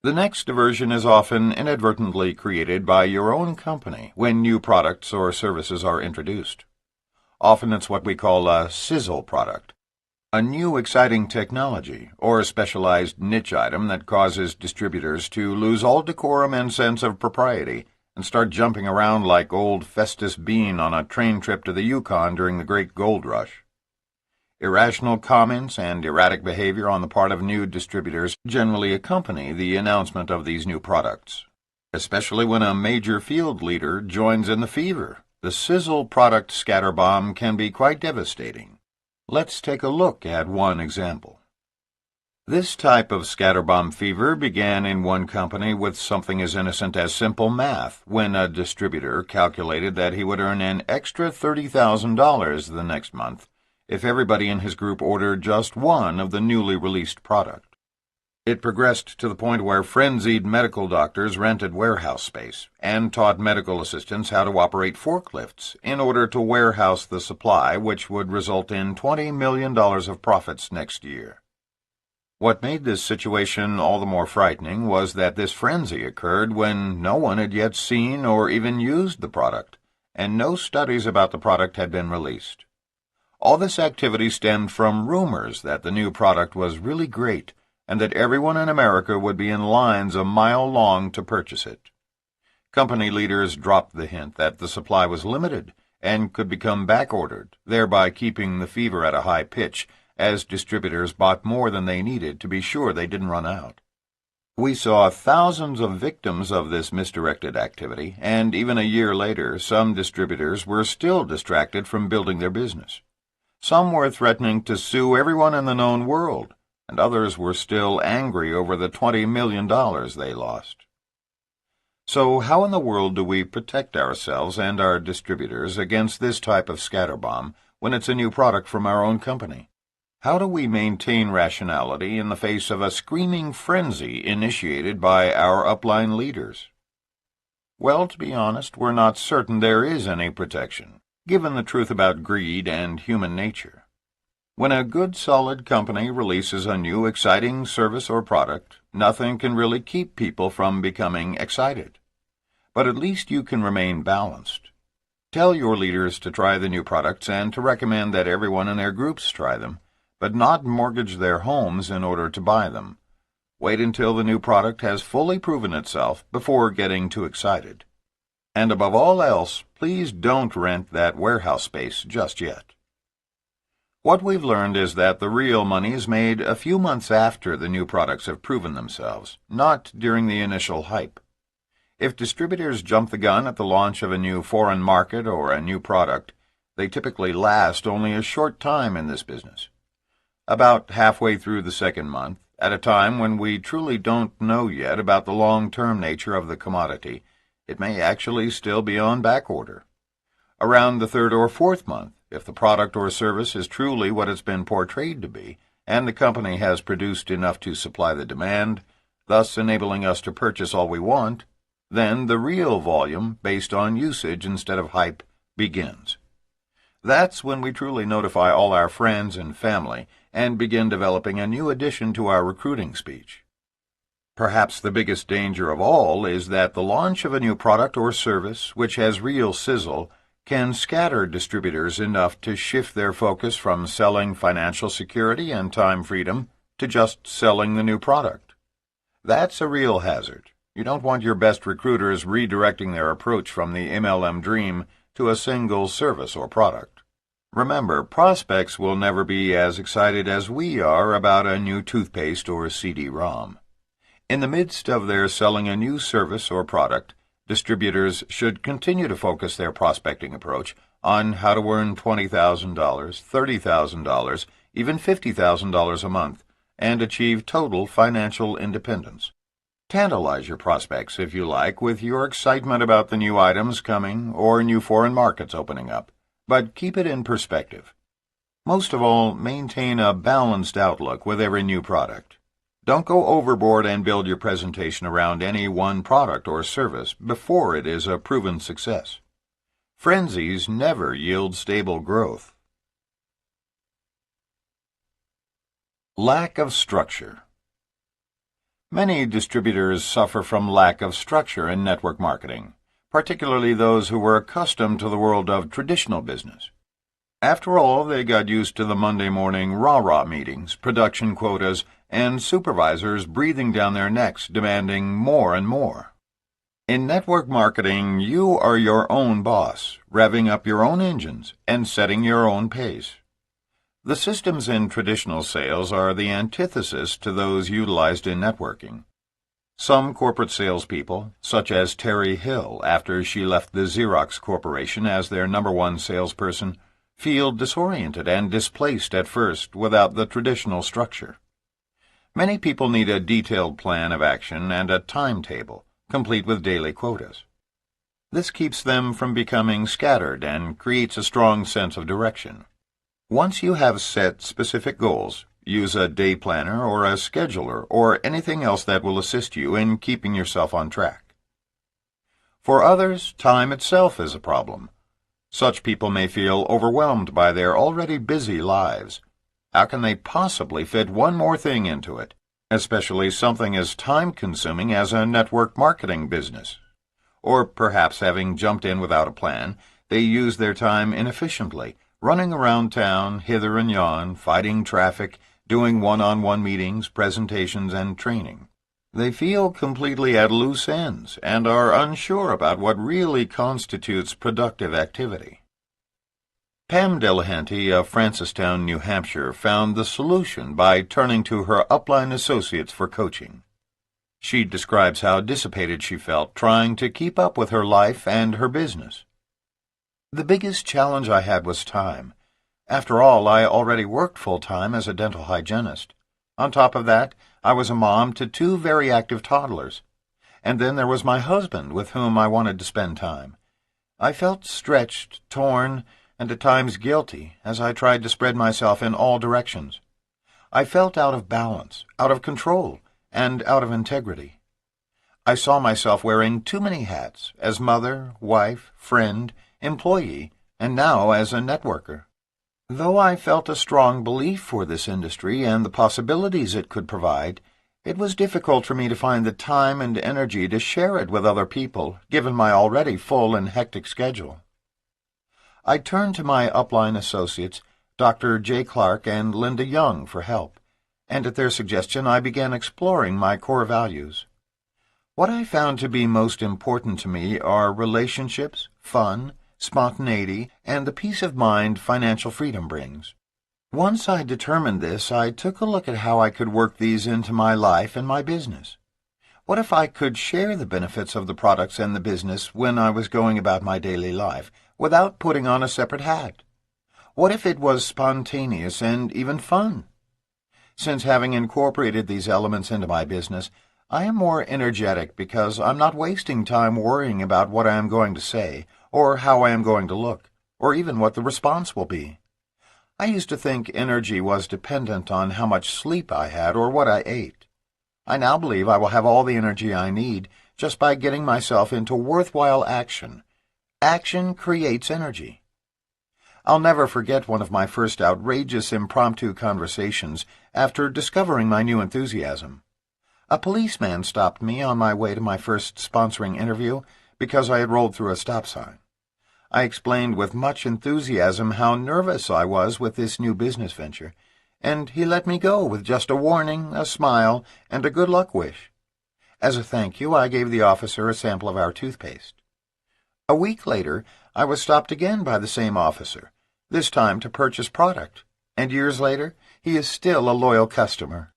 The next diversion is often inadvertently created by your own company when new products or services are introduced. Often it's what we call a sizzle product, a new exciting technology or a specialized niche item that causes distributors to lose all decorum and sense of propriety and start jumping around like old Festus Bean on a train trip to the Yukon during the Great Gold Rush. Irrational comments and erratic behavior on the part of new distributors generally accompany the announcement of these new products, especially when a major field leader joins in the fever. The sizzle product scatter bomb can be quite devastating. Let's take a look at one example. This type of scatterbomb fever began in one company with something as innocent as simple math, when a distributor calculated that he would earn an extra $30,000 the next month if everybody in his group ordered just one of the newly released product. It progressed to the point where frenzied medical doctors rented warehouse space and taught medical assistants how to operate forklifts in order to warehouse the supply, which would result in $20 million of profits next year. What made this situation all the more frightening was that this frenzy occurred when no one had yet seen or even used the product, and no studies about the product had been released. All this activity stemmed from rumors that the new product was really great, and that everyone in America would be in lines a mile long to purchase it. Company leaders dropped the hint that the supply was limited and could become backordered, thereby keeping the fever at a high pitch as distributors bought more than they needed to be sure they didn't run out. We saw thousands of victims of this misdirected activity, and even a year later, some distributors were still distracted from building their business. Some were threatening to sue everyone in the known world, and others were still angry over the $20 million they lost. So how in the world do we protect ourselves and our distributors against this type of scatterbomb when it's a new product from our own company? How do we maintain rationality in the face of a screaming frenzy initiated by our upline leaders? Well, to be honest, we're not certain there is any protection, given the truth about greed and human nature. When a good, solid company releases a new, exciting service or product, nothing can really keep people from becoming excited. But at least you can remain balanced. Tell your leaders to try the new products and to recommend that everyone in their groups try them, but not mortgage their homes in order to buy them. Wait until the new product has fully proven itself before getting too excited. And above all else, please don't rent that warehouse space just yet. What we've learned is that the real money is made a few months after the new products have proven themselves, not during the initial hype. If distributors jump the gun at the launch of a new foreign market or a new product, they typically last only a short time in this business. About halfway through the second month, at a time when we truly don't know yet about the long-term nature of the commodity, it may actually still be on backorder. Around the third or fourth month, if the product or service is truly what it's been portrayed to be, and the company has produced enough to supply the demand, thus enabling us to purchase all we want, then the real volume, based on usage instead of hype, begins. That's when we truly notify all our friends and family and begin developing a new addition to our recruiting speech. Perhaps the biggest danger of all is that the launch of a new product or service, which has real sizzle, can scatter distributors enough to shift their focus from selling financial security and time freedom to just selling the new product. That's a real hazard. You don't want your best recruiters redirecting their approach from the MLM dream to a single service or product. Remember, prospects will never be as excited as we are about a new toothpaste or CD-ROM. In the midst of their selling a new service or product, distributors should continue to focus their prospecting approach on how to earn $20,000, $30,000, even $50,000 a month, and achieve total financial independence. Tantalize your prospects, if you like, with your excitement about the new items coming or new foreign markets opening up, but keep it in perspective. Most of all, maintain a balanced outlook with every new product. Don't go overboard and build your presentation around any one product or service before it is a proven success. Frenzies never yield stable growth. Lack of structure. Many distributors suffer from lack of structure in network marketing, particularly those who were accustomed to the world of traditional business. After all, they got used to the Monday morning rah-rah meetings, production quotas, and supervisors breathing down their necks demanding more and more. In network marketing, you are your own boss, revving up your own engines and setting your own pace. The systems in traditional sales are the antithesis to those utilized in networking. Some corporate salespeople, such as Terry Hill after she left the Xerox Corporation as their #1 salesperson, feel disoriented and displaced at first without the traditional structure. Many people need a detailed plan of action and a timetable, complete with daily quotas. This keeps them from becoming scattered and creates a strong sense of direction. Once you have set specific goals, use a day planner or a scheduler or anything else that will assist you in keeping yourself on track. For others, time itself is a problem. Such people may feel overwhelmed by their already busy lives. How can they possibly fit one more thing into it, especially something as time-consuming as a network marketing business? Or perhaps having jumped in without a plan, they use their time inefficiently, running around town, hither and yon, fighting traffic, doing one-on-one meetings, presentations, and training. They feel completely at loose ends and are unsure about what really constitutes productive activity. Pam Delahanty of Francistown, New Hampshire, found the solution by turning to her upline associates for coaching. She describes how dissipated she felt trying to keep up with her life and her business. The biggest challenge I had was time. After all, I already worked full-time as a dental hygienist. On top of that, I was a mom to 2 very active toddlers. And then there was my husband with whom I wanted to spend time. I felt stretched, torn, and at times guilty as I tried to spread myself in all directions. I felt out of balance, out of control, and out of integrity. I saw myself wearing too many hats as mother, wife, friend, employee, and now as a networker. Though I felt a strong belief for this industry and the possibilities it could provide, it was difficult for me to find the time and energy to share it with other people, given my already full and hectic schedule. I turned to my upline associates, Dr. J. Clark and Linda Young, for help, and at their suggestion I began exploring my core values. What I found to be most important to me are relationships, fun, spontaneity, and the peace of mind financial freedom brings. Once I determined this, I took a look at how I could work these into my life and my business. What if I could share the benefits of the products and the business when I was going about my daily life, without putting on a separate hat? What if it was spontaneous and even fun? Since having incorporated these elements into my business, I am more energetic because I'm not wasting time worrying about what I am going to say, or how I am going to look, or even what the response will be. I used to think energy was dependent on how much sleep I had or what I ate. I now believe I will have all the energy I need just by getting myself into worthwhile action. Action creates energy. I'll never forget one of my first outrageous impromptu conversations after discovering my new enthusiasm. A policeman stopped me on my way to my first sponsoring interview because I had rolled through a stop sign. I explained with much enthusiasm how nervous I was with this new business venture, and he let me go with just a warning, a smile, and a good luck wish. As a thank you, I gave the officer a sample of our toothpaste. A week later, I was stopped again by the same officer, this time to purchase product, and years later, he is still a loyal customer.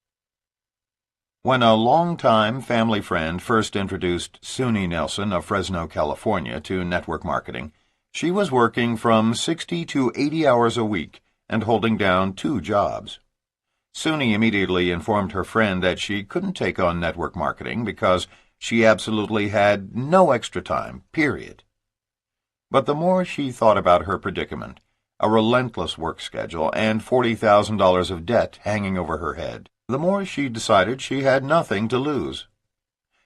When a long-time family friend first introduced Suni Nelson of Fresno, California, to network marketing, she was working from 60 to 80 hours a week and holding down 2 jobs. Suni immediately informed her friend that she couldn't take on network marketing because she absolutely had no extra time, period. But the more she thought about her predicament, a relentless work schedule, and $40,000 of debt hanging over her head, the more she decided she had nothing to lose.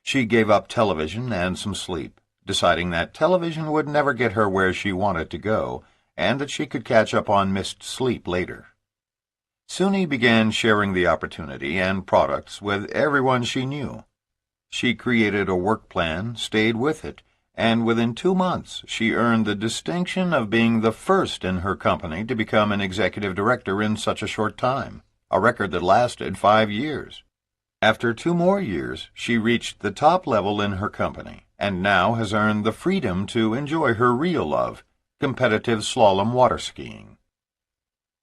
She gave up television and some sleep, deciding that television would never get her where she wanted to go, and that she could catch up on missed sleep later. Suni began sharing the opportunity and products with everyone she knew. She created a work plan, stayed with it, and within 2 months she earned the distinction of being the first in her company to become an executive director in such a short time, a record that lasted 5 years. After 2 more years, she reached the top level in her company, and now has earned the freedom to enjoy her real love, competitive slalom water skiing.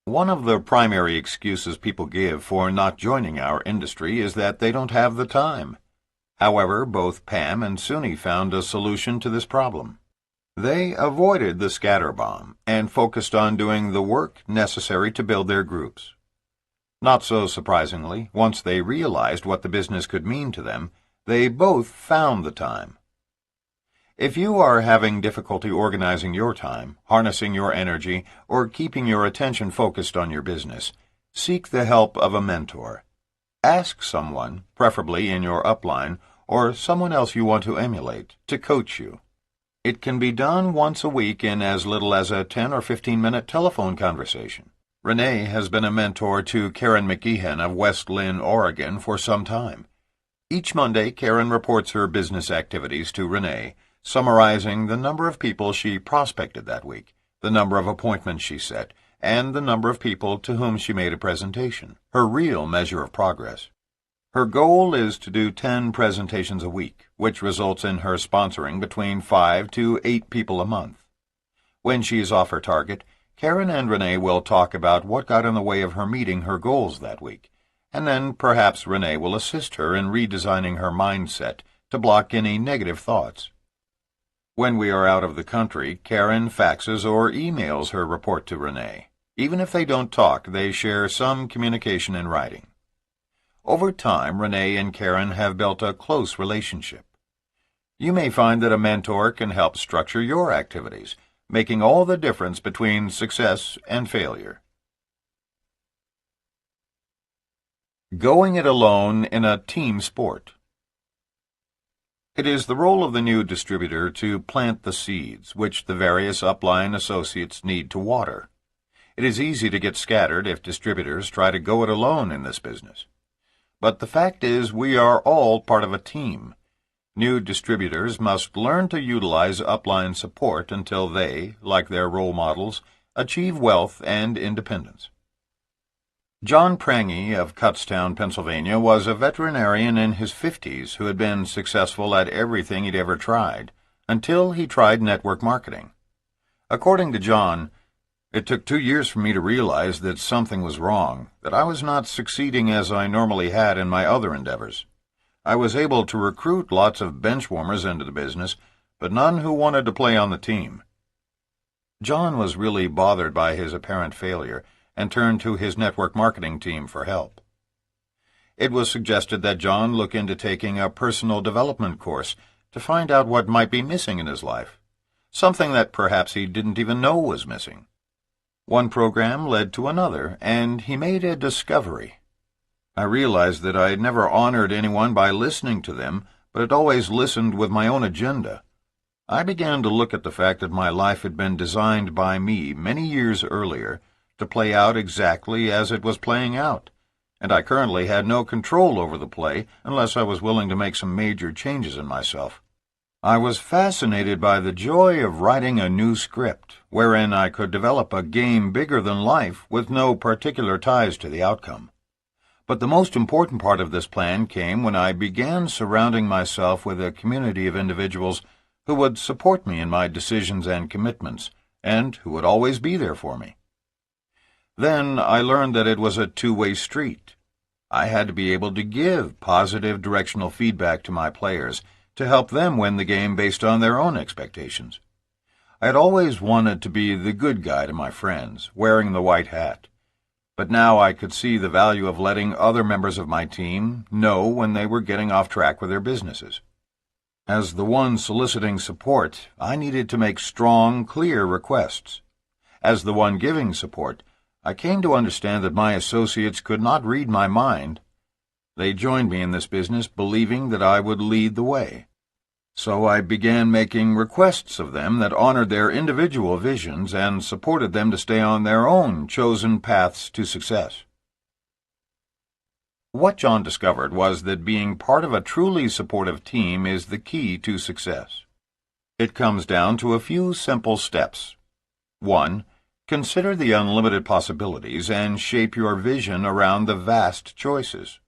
One of the primary excuses people give for not joining our industry is that they don't have the time. However, both Pam and Suni found a solution to this problem. They avoided the scatterbomb and focused on doing the work necessary to build their groups. Not so surprisingly, once they realized what the business could mean to them, they both found the time. If you are having difficulty organizing your time, harnessing your energy, or keeping your attention focused on your business, seek the help of a mentor. Ask someone, preferably in your upline, or someone else you want to emulate, to coach you. It can be done once a week in as little as a 10 or 15-minute telephone conversation. Renee has been a mentor to Karen McGeehan of West Lynn, Oregon, for some time. Each Monday, Karen reports her business activities to Renee, summarizing the number of people she prospected that week, the number of appointments she set, and the number of people to whom she made a presentation, her real measure of progress. Her goal is to do 10 presentations a week, which results in her sponsoring between 5 to 8 people a month. When she is off her target, Karen and Renee will talk about what got in the way of her meeting her goals that week, and then perhaps Renee will assist her in redesigning her mindset to block any negative thoughts. When we are out of the country, Karen faxes or emails her report to Renee. Even if they don't talk, they share some communication in writing. Over time, Renee and Karen have built a close relationship. You may find that a mentor can help structure your activities, making all the difference between success and failure. Going it alone in a team sport. It is the role of the new distributor to plant the seeds, which the various upline associates need to water. It is easy to get scattered if distributors try to go it alone in this business. But the fact is, we are all part of a team. New distributors must learn to utilize upline support until they, like their role models, achieve wealth and independence. John Prange of Kutztown, Pennsylvania, was a veterinarian in his 50s who had been successful at everything he'd ever tried, until he tried network marketing. According to John, "It took 2 years for me to realize that something was wrong, that I was not succeeding as I normally had in my other endeavors. I was able to recruit lots of benchwarmers into the business, but none who wanted to play on the team." John was really bothered by his apparent failure and turned to his network marketing team for help. It was suggested that John look into taking a personal development course to find out what might be missing in his life, something that perhaps he didn't even know was missing. One program led to another, and he made a discovery. "I realized that I had never honored anyone by listening to them, but had always listened with my own agenda. I began to look at the fact that my life had been designed by me many years earlier to play out exactly as it was playing out, and I currently had no control over the play unless I was willing to make some major changes in myself. I was fascinated by the joy of writing a new script, wherein I could develop a game bigger than life with no particular ties to the outcome. But the most important part of this plan came when I began surrounding myself with a community of individuals who would support me in my decisions and commitments, and who would always be there for me. Then I learned that it was a two-way street. I had to be able to give positive directional feedback to my players to help them win the game based on their own expectations. I had always wanted to be the good guy to my friends, wearing the white hat. But now I could see the value of letting other members of my team know when they were getting off track with their businesses. As the one soliciting support, I needed to make strong, clear requests. As the one giving support, I came to understand that my associates could not read my mind, They joined me in this business believing that I would lead the way. So I began making requests of them that honored their individual visions and supported them to stay on their own chosen paths to success. What John discovered was that being part of a truly supportive team is the key to success. It comes down to a few simple steps. 1. Consider the unlimited possibilities and shape your vision around the vast choices.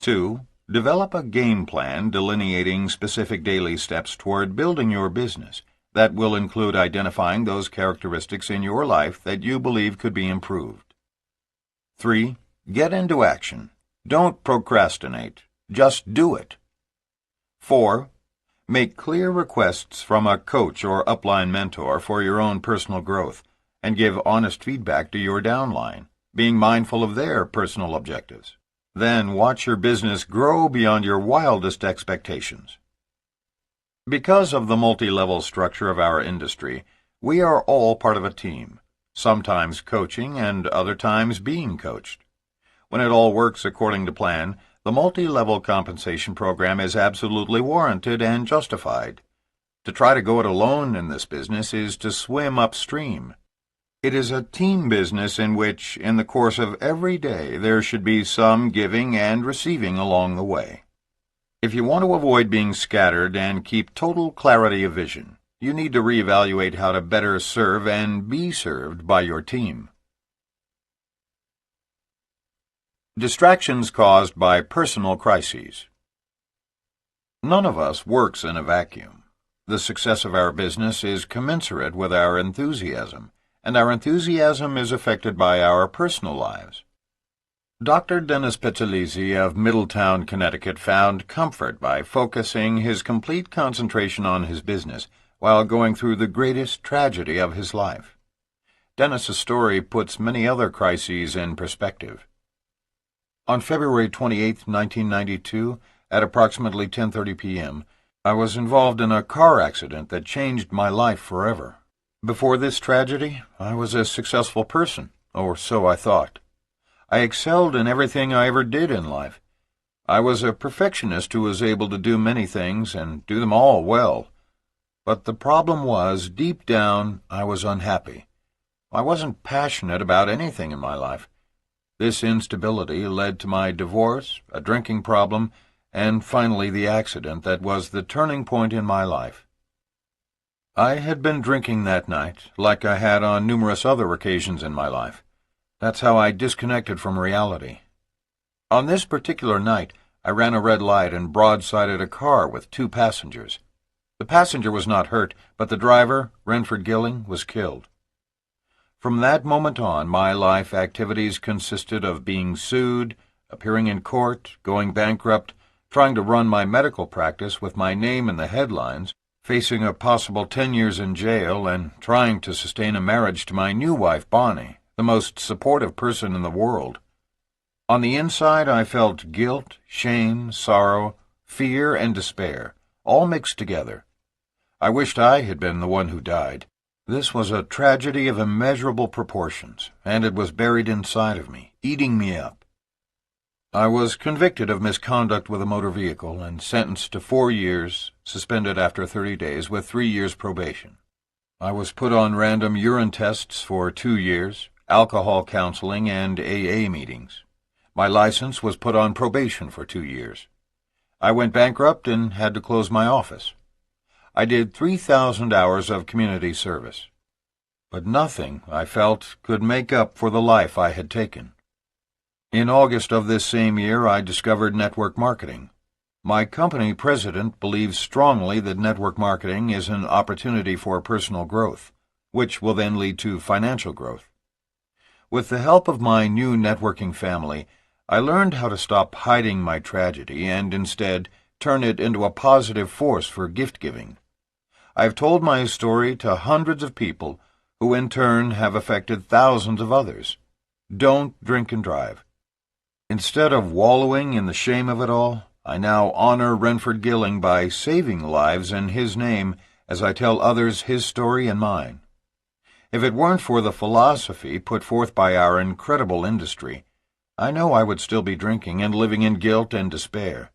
2. Develop a game plan delineating specific daily steps toward building your business that will include identifying those characteristics in your life that you believe could be improved. 3. Get into action. Don't procrastinate. Just do it. 4. Make clear requests from a coach or upline mentor for your own personal growth, and give honest feedback to your downline, being mindful of their personal objectives. Then watch your business grow beyond your wildest expectations. Because of the multi-level structure of our industry, we are all part of a team, sometimes coaching and other times being coached. When it all works according to plan, the multi-level compensation program is absolutely warranted and justified. To try to go it alone in this business is to swim upstream. It is a team business in which, in the course of every day, there should be some giving and receiving along the way. If you want to avoid being scattered and keep total clarity of vision, you need to reevaluate how to better serve and be served by your team. Distractions caused by personal crises. None of us works in a vacuum. The success of our business is commensurate with our enthusiasm, and our enthusiasm is affected by our personal lives. Dr. Dennis Petalizzi of Middletown, Connecticut found comfort by focusing his complete concentration on his business while going through the greatest tragedy of his life. Dennis's story puts many other crises in perspective. On February 28, 1992, at approximately 10:30 p.m., I was involved in a car accident that changed my life forever. Before this tragedy, I was a successful person, or so I thought. I excelled in everything I ever did in life. I was a perfectionist who was able to do many things and do them all well. But the problem was, deep down, I was unhappy. I wasn't passionate about anything in my life. This instability led to my divorce, a drinking problem, and finally the accident that was the turning point in my life. I had been drinking that night, like I had on numerous other occasions in my life. That's how I disconnected from reality. On this particular night, I ran a red light and broadsided a car with 2 passengers. The passenger was not hurt, but the driver, Renford Gilling, was killed. From that moment on, my life activities consisted of being sued, appearing in court, going bankrupt, trying to run my medical practice with my name in the headlines, facing a possible 10 years in jail, and trying to sustain a marriage to my new wife, Bonnie, the most supportive person in the world. On the inside, I felt guilt, shame, sorrow, fear, and despair, all mixed together. I wished I had been the one who died. This was a tragedy of immeasurable proportions, and it was buried inside of me, eating me up. I was convicted of misconduct with a motor vehicle and sentenced to 4 years, suspended after 30 days, with 3 years probation. I was put on random urine tests for 2 years, alcohol counseling, and AA meetings. My license was put on probation for 2 years. I went bankrupt and had to close my office. I did 3,000 hours of community service. But nothing, I felt, could make up for the life I had taken. In August of this same year, I discovered network marketing. My company president believes strongly that network marketing is an opportunity for personal growth, which will then lead to financial growth. With the help of my new networking family, I learned how to stop hiding my tragedy and instead turn it into a positive force for gift-giving. I've told my story to hundreds of people who in turn have affected thousands of others. Don't drink and drive. Instead of wallowing in the shame of it all, I now honor Renford Gilling by saving lives in his name as I tell others his story and mine. If it weren't for the philosophy put forth by our incredible industry, I know I would still be drinking and living in guilt and despair.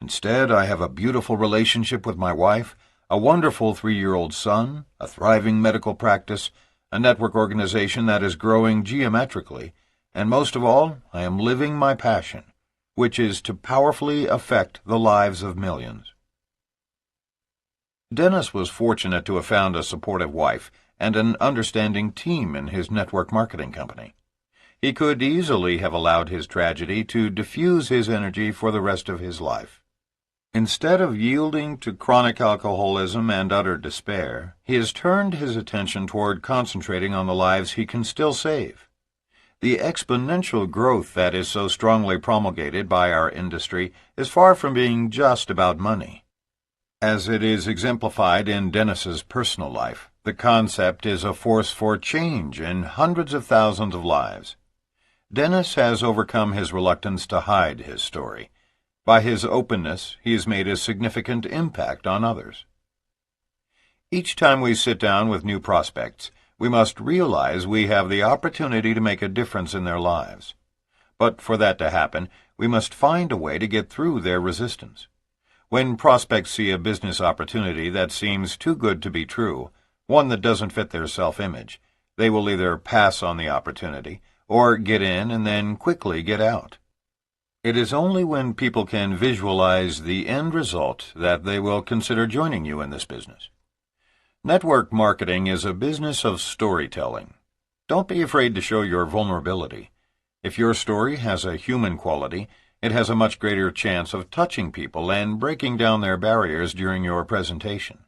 Instead, I have a beautiful relationship with my wife, a wonderful 3-year-old son, a thriving medical practice, a network organization that is growing geometrically, and most of all, I am living my passion, which is to powerfully affect the lives of millions. Dennis was fortunate to have found a supportive wife and an understanding team in his network marketing company. He could easily have allowed his tragedy to diffuse his energy for the rest of his life. Instead of yielding to chronic alcoholism and utter despair, he has turned his attention toward concentrating on the lives he can still save. The exponential growth that is so strongly promulgated by our industry is far from being just about money. As it is exemplified in Dennis's personal life, the concept is a force for change in hundreds of thousands of lives. Dennis has overcome his reluctance to hide his story. By his openness, he has made a significant impact on others. Each time we sit down with new prospects, we must realize we have the opportunity to make a difference in their lives. But for that to happen, we must find a way to get through their resistance. When prospects see a business opportunity that seems too good to be true, one that doesn't fit their self-image, they will either pass on the opportunity or get in and then quickly get out. It is only when people can visualize the end result that they will consider joining you in this business. Network marketing is a business of storytelling. Don't be afraid to show your vulnerability. If your story has a human quality, it has a much greater chance of touching people and breaking down their barriers during your presentation.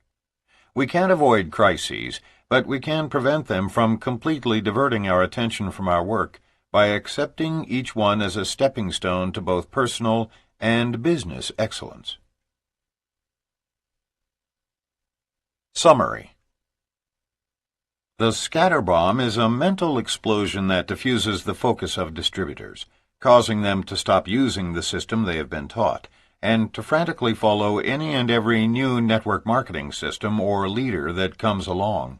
We can't avoid crises, but we can prevent them from completely diverting our attention from our work by accepting each one as a stepping stone to both personal and business excellence. Summary. The scatter bomb is a mental explosion that diffuses the focus of distributors, causing them to stop using the system they have been taught, and to frantically follow any and every new network marketing system or leader that comes along.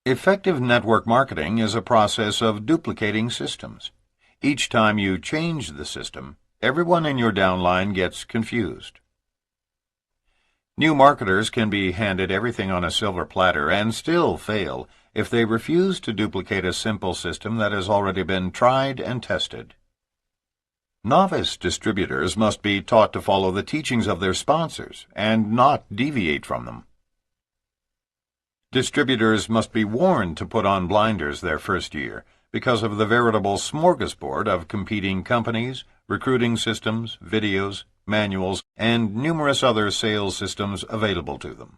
Effective network marketing is a process of duplicating systems. Each time you change the system, everyone in your downline gets confused. New marketers can be handed everything on a silver platter and still fail if they refuse to duplicate a simple system that has already been tried and tested. Novice distributors must be taught to follow the teachings of their sponsors and not deviate from them. Distributors must be warned to put on blinders their first year because of the veritable smorgasbord of competing companies, recruiting systems, videos, manuals, and numerous other sales systems available to them.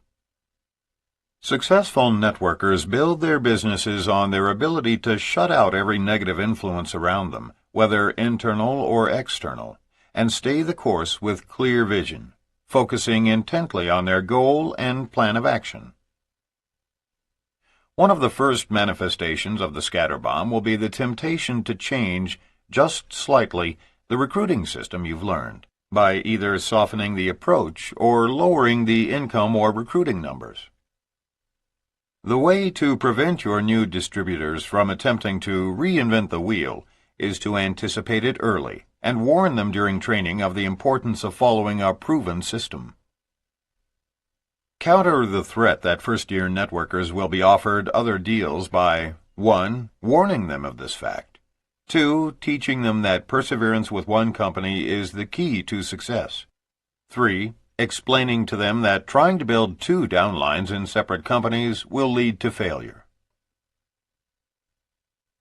Successful networkers build their businesses on their ability to shut out every negative influence around them, whether internal or external, and stay the course with clear vision, focusing intently on their goal and plan of action. One of the first manifestations of the scatter bomb will be the temptation to change, just slightly, the recruiting system you've learned, by either softening the approach or lowering the income or recruiting numbers. The way to prevent your new distributors from attempting to reinvent the wheel is to anticipate it early and warn them during training of the importance of following a proven system. Counter the threat that first-year networkers will be offered other deals by 1. Warning them of this fact. 2. Teaching them that perseverance with one company is the key to success. 3. Explaining to them that trying to build 2 downlines in separate companies will lead to failure.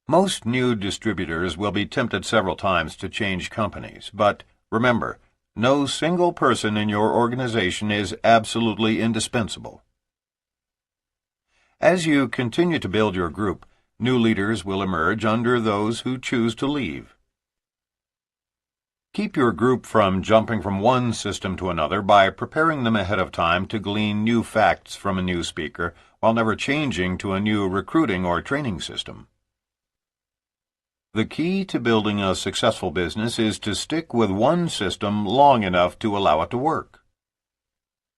Most new distributors will be tempted several times to change companies, but remember, no single person in your organization is absolutely indispensable. As you continue to build your group, new leaders will emerge under those who choose to leave. Keep your group from jumping from one system to another by preparing them ahead of time to glean new facts from a new speaker while never changing to a new recruiting or training system. The key to building a successful business is to stick with one system long enough to allow it to work.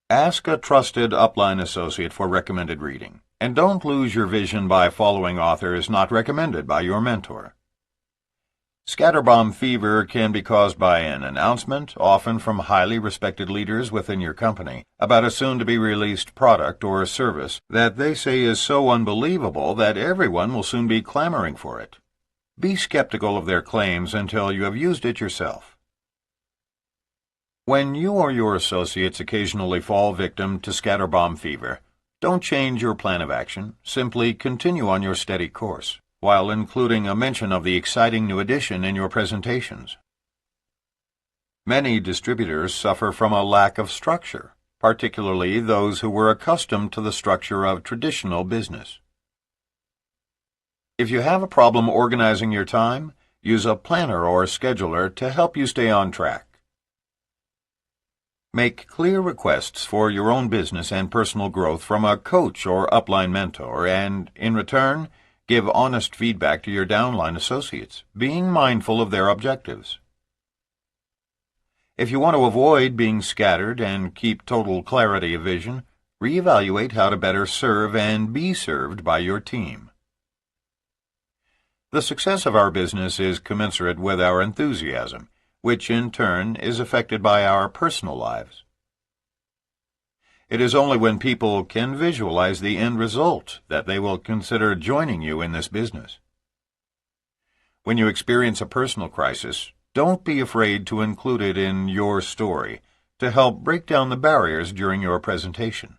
Ask a trusted upline associate for recommended reading, and don't lose your vision by following authors not recommended by your mentor. Scatterbomb fever can be caused by an announcement, often from highly respected leaders within your company, about a soon-to-be-released product or service that they say is so unbelievable that everyone will soon be clamoring for it. Be skeptical of their claims until you have used it yourself. When you or your associates occasionally fall victim to scatterbomb fever, don't change your plan of action, simply continue on your steady course, while including a mention of the exciting new addition in your presentations. Many distributors suffer from a lack of structure, particularly those who were accustomed to the structure of traditional business. If you have a problem organizing your time, use a planner or scheduler to help you stay on track. Make clear requests for your own business and personal growth from a coach or upline mentor, and, in return, give honest feedback to your downline associates, being mindful of their objectives. If you want to avoid being scattered and keep total clarity of vision, reevaluate how to better serve and be served by your team. The success of our business is commensurate with our enthusiasm, which in turn is affected by our personal lives. It is only when people can visualize the end result that they will consider joining you in this business. When you experience a personal crisis, don't be afraid to include it in your story to help break down the barriers during your presentation.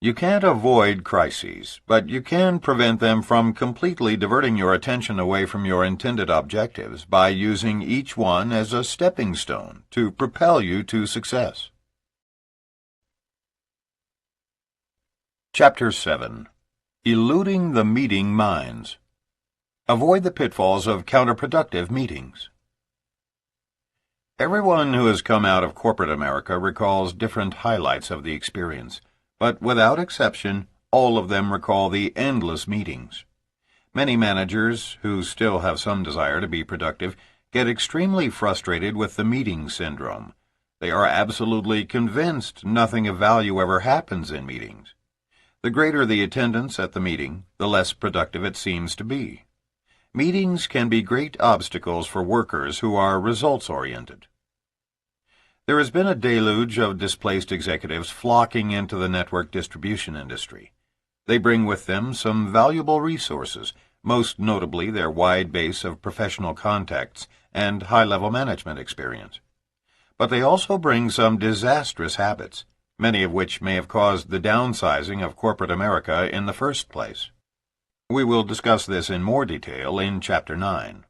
You can't avoid crises, but you can prevent them from completely diverting your attention away from your intended objectives by using each one as a stepping stone to propel you to success. Chapter 7. Eluding the Meeting Minds. Avoid the pitfalls of counterproductive meetings. Everyone who has come out of corporate America recalls different highlights of the experience, but without exception, all of them recall the endless meetings. Many managers, who still have some desire to be productive, get extremely frustrated with the meeting syndrome. They are absolutely convinced nothing of value ever happens in meetings. The greater the attendance at the meeting, the less productive it seems to be. Meetings can be great obstacles for workers who are results-oriented. There has been a deluge of displaced executives flocking into the network distribution industry. They bring with them some valuable resources, most notably their wide base of professional contacts and high-level management experience. But they also bring some disastrous habits, many of which may have caused the downsizing of corporate America in the first place. We will discuss this in more detail in Chapter 9.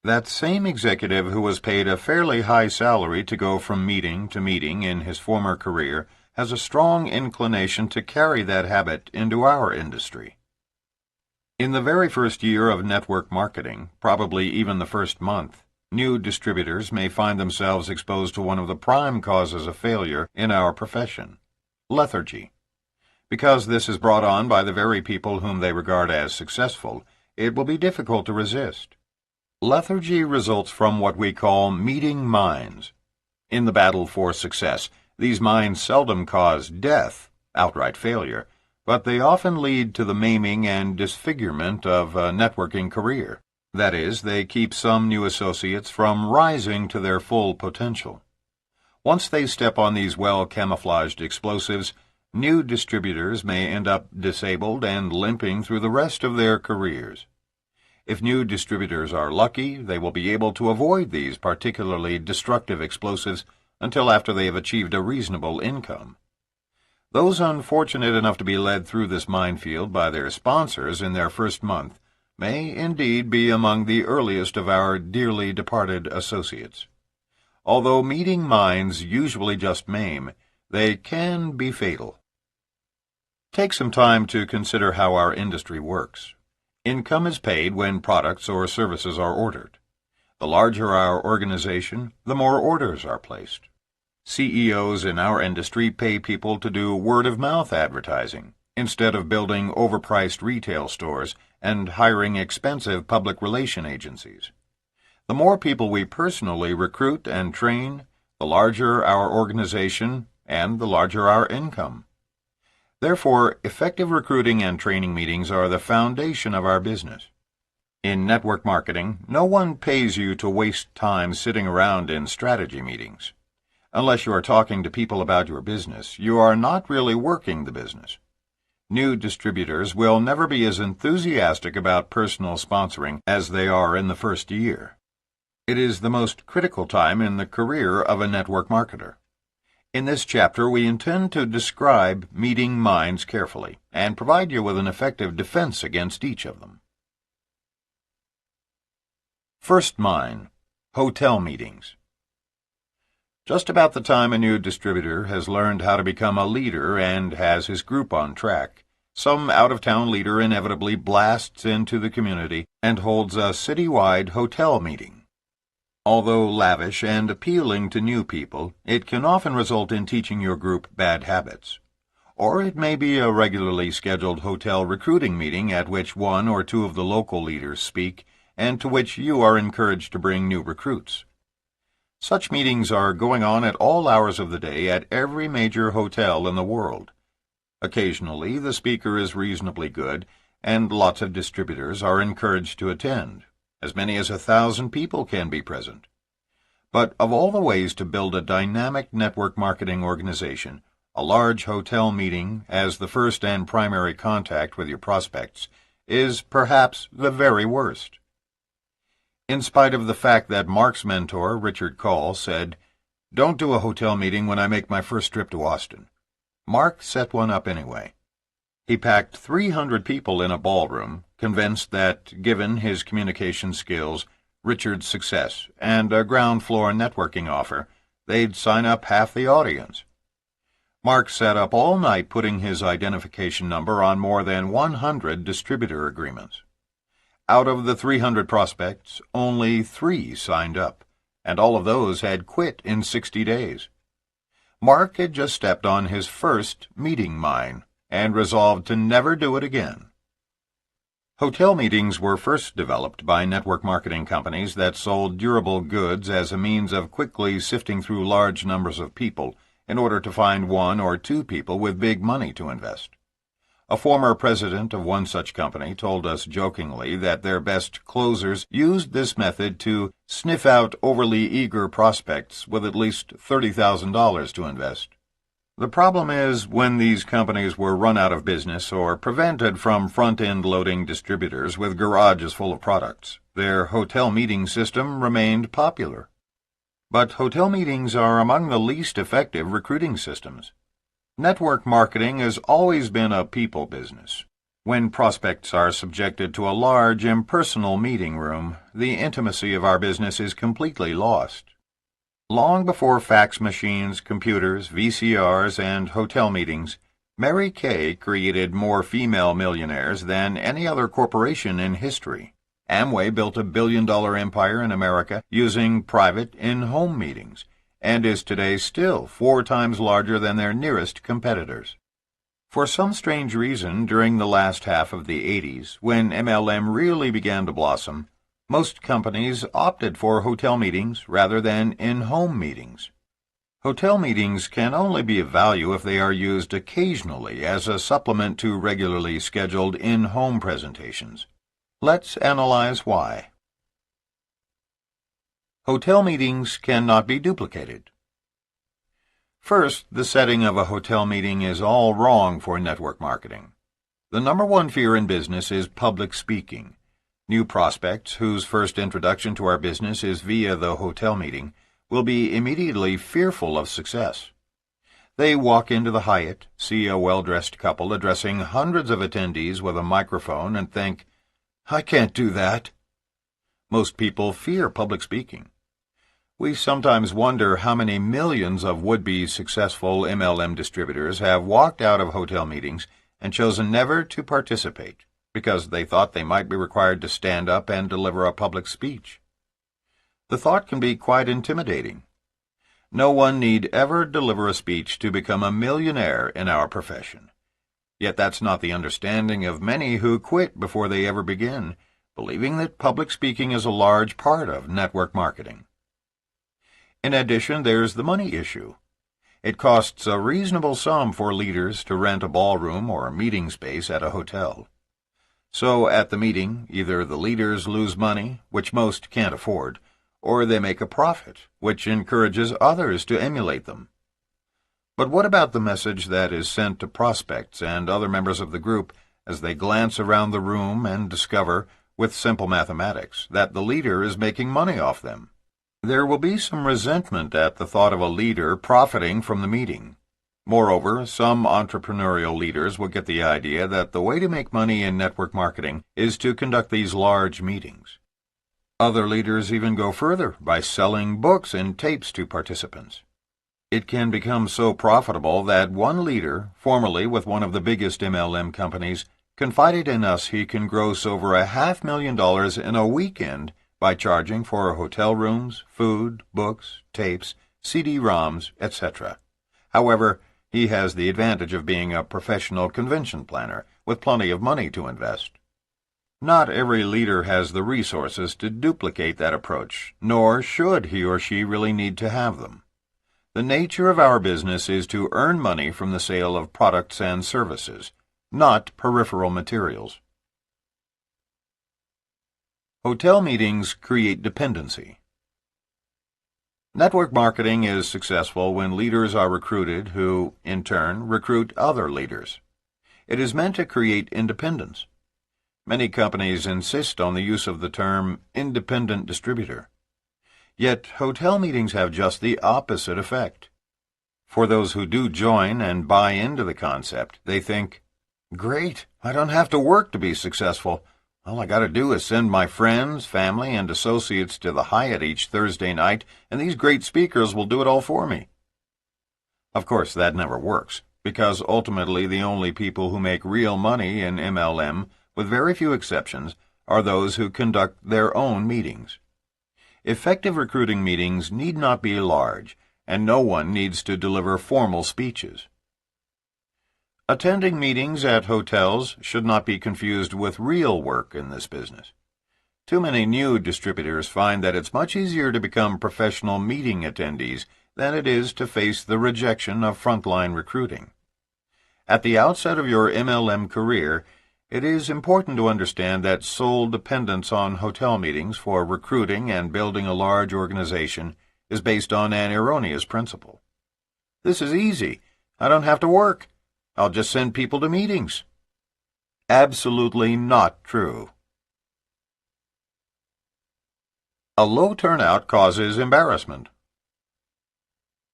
That same executive who was paid a fairly high salary to go from meeting to meeting in his former career has a strong inclination to carry that habit into our industry. In the very first year of network marketing, probably even the first month, new distributors may find themselves exposed to one of the prime causes of failure in our profession: lethargy. Because this is brought on by the very people whom they regard as successful, it will be difficult to resist. Lethargy results from what we call meeting minds. In the battle for success, these minds seldom cause death, outright failure, but they often lead to the maiming and disfigurement of a networking career. That is, they keep some new associates from rising to their full potential. Once they step on these well-camouflaged explosives, new distributors may end up disabled and limping through the rest of their careers. If new distributors are lucky, they will be able to avoid these particularly destructive explosives until after they have achieved a reasonable income. Those unfortunate enough to be led through this minefield by their sponsors in their first month may indeed be among the earliest of our dearly departed associates. Although meeting minds usually just maim, they can be fatal. Take some time to consider how our industry works. Income is paid when products or services are ordered. The larger our organization, the more orders are placed. CEOs in our industry pay people to do word-of-mouth advertising, instead of building overpriced retail stores and hiring expensive public relation agencies. The more people we personally recruit and train, the larger our organization and the larger our income. Therefore, effective recruiting and training meetings are the foundation of our business. In network marketing, no one pays you to waste time sitting around in strategy meetings. Unless you are talking to people about your business, you are not really working the business. New distributors will never be as enthusiastic about personal sponsoring as they are in the first year. It is the most critical time in the career of a network marketer. In this chapter, we intend to describe meeting minds carefully and provide you with an effective defense against each of them. First mind, hotel meetings. Just about the time a new distributor has learned how to become a leader and has his group on track, some out-of-town leader inevitably blasts into the community and holds a citywide hotel meeting. Although lavish and appealing to new people, it can often result in teaching your group bad habits. Or it may be a regularly scheduled hotel recruiting meeting at which one or two of the local leaders speak and to which you are encouraged to bring new recruits. Such meetings are going on at all hours of the day at every major hotel in the world. Occasionally, the speaker is reasonably good, and lots of distributors are encouraged to attend. As many as 1,000 people can be present. But of all the ways to build a dynamic network marketing organization, a large hotel meeting as the first and primary contact with your prospects is perhaps the very worst. In spite of the fact that Mark's mentor, Richard Call, said, "Don't do a hotel meeting when I make my first trip to Austin," Mark set one up anyway. He packed 300 people in a ballroom, convinced that, given his communication skills, Richard's success, and a ground-floor networking offer, they'd sign up half the audience. Mark sat up all night putting his identification number on more than 100 distributor agreements. Out of the 300 prospects, only 3 signed up, and all of those had quit in 60 days. Mark had just stepped on his first meeting mine, and resolved to never do it again. Hotel meetings were first developed by network marketing companies that sold durable goods as a means of quickly sifting through large numbers of people in order to find 1 or 2 people with big money to invest. A former president of one such company told us jokingly that their best closers used this method to sniff out overly eager prospects with at least $30,000 to invest. The problem is, when these companies were run out of business or prevented from front-end loading distributors with garages full of products, their hotel meeting system remained popular. But hotel meetings are among the least effective recruiting systems. Network marketing has always been a people business. When prospects are subjected to a large, impersonal meeting room, the intimacy of our business is completely lost. Long before fax machines, computers, VCRs, and hotel meetings, Mary Kay created more female millionaires than any other corporation in history. Amway built a billion-dollar empire in America using private, in-home meetings, and is today still 4 times larger than their nearest competitors. For some strange reason, during the last half of the 80s, when MLM really began to blossom, most companies opted for hotel meetings rather than in-home meetings. Hotel meetings can only be of value if they are used occasionally as a supplement to regularly scheduled in-home presentations. Let's analyze why. Hotel meetings cannot be duplicated. First, the setting of a hotel meeting is all wrong for network marketing. The number one fear in business is public speaking. New prospects, whose first introduction to our business is via the hotel meeting, will be immediately fearful of success. They walk into the Hyatt, see a well-dressed couple addressing hundreds of attendees with a microphone, and think, "I can't do that." Most people fear public speaking. We sometimes wonder how many millions of would-be successful MLM distributors have walked out of hotel meetings and chosen never to participate, because they thought they might be required to stand up and deliver a public speech. The thought can be quite intimidating. No one need ever deliver a speech to become a millionaire in our profession. Yet that's not the understanding of many who quit before they ever begin, believing that public speaking is a large part of network marketing. In addition, there's the money issue. It costs a reasonable sum for leaders to rent a ballroom or meeting space at a hotel. So at the meeting, either the leaders lose money, which most can't afford, or they make a profit, which encourages others to emulate them. But what about the message that is sent to prospects and other members of the group as they glance around the room and discover, with simple mathematics, that the leader is making money off them? There will be some resentment at the thought of a leader profiting from the meeting. Moreover, some entrepreneurial leaders will get the idea that the way to make money in network marketing is to conduct these large meetings. Other leaders even go further by selling books and tapes to participants. It can become so profitable that one leader, formerly with one of the biggest MLM companies, confided in us he can gross over $500,000 in a weekend by charging for hotel rooms, food, books, tapes, CD-ROMs, etc. However, he has the advantage of being a professional convention planner with plenty of money to invest. Not every leader has the resources to duplicate that approach, nor should he or she really need to have them. The nature of our business is to earn money from the sale of products and services, not peripheral materials. Hotel meetings create dependency. Network marketing is successful when leaders are recruited who, in turn, recruit other leaders. It is meant to create independence. Many companies insist on the use of the term independent distributor. Yet hotel meetings have just the opposite effect. For those who do join and buy into the concept, they think, "Great, I don't have to work to be successful. All I got to do is send my friends, family, and associates to the Hyatt each Thursday night, and these great speakers will do it all for me." Of course, that never works, because ultimately the only people who make real money in MLM, with very few exceptions, are those who conduct their own meetings. Effective recruiting meetings need not be large, and no one needs to deliver formal speeches. Attending meetings at hotels should not be confused with real work in this business. Too many new distributors find that it's much easier to become professional meeting attendees than it is to face the rejection of frontline recruiting. At the outset of your MLM career, it is important to understand that sole dependence on hotel meetings for recruiting and building a large organization is based on an erroneous principle. This is easy. I don't have to work. I'll just send people to meetings. Absolutely not true. A low turnout causes embarrassment.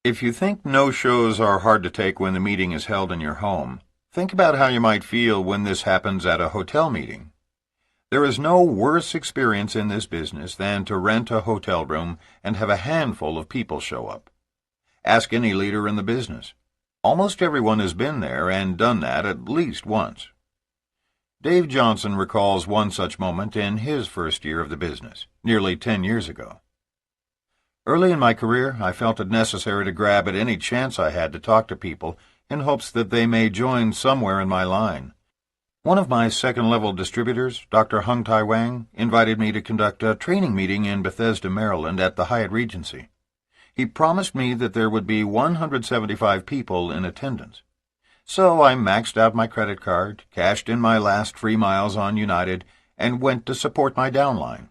If you think no-shows are hard to take when the meeting is held in your home, think about how you might feel when this happens at a hotel meeting. There is no worse experience in this business than to rent a hotel room and have a handful of people show up. Ask any leader in the business. Almost everyone has been there and done that at least once. Dave Johnson recalls one such moment in his first year of the business, nearly 10 years ago. Early in my career, I felt it necessary to grab at any chance I had to talk to people in hopes that they may join somewhere in my line. One of my second-level distributors, Dr. Hung Tai Wang, invited me to conduct a training meeting in Bethesda, Maryland at the Hyatt Regency. He promised me that there would be 175 people in attendance. So I maxed out my credit card, cashed in my last free miles on United, and went to support my downline.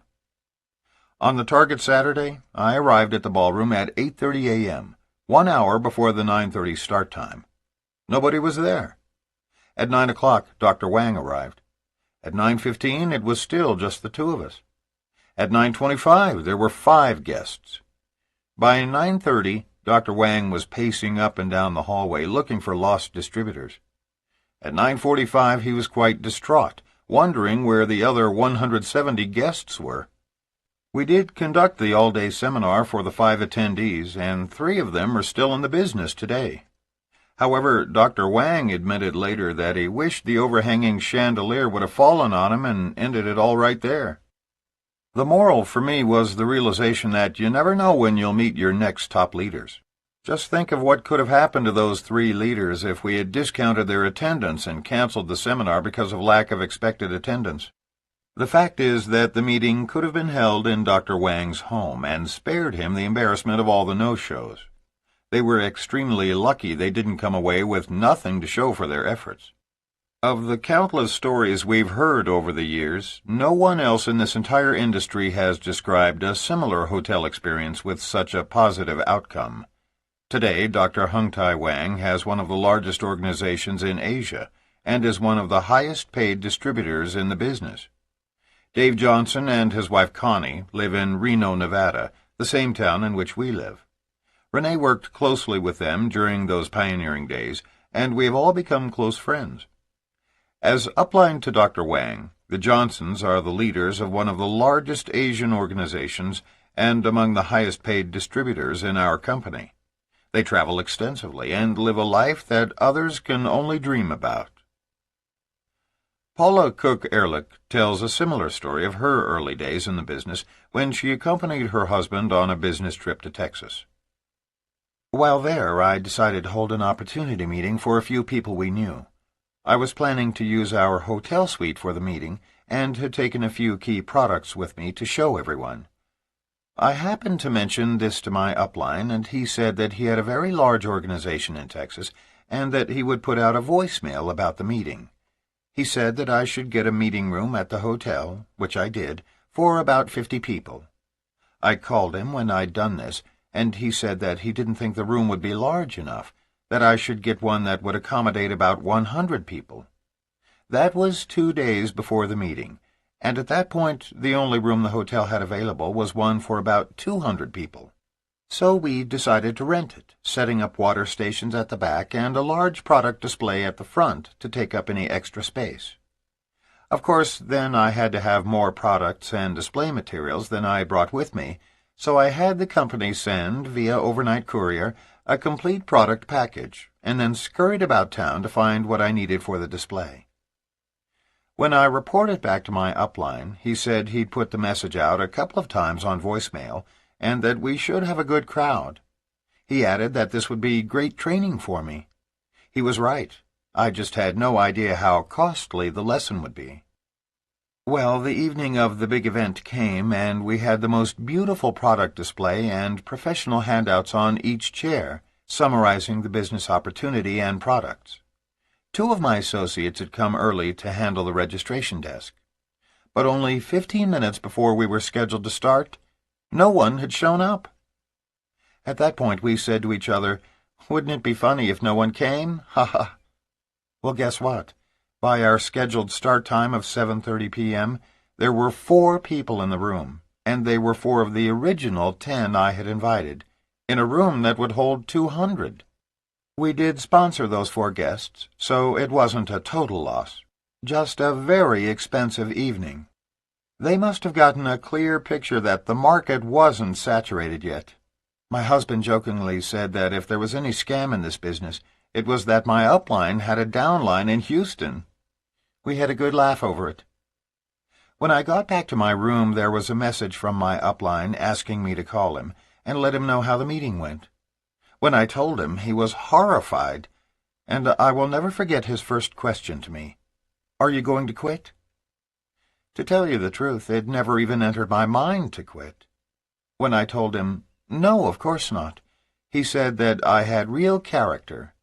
On the target Saturday, I arrived at the ballroom at 8:30 a.m., 1 hour before the 9:30 start time. Nobody was there. At 9 o'clock, Dr. Wang arrived. At 9:15, it was still just the two of us. At 9:25, there were 5 guests. By 9:30, Dr. Wang was pacing up and down the hallway looking for lost distributors. At 9:45, he was quite distraught, wondering where the other 170 guests were. We did conduct the all-day seminar for the 5 attendees, and 3 of them are still in the business today. However, Dr. Wang admitted later that he wished the overhanging chandelier would have fallen on him and ended it all right there. The moral for me was the realization that you never know when you'll meet your next top leaders. Just think of what could have happened to those 3 leaders if we had discounted their attendance and canceled the seminar because of lack of expected attendance. The fact is that the meeting could have been held in Dr. Wang's home and spared him the embarrassment of all the no-shows. They were extremely lucky they didn't come away with nothing to show for their efforts. Of the countless stories we've heard over the years, no one else in this entire industry has described a similar hotel experience with such a positive outcome. Today, Dr. Hung Tai Wang has one of the largest organizations in Asia and is one of the highest-paid distributors in the business. Dave Johnson and his wife Connie live in Reno, Nevada, the same town in which we live. Renee worked closely with them during those pioneering days, and we have all become close friends. As upline to Dr. Wang, the Johnsons are the leaders of one of the largest Asian organizations and among the highest-paid distributors in our company. They travel extensively and live a life that others can only dream about. Paula Cook-Ehrlich tells a similar story of her early days in the business when she accompanied her husband on a business trip to Texas. While there, I decided to hold an opportunity meeting for a few people we knew. I was planning to use our hotel suite for the meeting and had taken a few key products with me to show everyone. I happened to mention this to my upline, and he said that he had a very large organization in Texas and that he would put out a voicemail about the meeting. He said that I should get a meeting room at the hotel, which I did, for about 50 people. I called him when I'd done this, and he said that he didn't think the room would be large enough, that I should get one that would accommodate about 100 people. That was 2 days before the meeting, and at that point the only room the hotel had available was one for about 200 people. So we decided to rent it, setting up water stations at the back and a large product display at the front to take up any extra space. Of course, then I had to have more products and display materials than I brought with me, so I had the company send, via overnight courier, a complete product package, and then scurried about town to find what I needed for the display. When I reported back to my upline, he said he'd put the message out a couple of times on voicemail, and that we should have a good crowd. He added that this would be great training for me. He was right. I just had no idea how costly the lesson would be. Well, the evening of the big event came, and we had the most beautiful product display and professional handouts on each chair, summarizing the business opportunity and products. 2 of my associates had come early to handle the registration desk. But only 15 minutes before we were scheduled to start, no one had shown up. At that point we said to each other, "Wouldn't it be funny if no one came? Ha ha!" Well, guess what? By our scheduled start time of 7:30 p.m., there were 4 people in the room, and they were 4 of the original 10 I had invited, in a room that would hold 200. We did sponsor those 4 guests, so it wasn't a total loss. Just a very expensive evening. They must have gotten a clear picture that the market wasn't saturated yet. My husband jokingly said that if there was any scam in this business, it was that my upline had a downline in Houston. We had a good laugh over it. When I got back to my room, there was a message from my upline asking me to call him and let him know how the meeting went. When I told him, he was horrified, and I will never forget his first question to me. "Are you going to quit?" To tell you the truth, it never even entered my mind to quit. When I told him, "No, of course not," he said that I had real character.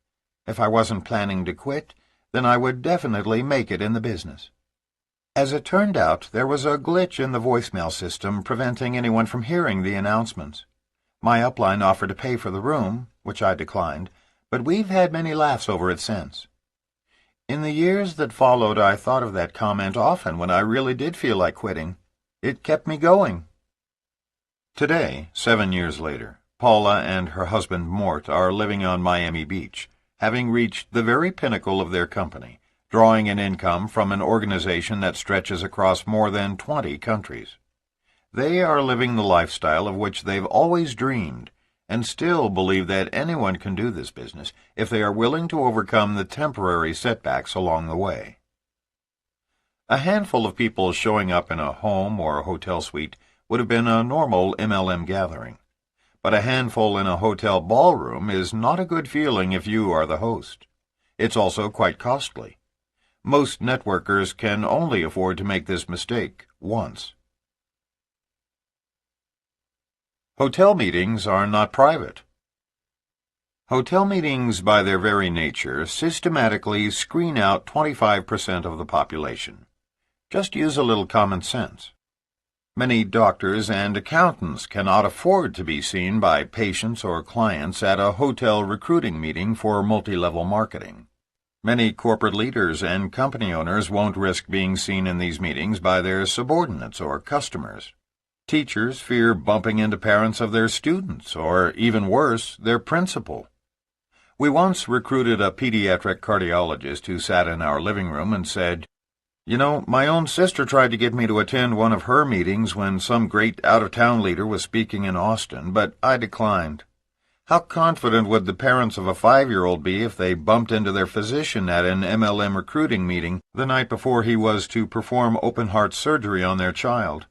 If I wasn't planning to quit, then I would definitely make it in the business. As it turned out, there was a glitch in the voicemail system preventing anyone from hearing the announcements. My upline offered to pay for the room, which I declined, but we've had many laughs over it since. In the years that followed, I thought of that comment often when I really did feel like quitting. It kept me going. Today, 7 years later, Paula and her husband Mort are living on Miami Beach, having reached the very pinnacle of their company, drawing an income from an organization that stretches across more than 20 countries. They are living the lifestyle of which they've always dreamed, and still believe that anyone can do this business if they are willing to overcome the temporary setbacks along the way. A handful of people showing up in a home or a hotel suite would have been a normal MLM gathering, but a handful in a hotel ballroom is not a good feeling if you are the host. It's also quite costly. Most networkers can only afford to make this mistake once. Hotel meetings are not private. Hotel meetings, by their very nature, systematically screen out 25% of the population. Just use a little common sense. Many doctors and accountants cannot afford to be seen by patients or clients at a hotel recruiting meeting for multi-level marketing. Many corporate leaders and company owners won't risk being seen in these meetings by their subordinates or customers. Teachers fear bumping into parents of their students, or, even worse, their principal. We once recruited a pediatric cardiologist who sat in our living room and said, "You know, my own sister tried to get me to attend one of her meetings when some great out-of-town leader was speaking in Austin, but I declined. How confident would the parents of a 5-year-old be if they bumped into their physician at an MLM recruiting meeting the night before he was to perform open-heart surgery on their child?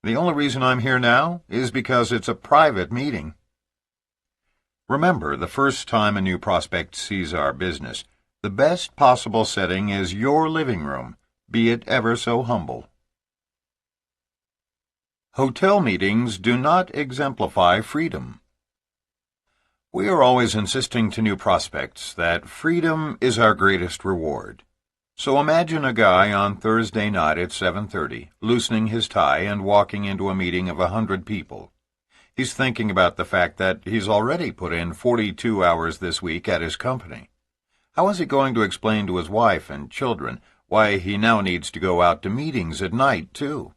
The only reason I'm here now is because it's a private meeting." Remember, the first time a new prospect sees our business, the best possible setting is your living room, be it ever so humble. Hotel meetings do not exemplify freedom. We are always insisting to new prospects that freedom is our greatest reward. So imagine a guy on Thursday night at 7:30, loosening his tie and walking into a meeting of 100 people. He's thinking about the fact that he's already put in 42 hours this week at his company. How is he going to explain to his wife and children why he now needs to go out to meetings at night, too?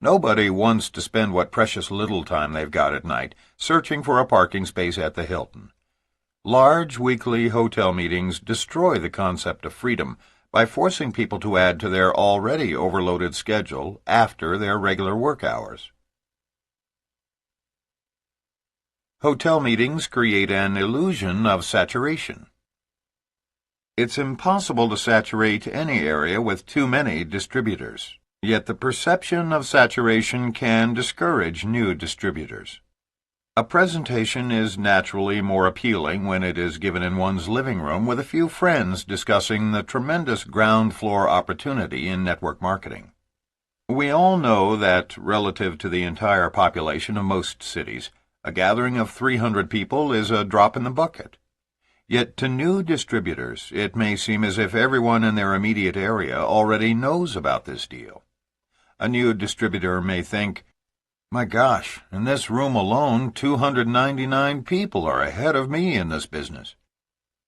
Nobody wants to spend what precious little time they've got at night searching for a parking space at the Hilton. Large weekly hotel meetings destroy the concept of freedom by forcing people to add to their already overloaded schedule after their regular work hours. Hotel meetings create an illusion of saturation. It's impossible to saturate any area with too many distributors, yet the perception of saturation can discourage new distributors. A presentation is naturally more appealing when it is given in one's living room with a few friends discussing the tremendous ground floor opportunity in network marketing. We all know that, relative to the entire population of most cities, a gathering of 300 people is a drop in the bucket. Yet to new distributors, it may seem as if everyone in their immediate area already knows about this deal. A new distributor may think, "My gosh, in this room alone, 299 people are ahead of me in this business."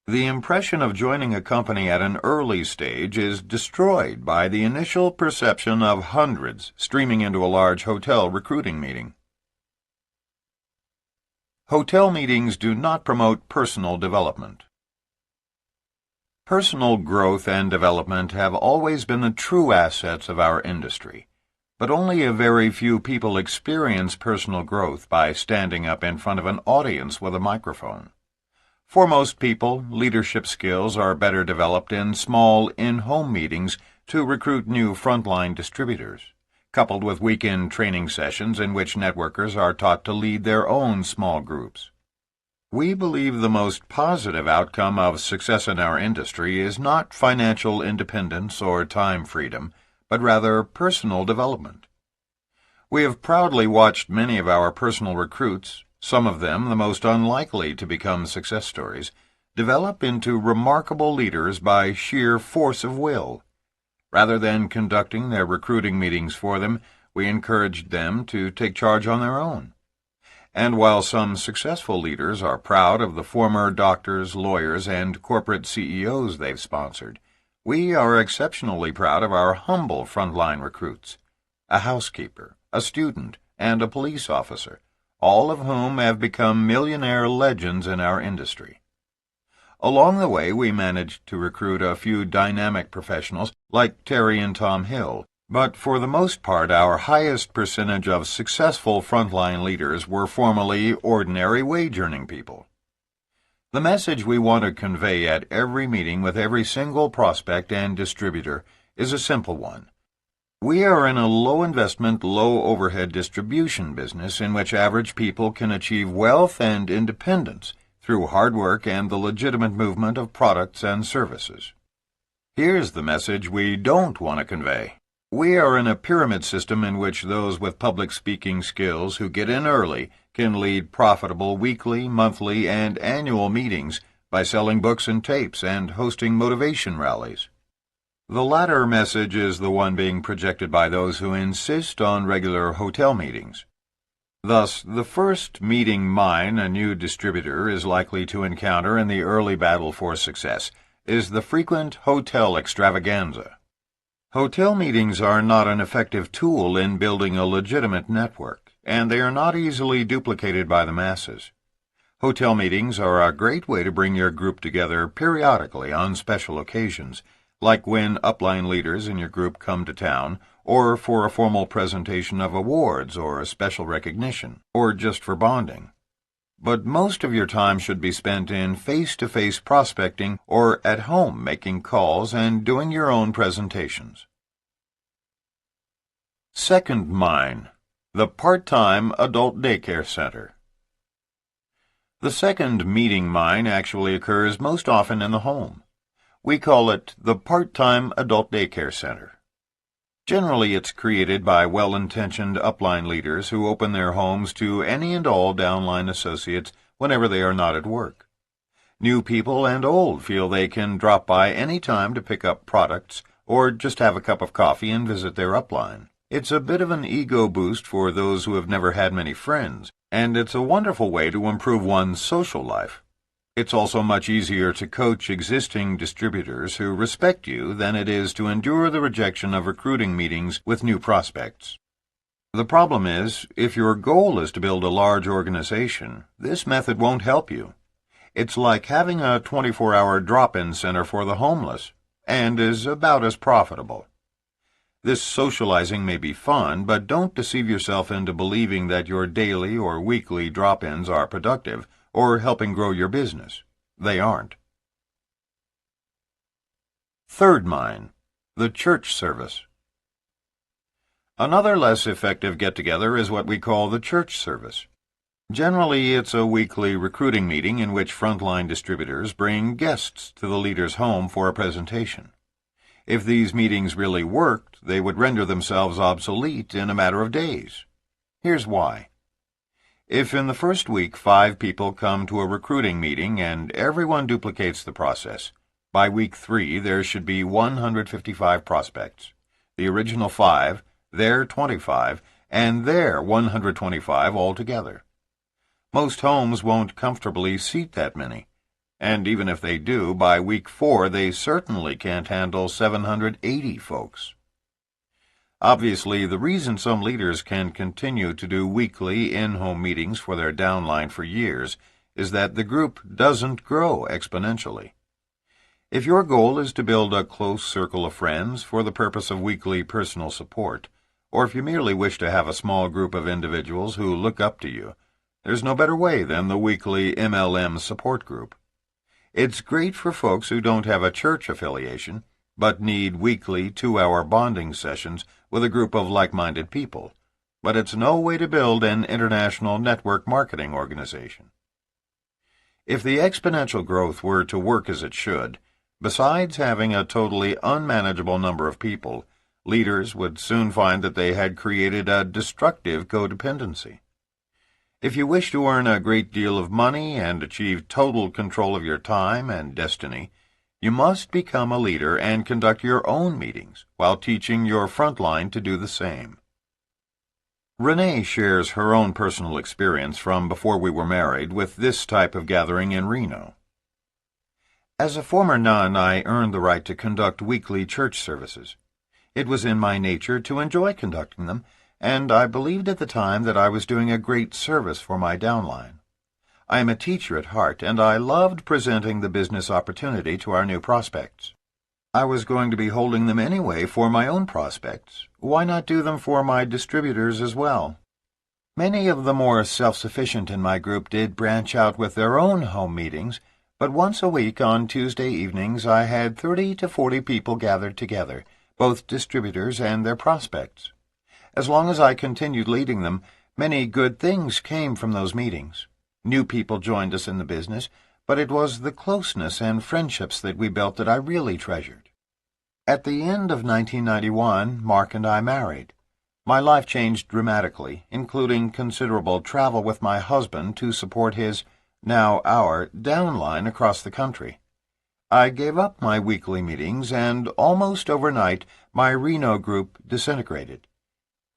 The impression of joining a company at an early stage is destroyed by the initial perception of hundreds streaming into a large hotel recruiting meeting. Hotel meetings do not promote personal development. Personal growth and development have always been the true assets of our industry, but only a very few people experience personal growth by standing up in front of an audience with a microphone. For most people, leadership skills are better developed in small in-home meetings to recruit new frontline distributors, coupled with weekend training sessions in which networkers are taught to lead their own small groups. We believe the most positive outcome of success in our industry is not financial independence or time freedom, but rather personal development. We have proudly watched many of our personal recruits, some of them the most unlikely to become success stories, develop into remarkable leaders by sheer force of will. Rather than conducting their recruiting meetings for them, we encouraged them to take charge on their own. And while some successful leaders are proud of the former doctors, lawyers, and corporate CEOs they've sponsored, we are exceptionally proud of our humble frontline recruits, a housekeeper, a student, and a police officer, all of whom have become millionaire legends in our industry. Along the way, we managed to recruit a few dynamic professionals like Terry and Tom Hill, but for the most part, our highest percentage of successful frontline leaders were formerly ordinary wage-earning people. The message we want to convey at every meeting with every single prospect and distributor is a simple one. We are in a low-investment, low-overhead distribution business in which average people can achieve wealth and independence through hard work and the legitimate movement of products and services. Here's the message we don't want to convey. We are in a pyramid system in which those with public speaking skills who get in early can lead profitable weekly, monthly, and annual meetings by selling books and tapes and hosting motivation rallies. The latter message is the one being projected by those who insist on regular hotel meetings. Thus, the first meeting mine a new distributor is likely to encounter in the early battle for success is the frequent hotel extravaganza. Hotel meetings are not an effective tool in building a legitimate network, and they are not easily duplicated by the masses. Hotel meetings are a great way to bring your group together periodically on special occasions, like when upline leaders in your group come to town, or for a formal presentation of awards or a special recognition, or just for bonding. But most of your time should be spent in face-to-face prospecting or at home making calls and doing your own presentations. Second mine, the part-time adult daycare center. The second meeting mine actually occurs most often in the home. We call it the part-time adult daycare center. Generally, it's created by well-intentioned upline leaders who open their homes to any and all downline associates whenever they are not at work. New people and old feel they can drop by any time to pick up products or just have a cup of coffee and visit their upline. It's a bit of an ego boost for those who have never had many friends, and it's a wonderful way to improve one's social life. It's also much easier to coach existing distributors who respect you than it is to endure the rejection of recruiting meetings with new prospects. The problem is, if your goal is to build a large organization, this method won't help you. It's like having a 24-hour drop-in center for the homeless, and is about as profitable. This socializing may be fun, but don't deceive yourself into believing that your daily or weekly drop-ins are productive or helping grow your business. They aren't. Third mine, the church service. Another less effective get-together is what we call the church service. Generally, it's a weekly recruiting meeting in which frontline distributors bring guests to the leader's home for a presentation. If these meetings really worked, they would render themselves obsolete in a matter of days. Here's why. If in the first week 5 people come to a recruiting meeting and everyone duplicates the process, by week 3 there should be 155 prospects. The original 5, their 25, and their 125 altogether. Most homes won't comfortably seat that many, and even if they do, by week 4 they certainly can't handle 780 folks. Obviously, the reason some leaders can continue to do weekly in-home meetings for their downline for years is that the group doesn't grow exponentially. If your goal is to build a close circle of friends for the purpose of weekly personal support, or if you merely wish to have a small group of individuals who look up to you, there's no better way than the weekly MLM support group. It's great for folks who don't have a church affiliation, but need weekly 2-hour bonding sessions with a group of like-minded people, but it's no way to build an international network marketing organization. If the exponential growth were to work as it should, besides having a totally unmanageable number of people, leaders would soon find that they had created a destructive codependency. If you wish to earn a great deal of money and achieve total control of your time and destiny, you must become a leader and conduct your own meetings while teaching your front line to do the same. Renee shares her own personal experience from before we were married with this type of gathering in Reno. As a former nun, I earned the right to conduct weekly church services. It was in my nature to enjoy conducting them, and I believed at the time that I was doing a great service for my downline. I am a teacher at heart, and I loved presenting the business opportunity to our new prospects. I was going to be holding them anyway for my own prospects. Why not do them for my distributors as well? Many of the more self-sufficient in my group did branch out with their own home meetings, but once a week on Tuesday evenings I had 30 to 40 people gathered together, both distributors and their prospects. As long as I continued leading them, many good things came from those meetings. New people joined us in the business, but it was the closeness and friendships that we built that I really treasured. At the end of 1991, Mark and I married. My life changed dramatically, including considerable travel with my husband to support his, now our, downline across the country. I gave up my weekly meetings, and almost overnight my Reno group disintegrated.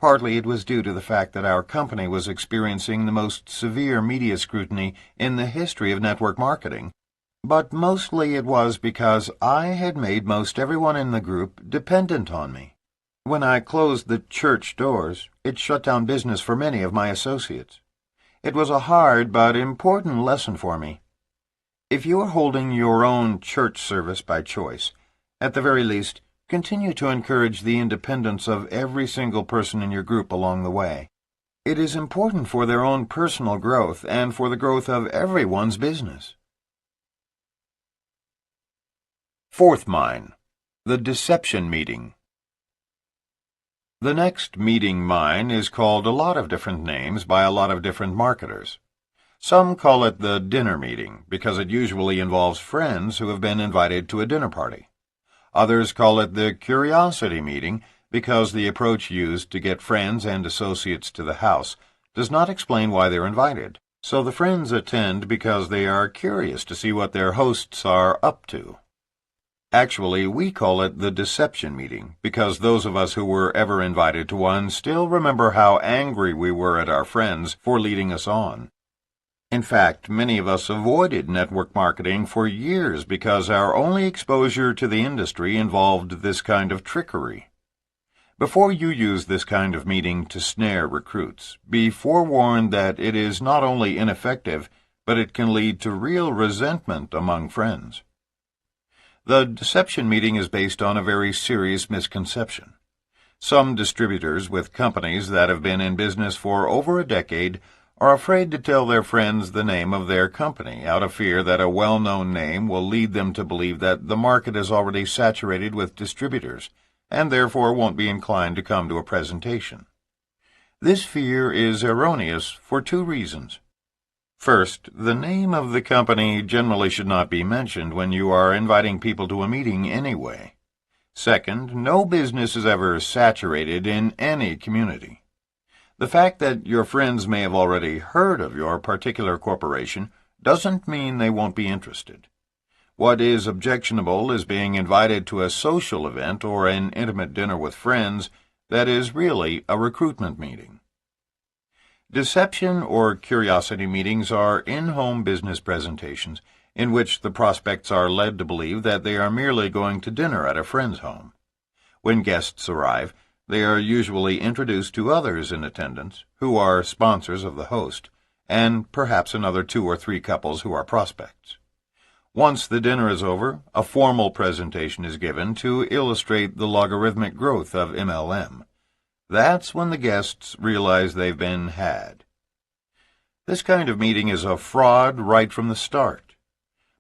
Partly it was due to the fact that our company was experiencing the most severe media scrutiny in the history of network marketing, but mostly it was because I had made most everyone in the group dependent on me. When I closed the church doors, it shut down business for many of my associates. It was a hard but important lesson for me. If you are holding your own church service by choice, at the very least, continue to encourage the independence of every single person in your group along the way. It is important for their own personal growth and for the growth of everyone's business. Fourth mine, the deception meeting. The next meeting mine is called a lot of different names by a lot of different marketers. Some call it the dinner meeting because it usually involves friends who have been invited to a dinner party. Others call it the curiosity meeting because the approach used to get friends and associates to the house does not explain why they're invited, so the friends attend because they are curious to see what their hosts are up to. Actually, we call it the deception meeting because those of us who were ever invited to one still remember how angry we were at our friends for leading us on. In fact, many of us avoided network marketing for years because our only exposure to the industry involved this kind of trickery. Before you use this kind of meeting to snare recruits, be forewarned that it is not only ineffective, but it can lead to real resentment among friends. The deception meeting is based on a very serious misconception. Some distributors with companies that have been in business for over a decade are afraid to tell their friends the name of their company out of fear that a well-known name will lead them to believe that the market is already saturated with distributors and therefore won't be inclined to come to a presentation. This fear is erroneous for two reasons. First, the name of the company generally should not be mentioned when you are inviting people to a meeting anyway. Second, no business is ever saturated in any community. The fact that your friends may have already heard of your particular corporation doesn't mean they won't be interested. What is objectionable is being invited to a social event or an intimate dinner with friends that is really a recruitment meeting. Deception or curiosity meetings are in-home business presentations in which the prospects are led to believe that they are merely going to dinner at a friend's home. When guests arrive, they are usually introduced to others in attendance who are sponsors of the host, and perhaps another 2 or 3 couples who are prospects. Once the dinner is over, a formal presentation is given to illustrate the logarithmic growth of MLM. That's when the guests realize they've been had. This kind of meeting is a fraud right from the start.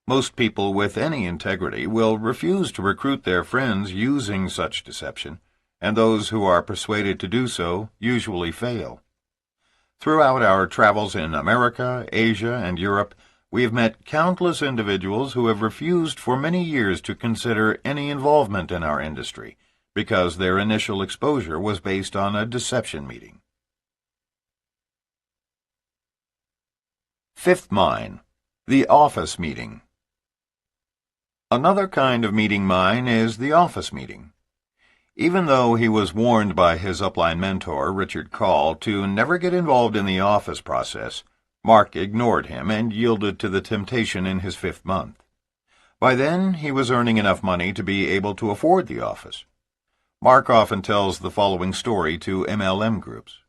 Most people with any integrity will refuse to recruit their friends using such deception, and those who are persuaded to do so usually fail. Throughout our travels in America, Asia, and Europe, we have met countless individuals who have refused for many years to consider any involvement in our industry, because their initial exposure was based on a deception meeting. Fifth mine, the office meeting. Another kind of meeting mine is the office meeting. Even though he was warned by his upline mentor, Richard Call, to never get involved in the office process, Mark ignored him and yielded to the temptation in his 5th month. By then, he was earning enough money to be able to afford the office. Mark often tells the following story to MLM groups.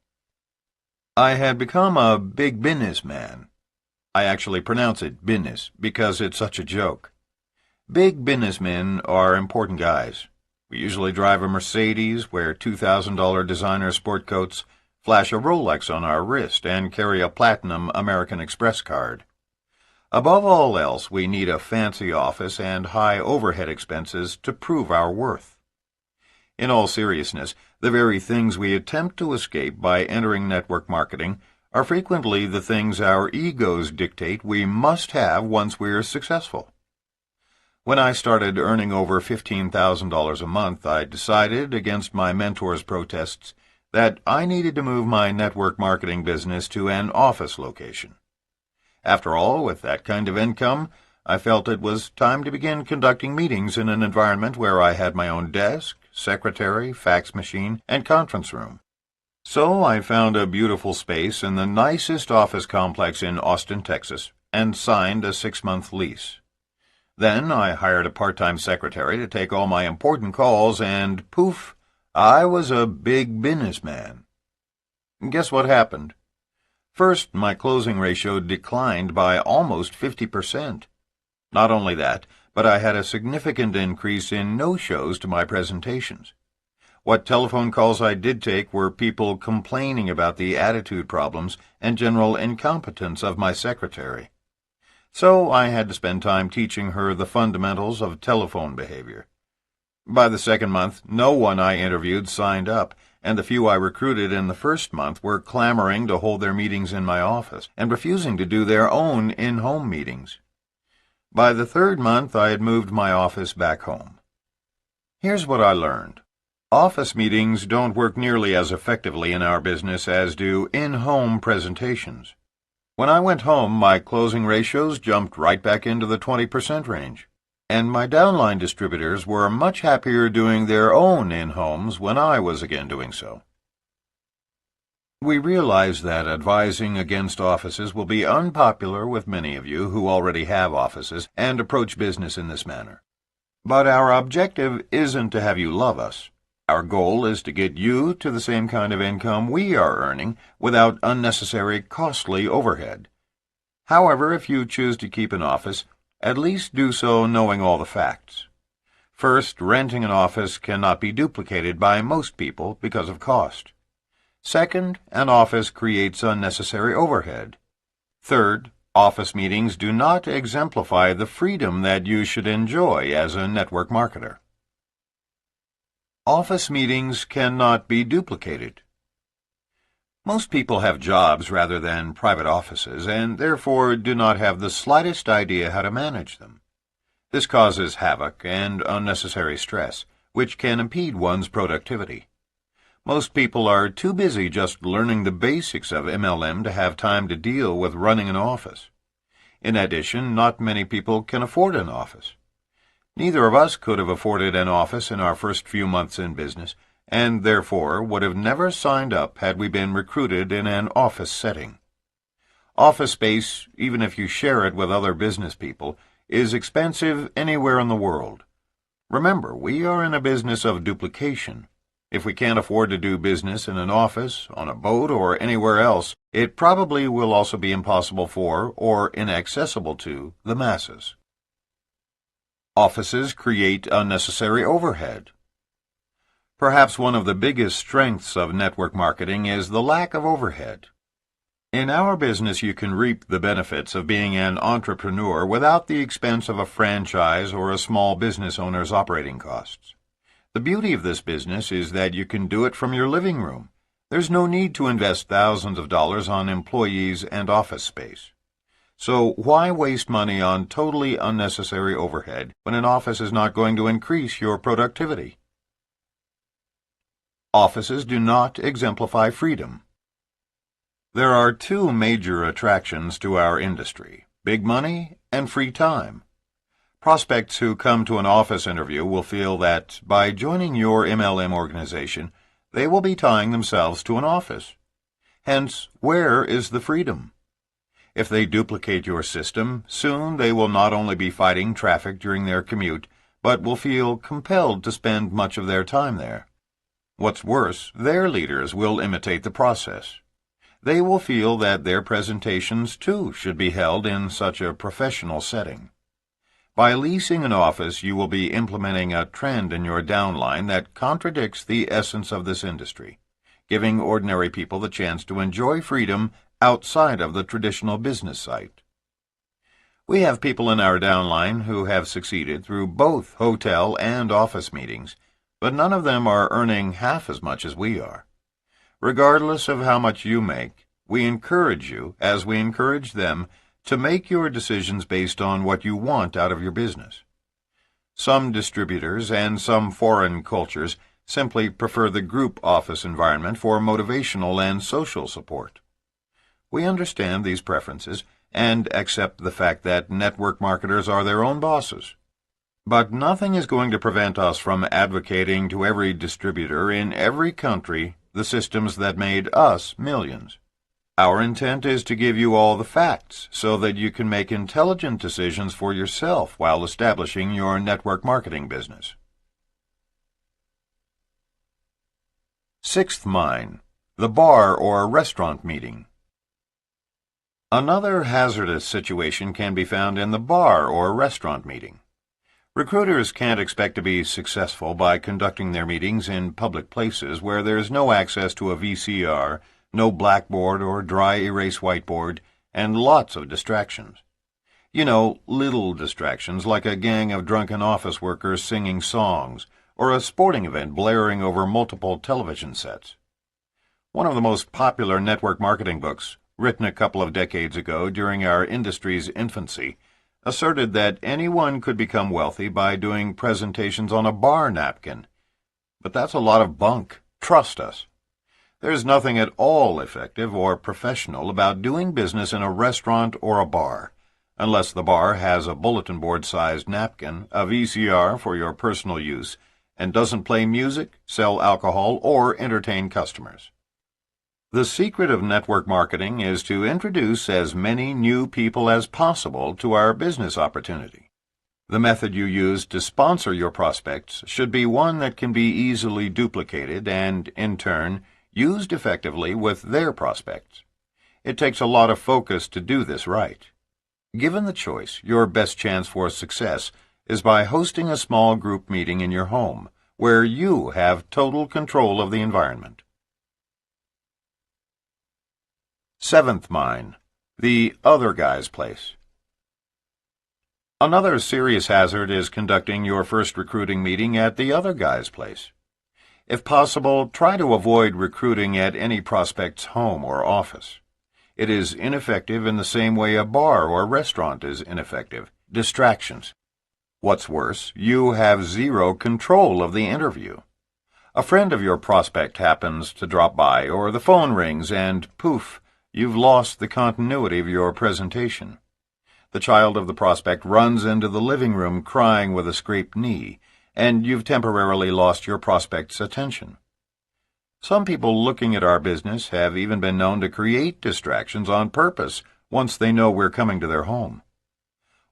I had become a big business man. I actually pronounce it business because it's such a joke. Big businessmen are important guys. We usually drive a Mercedes, wear $2,000 designer sport coats, flash a Rolex on our wrist, and carry a platinum American Express card. Above all else, we need a fancy office and high overhead expenses to prove our worth. In all seriousness, the very things we attempt to escape by entering network marketing are frequently the things our egos dictate we must have once we're successful. When I started earning over $15,000 a month, I decided, against my mentor's protests, that I needed to move my network marketing business to an office location. After all, with that kind of income, I felt it was time to begin conducting meetings in an environment where I had my own desk, secretary, fax machine, and conference room. So I found a beautiful space in the nicest office complex in Austin, Texas, and signed a 6-month lease. Then I hired a part-time secretary to take all my important calls, and poof, I was a big businessman. Guess what happened? First, my closing ratio declined by almost 50%. Not only that, but I had a significant increase in no-shows to my presentations. What telephone calls I did take were people complaining about the attitude problems and general incompetence of my secretary. So I had to spend time teaching her the fundamentals of telephone behavior. By the second month, no one I interviewed signed up, and the few I recruited in the first month were clamoring to hold their meetings in my office and refusing to do their own in-home meetings. By the third month, I had moved my office back home. Here's what I learned. Office meetings don't work nearly as effectively in our business as do in-home presentations. When I went home, my closing ratios jumped right back into the 20% range, and my downline distributors were much happier doing their own in-homes when I was again doing so. We realize that advising against offices will be unpopular with many of you who already have offices and approach business in this manner. But our objective isn't to have you love us. Our goal is to get you to the same kind of income we are earning without unnecessary costly overhead. However, if you choose to keep an office, at least do so knowing all the facts. First, renting an office cannot be duplicated by most people because of cost. Second, an office creates unnecessary overhead. Third, office meetings do not exemplify the freedom that you should enjoy as a network marketer. Office meetings cannot be duplicated. Most people have jobs rather than private offices, and therefore do not have the slightest idea how to manage them. This causes havoc and unnecessary stress, which can impede one's productivity. Most people are too busy just learning the basics of MLM to have time to deal with running an office. In addition, not many people can afford an office. Neither of us could have afforded an office in our first few months in business, and therefore would have never signed up had we been recruited in an office setting. Office space, even if you share it with other business people, is expensive anywhere in the world. Remember, we are in a business of duplication. If we can't afford to do business in an office, on a boat, or anywhere else, it probably will also be impossible for, or inaccessible to, the masses. Offices create unnecessary overhead. Perhaps one of the biggest strengths of network marketing is the lack of overhead. In our business, you can reap the benefits of being an entrepreneur without the expense of a franchise or a small business owner's operating costs. The beauty of this business is that you can do it from your living room. There's no need to invest thousands of dollars on employees and office space. So why waste money on totally unnecessary overhead when an office is not going to increase your productivity? Offices do not exemplify freedom. There are two major attractions to our industry: big money and free time. Prospects who come to an office interview will feel that by joining your MLM organization, they will be tying themselves to an office. Hence, where is the freedom? If they duplicate your system, soon they will not only be fighting traffic during their commute, but will feel compelled to spend much of their time there. What's worse, their leaders will imitate the process. They will feel that their presentations, too, should be held in such a professional setting. By leasing an office, you will be implementing a trend in your downline that contradicts the essence of this industry, giving ordinary people the chance to enjoy freedom outside of the traditional business site. We have people in our downline who have succeeded through both hotel and office meetings, but none of them are earning half as much as we are. Regardless of how much you make, we encourage you, as we encourage them, to make your decisions based on what you want out of your business. Some distributors and some foreign cultures simply prefer the group office environment for motivational and social support. We understand these preferences and accept the fact that network marketers are their own bosses. But nothing is going to prevent us from advocating to every distributor in every country the systems that made us millions. Our intent is to give you all the facts so that you can make intelligent decisions for yourself while establishing your network marketing business. Sixth mine, the bar or restaurant meeting. Another hazardous situation can be found in the bar or restaurant meeting. Recruiters can't expect to be successful by conducting their meetings in public places where there's no access to a VCR, no blackboard or dry erase whiteboard, and lots of distractions. You know, little distractions like a gang of drunken office workers singing songs, or a sporting event blaring over multiple television sets. One of the most popular network marketing books, written a couple of decades ago during our industry's infancy, asserted that anyone could become wealthy by doing presentations on a bar napkin. But that's a lot of bunk. Trust us. There's nothing at all effective or professional about doing business in a restaurant or a bar, unless the bar has a bulletin board-sized napkin, a VCR for your personal use, and doesn't play music, sell alcohol, or entertain customers. The secret of network marketing is to introduce as many new people as possible to our business opportunity. The method you use to sponsor your prospects should be one that can be easily duplicated and, in turn, used effectively with their prospects. It takes a lot of focus to do this right. Given the choice, your best chance for success is by hosting a small group meeting in your home, where you have total control of the environment. Seventh mine, the other guy's place. Another serious hazard is conducting your first recruiting meeting at the other guy's place. If possible, try to avoid recruiting at any prospect's home or office. It is ineffective in the same way a bar or restaurant is ineffective. Distractions. What's worse, you have zero control of the interview. A friend of your prospect happens to drop by, or the phone rings and, poof, you've lost the continuity of your presentation. The child of the prospect runs into the living room crying with a scraped knee, and you've temporarily lost your prospect's attention. Some people looking at our business have even been known to create distractions on purpose once they know we're coming to their home.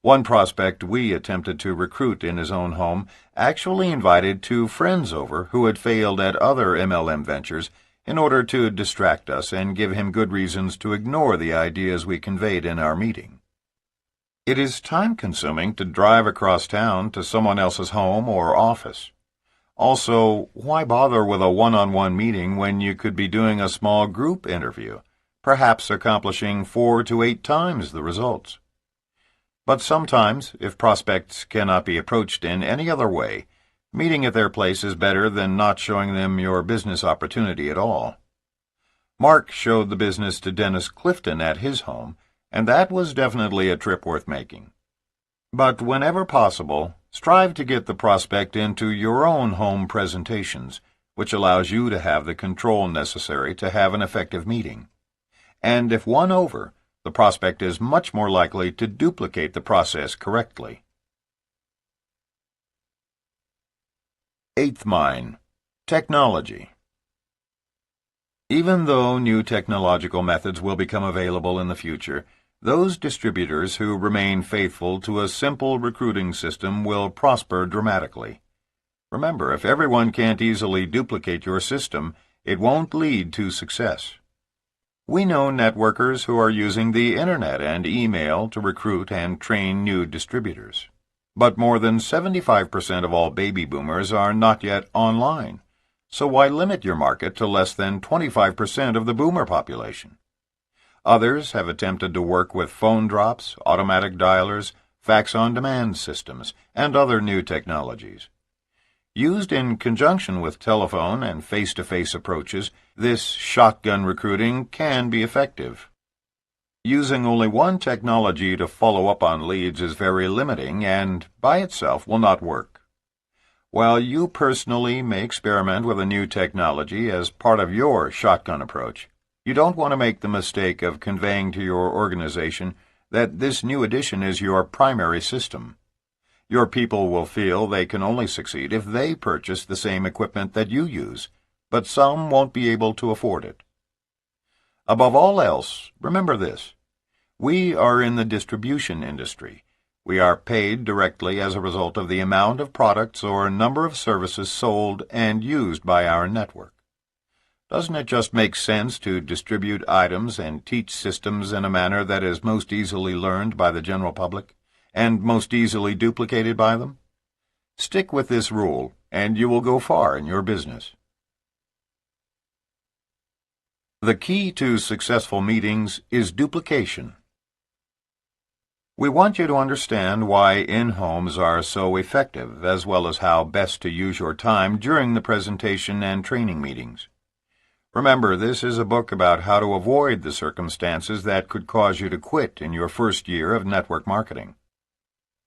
One prospect we attempted to recruit in his own home actually invited 2 friends over who had failed at other MLM ventures in order to distract us and give him good reasons to ignore the ideas we conveyed in our meeting. It is time-consuming to drive across town to someone else's home or office. Also, why bother with a one-on-one meeting when you could be doing a small group interview, perhaps accomplishing 4 to 8 times the results? But sometimes, if prospects cannot be approached in any other way, meeting at their place is better than not showing them your business opportunity at all. Mark showed the business to Dennis Clifton at his home, and that was definitely a trip worth making. But whenever possible, strive to get the prospect into your own home presentations, which allows you to have the control necessary to have an effective meeting. And if won over, the prospect is much more likely to duplicate the process correctly. Eighth mine, technology. Even though new technological methods will become available in the future, those distributors who remain faithful to a simple recruiting system will prosper dramatically. Remember, if everyone can't easily duplicate your system, it won't lead to success. We know networkers who are using the Internet and email to recruit and train new distributors. But more than 75% of all baby boomers are not yet online, so why limit your market to less than 25% of the boomer population? Others have attempted to work with phone drops, automatic dialers, fax-on-demand systems, and other new technologies. Used in conjunction with telephone and face-to-face approaches, this shotgun recruiting can be effective. Using only one technology to follow up on leads is very limiting and, by itself, will not work. While you personally may experiment with a new technology as part of your shotgun approach, you don't want to make the mistake of conveying to your organization that this new addition is your primary system. Your people will feel they can only succeed if they purchase the same equipment that you use, but some won't be able to afford it. Above all else, remember this. We are in the distribution industry. We are paid directly as a result of the amount of products or number of services sold and used by our network. Doesn't it just make sense to distribute items and teach systems in a manner that is most easily learned by the general public and most easily duplicated by them? Stick with this rule, and you will go far in your business. The key to successful meetings is duplication. We want you to understand why in-homes are so effective, as well as how best to use your time during the presentation and training meetings. Remember, this is a book about how to avoid the circumstances that could cause you to quit in your first year of network marketing.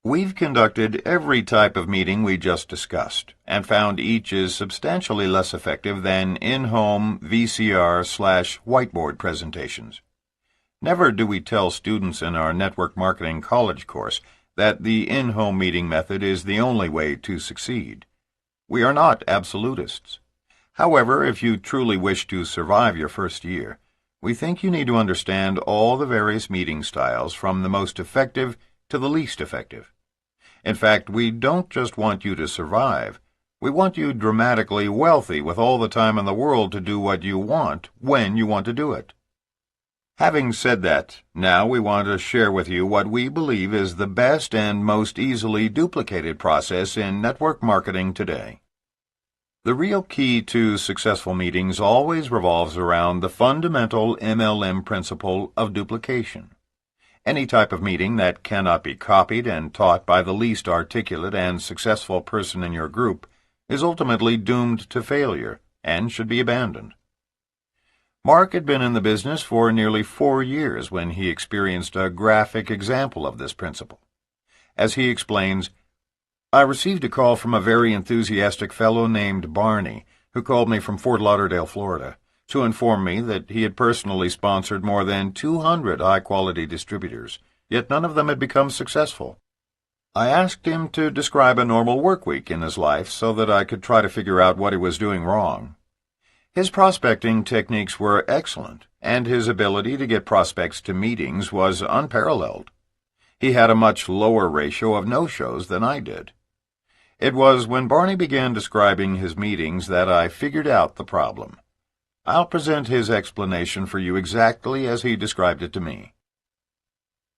We've conducted every type of meeting we just discussed, and found each is substantially less effective than in-home VCR/whiteboard presentations. Never do we tell students in our network marketing college course that the in-home meeting method is the only way to succeed. We are not absolutists. However, if you truly wish to survive your first year, we think you need to understand all the various meeting styles from the most effective to the least effective. In fact, we don't just want you to survive. We want you dramatically wealthy with all the time in the world to do what you want when you want to do it. Having said that, now we want to share with you what we believe is the best and most easily duplicated process in network marketing today. The real key to successful meetings always revolves around the fundamental MLM principle of duplication. Any type of meeting that cannot be copied and taught by the least articulate and successful person in your group is ultimately doomed to failure and should be abandoned. Mark had been in the business for nearly 4 years when he experienced a graphic example of this principle. As he explains, I received a call from a very enthusiastic fellow named Barney, who called me from Fort Lauderdale, Florida, to inform me that he had personally sponsored more than 200 high-quality distributors, yet none of them had become successful. I asked him to describe a normal work week in his life so that I could try to figure out what he was doing wrong. His prospecting techniques were excellent, and his ability to get prospects to meetings was unparalleled. He had a much lower ratio of no-shows than I did. It was when Barney began describing his meetings that I figured out the problem. I'll present his explanation for you exactly as he described it to me.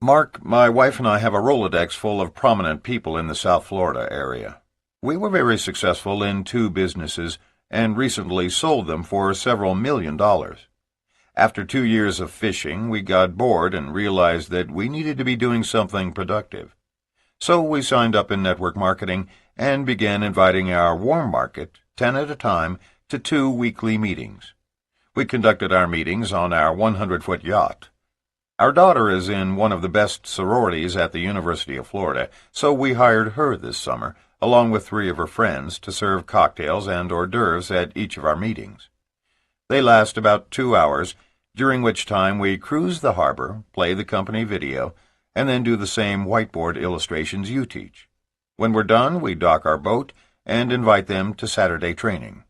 Mark, my wife and I have a Rolodex full of prominent people in the South Florida area. We were very successful in 2 businesses and recently sold them for several $1 million. After 2 years of fishing, we got bored and realized that we needed to be doing something productive. So we signed up in network marketing and began inviting our warm market, 10 at a time, to 2 weekly meetings. We conducted our meetings on our 100-foot yacht. Our daughter is in one of the best sororities at the University of Florida, so we hired her this summer, along with 3 of her friends, to serve cocktails and hors d'oeuvres at each of our meetings. They last about 2 hours, during which time we cruise the harbor, play the company video, and then do the same whiteboard illustrations you teach. When we're done, we dock our boat and invite them to Saturday training.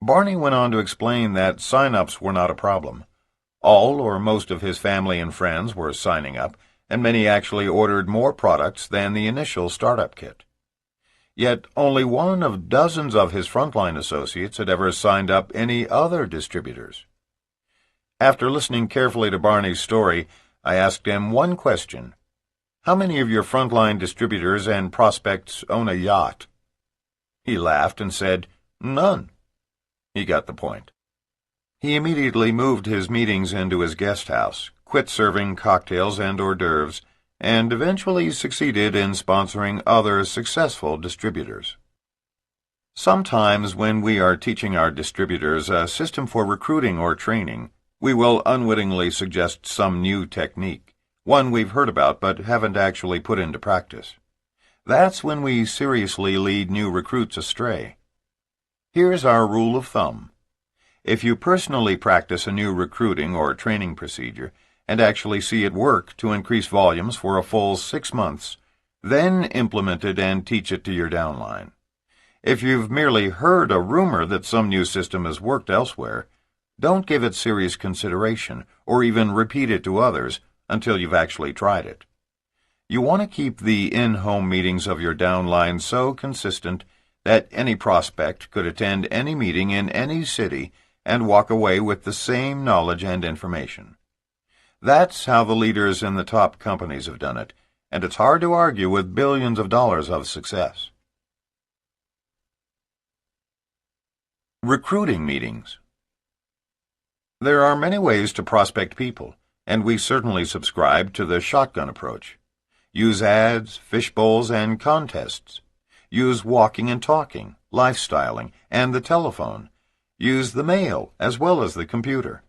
Barney went on to explain that sign-ups were not a problem. All or most of his family and friends were signing up, and many actually ordered more products than the initial startup kit. Yet only one of dozens of his frontline associates had ever signed up any other distributors. After listening carefully to Barney's story, I asked him one question. How many of your frontline distributors and prospects own a yacht? He laughed and said, None. He got the point. He immediately moved his meetings into his guest house, quit serving cocktails and hors d'oeuvres, and eventually succeeded in sponsoring other successful distributors. Sometimes when we are teaching our distributors a system for recruiting or training, we will unwittingly suggest some new technique, one we've heard about but haven't actually put into practice. That's when we seriously lead new recruits astray. Here's our rule of thumb. If you personally practice a new recruiting or training procedure and actually see it work to increase volumes for a full 6 months, then implement it and teach it to your downline. If you've merely heard a rumor that some new system has worked elsewhere, don't give it serious consideration or even repeat it to others until you've actually tried it. You want to keep the in-home meetings of your downline so consistent that any prospect could attend any meeting in any city and walk away with the same knowledge and information. That's how the leaders in the top companies have done it, and it's hard to argue with billions of dollars of success. Recruiting meetings. There are many ways to prospect people, and we certainly subscribe to the shotgun approach. Use ads, fishbowls, and contests. Use walking and talking, lifestyling, and the telephone. Use the mail as well as the computer.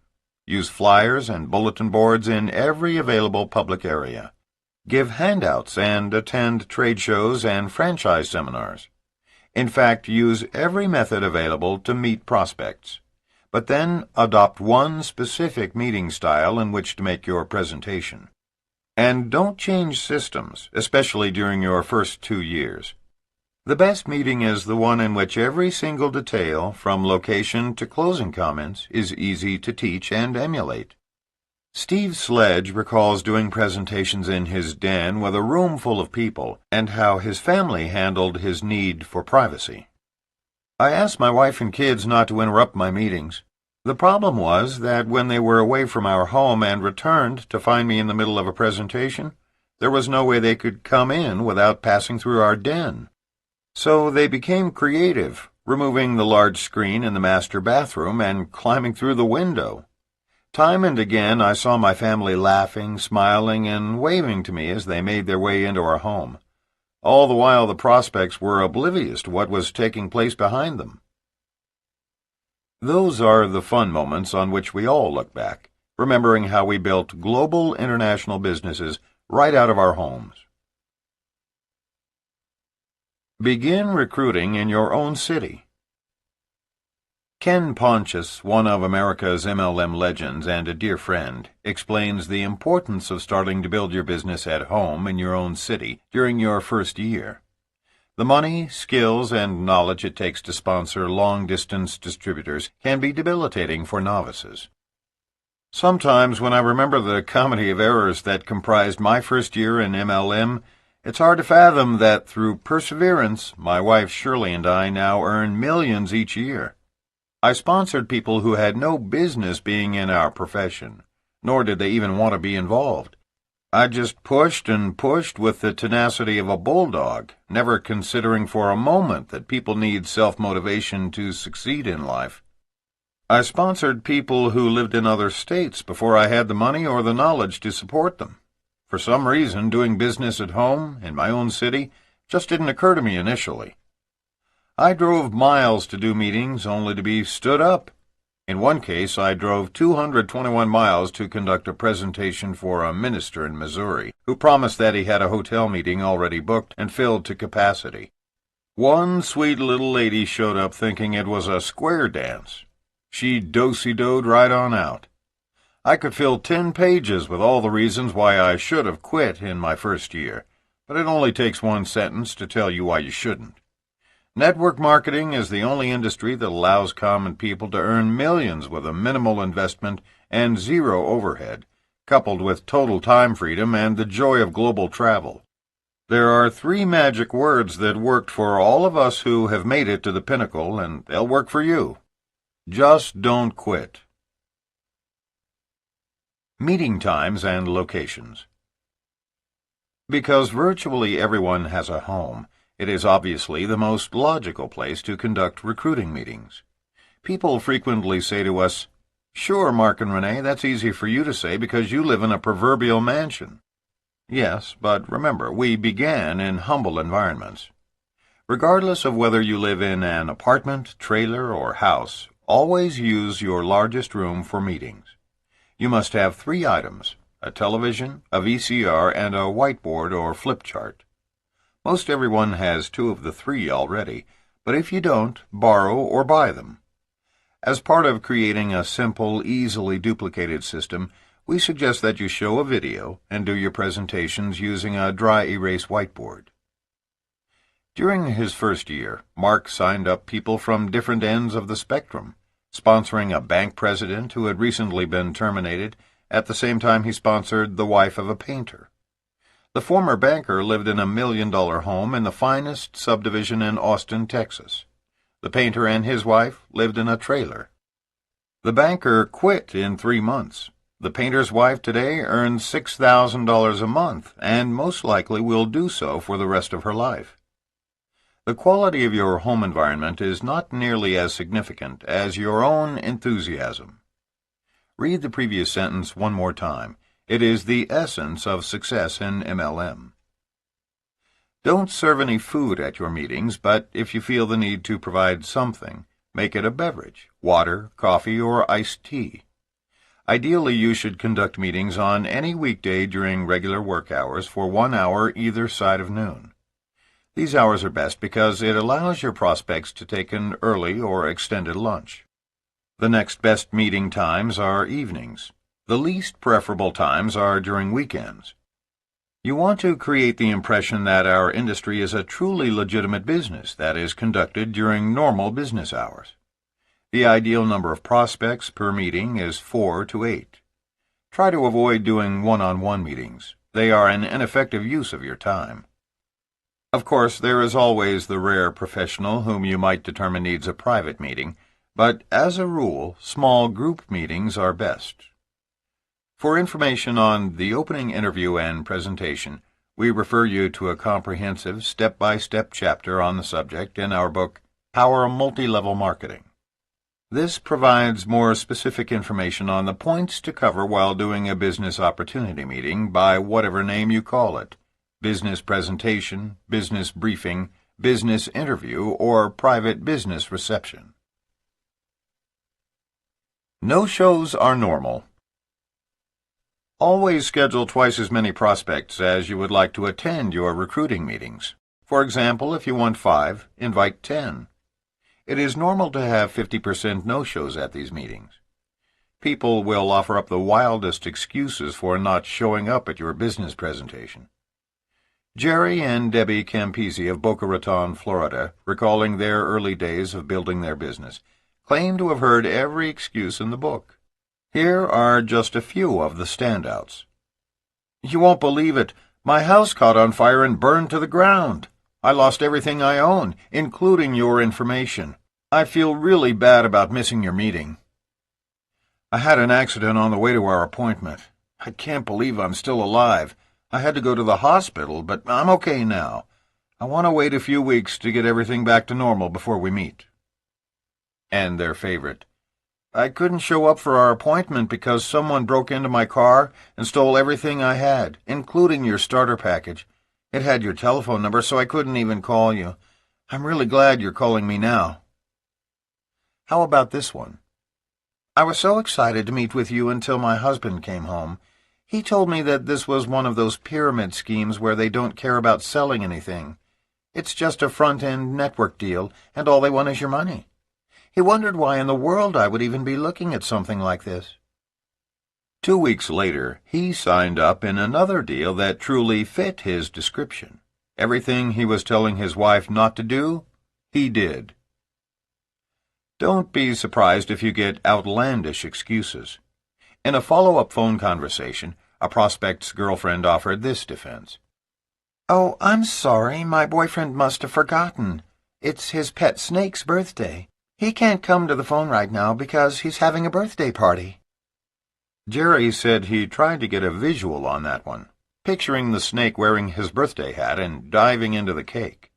Use flyers and bulletin boards in every available public area. Give handouts and attend trade shows and franchise seminars. In fact, use every method available to meet prospects. But then adopt one specific meeting style in which to make your presentation. And don't change systems, especially during your first 2 years. The best meeting is the one in which every single detail, from location to closing comments, is easy to teach and emulate. Steve Sledge recalls doing presentations in his den with a room full of people and how his family handled his need for privacy. I asked my wife and kids not to interrupt my meetings. The problem was that when they were away from our home and returned to find me in the middle of a presentation, there was no way they could come in without passing through our den. So they became creative, removing the large screen in the master bathroom and climbing through the window. Time and again I saw my family laughing, smiling, and waving to me as they made their way into our home. All the while the prospects were oblivious to what was taking place behind them. Those are the fun moments on which we all look back, remembering how we built global international businesses right out of our homes. Begin recruiting in your own city. Ken Pontius, one of America's MLM legends and a dear friend, explains the importance of starting to build your business at home in your own city during your first year. The money, skills, and knowledge it takes to sponsor long-distance distributors can be debilitating for novices. Sometimes when I remember the comedy of errors that comprised my first year in MLM, it's hard to fathom that through perseverance, my wife Shirley and I now earn millions each year. I sponsored people who had no business being in our profession, nor did they even want to be involved. I just pushed and pushed with the tenacity of a bulldog, never considering for a moment that people need self-motivation to succeed in life. I sponsored people who lived in other states before I had the money or the knowledge to support them. For some reason, doing business at home, in my own city, just didn't occur to me initially. I drove miles to do meetings only to be stood up. In one case, I drove 221 miles to conduct a presentation for a minister in Missouri, who promised that he had a hotel meeting already booked and filled to capacity. One sweet little lady showed up thinking it was a square dance. She do-si-doed right on out. I could fill 10 pages with all the reasons why I should have quit in my first year, but it only takes one sentence to tell you why you shouldn't. Network marketing is the only industry that allows common people to earn millions with a minimal investment and zero overhead, coupled with total time freedom and the joy of global travel. There are 3 magic words that worked for all of us who have made it to the pinnacle, and they'll work for you. Just don't quit. Meeting times and locations. Because virtually everyone has a home, it is obviously the most logical place to conduct recruiting meetings. People frequently say to us, "Sure, Mark and Renee, that's easy for you to say because you live in a proverbial mansion." Yes, but remember, we began in humble environments. Regardless of whether you live in an apartment, trailer, or house, always use your largest room for meetings. You must have 3 items: a television, a VCR, and a whiteboard or flip chart. Most everyone has 2 of the 3 already, but if you don't, borrow or buy them. As part of creating a simple, easily duplicated system, we suggest that you show a video and do your presentations using a dry erase whiteboard. During his first year, Mark signed up people from different ends of the spectrum, sponsoring a bank president who had recently been terminated. At the same time, he sponsored the wife of a painter. The former banker lived in a $1 million home in the finest subdivision in Austin, Texas. The painter and his wife lived in a trailer. The banker quit in 3 months. The painter's wife today earns $6,000 a month, and most likely will do so for the rest of her life. The quality of your home environment is not nearly as significant as your own enthusiasm. Read the previous sentence one more time. It is the essence of success in MLM. Don't serve any food at your meetings, but if you feel the need to provide something, make it a beverage, water, coffee, or iced tea. Ideally, you should conduct meetings on any weekday during regular work hours for 1 hour either side of noon. These hours are best because it allows your prospects to take an early or extended lunch. The next best meeting times are evenings. The least preferable times are during weekends. You want to create the impression that our industry is a truly legitimate business that is conducted during normal business hours. The ideal number of prospects per meeting is 4 to 8. Try to avoid doing one-on-one meetings. They are an ineffective use of your time. Of course, there is always the rare professional whom you might determine needs a private meeting, but as a rule, small group meetings are best. For information on the opening interview and presentation, we refer you to a comprehensive step-by-step chapter on the subject in our book, Power Multi-Level Marketing. This provides more specific information on the points to cover while doing a business opportunity meeting by whatever name you call it: business presentation, business briefing, business interview, or private business reception. No-shows are normal. Always schedule twice as many prospects as you would like to attend your recruiting meetings. For example, if you want 5, invite 10. It is normal to have 50% no-shows at these meetings. People will offer up the wildest excuses for not showing up at your business presentation. Jerry and Debbie Campisi of Boca Raton, Florida, recalling their early days of building their business, claim to have heard every excuse in the book. Here are just a few of the standouts. "You won't believe it. My house caught on fire and burned to the ground. I lost everything I own, including your information. I feel really bad about missing your meeting. I had an accident on the way to our appointment. I can't believe I'm still alive. I had to go to the hospital, but I'm okay now. I want to wait a few weeks to get everything back to normal before we meet." And their favorite: "I couldn't show up for our appointment because someone broke into my car and stole everything I had, including your starter package. It had your telephone number, so I couldn't even call you. I'm really glad you're calling me now." How about this one? "I was so excited to meet with you until my husband came home. He told me that this was one of those pyramid schemes where they don't care about selling anything. It's just a front-end network deal, and all they want is your money. He wondered why in the world I would even be looking at something like this." 2 weeks later, he signed up in another deal that truly fit his description. Everything he was telling his wife not to do, he did. Don't be surprised if you get outlandish excuses. In a follow-up phone conversation, a prospect's girlfriend offered this defense: "Oh, I'm sorry, my boyfriend must have forgotten. It's his pet snake's birthday. He can't come to the phone right now because he's having a birthday party." Jerry said he tried to get a visual on that one, picturing the snake wearing his birthday hat and diving into the cake.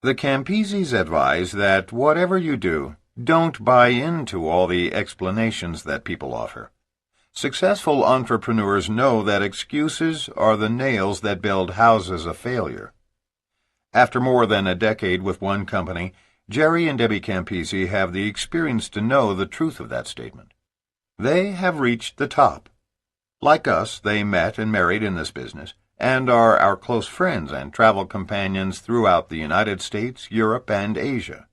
The Campisis advise that whatever you do, don't buy into all the explanations that people offer. Successful entrepreneurs know that excuses are the nails that build houses of failure. After more than a decade with one company, Jerry and Debbie Campisi have the experience to know the truth of that statement. They have reached the top. Like us, they met and married in this business, and are our close friends and travel companions throughout the United States, Europe, and Asia.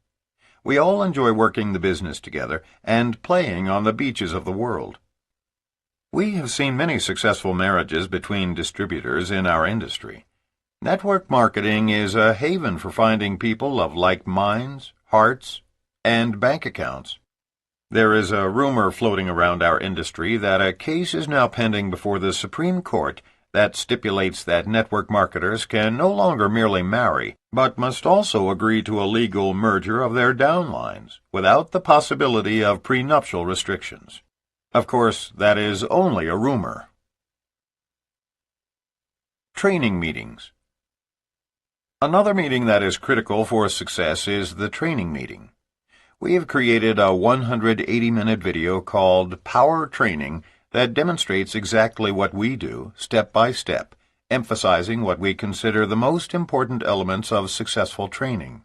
We all enjoy working the business together and playing on the beaches of the world. We have seen many successful marriages between distributors in our industry. Network marketing is a haven for finding people of like minds, hearts, and bank accounts. There is a rumor floating around our industry that a case is now pending before the Supreme Court that stipulates that network marketers can no longer merely marry, but must also agree to a legal merger of their downlines, without the possibility of prenuptial restrictions. Of course, that is only a rumor. Training meetings. Another meeting that is critical for success is the training meeting. We have created a 180-minute video called Power Training that demonstrates exactly what we do, step by step, emphasizing what we consider the most important elements of successful training.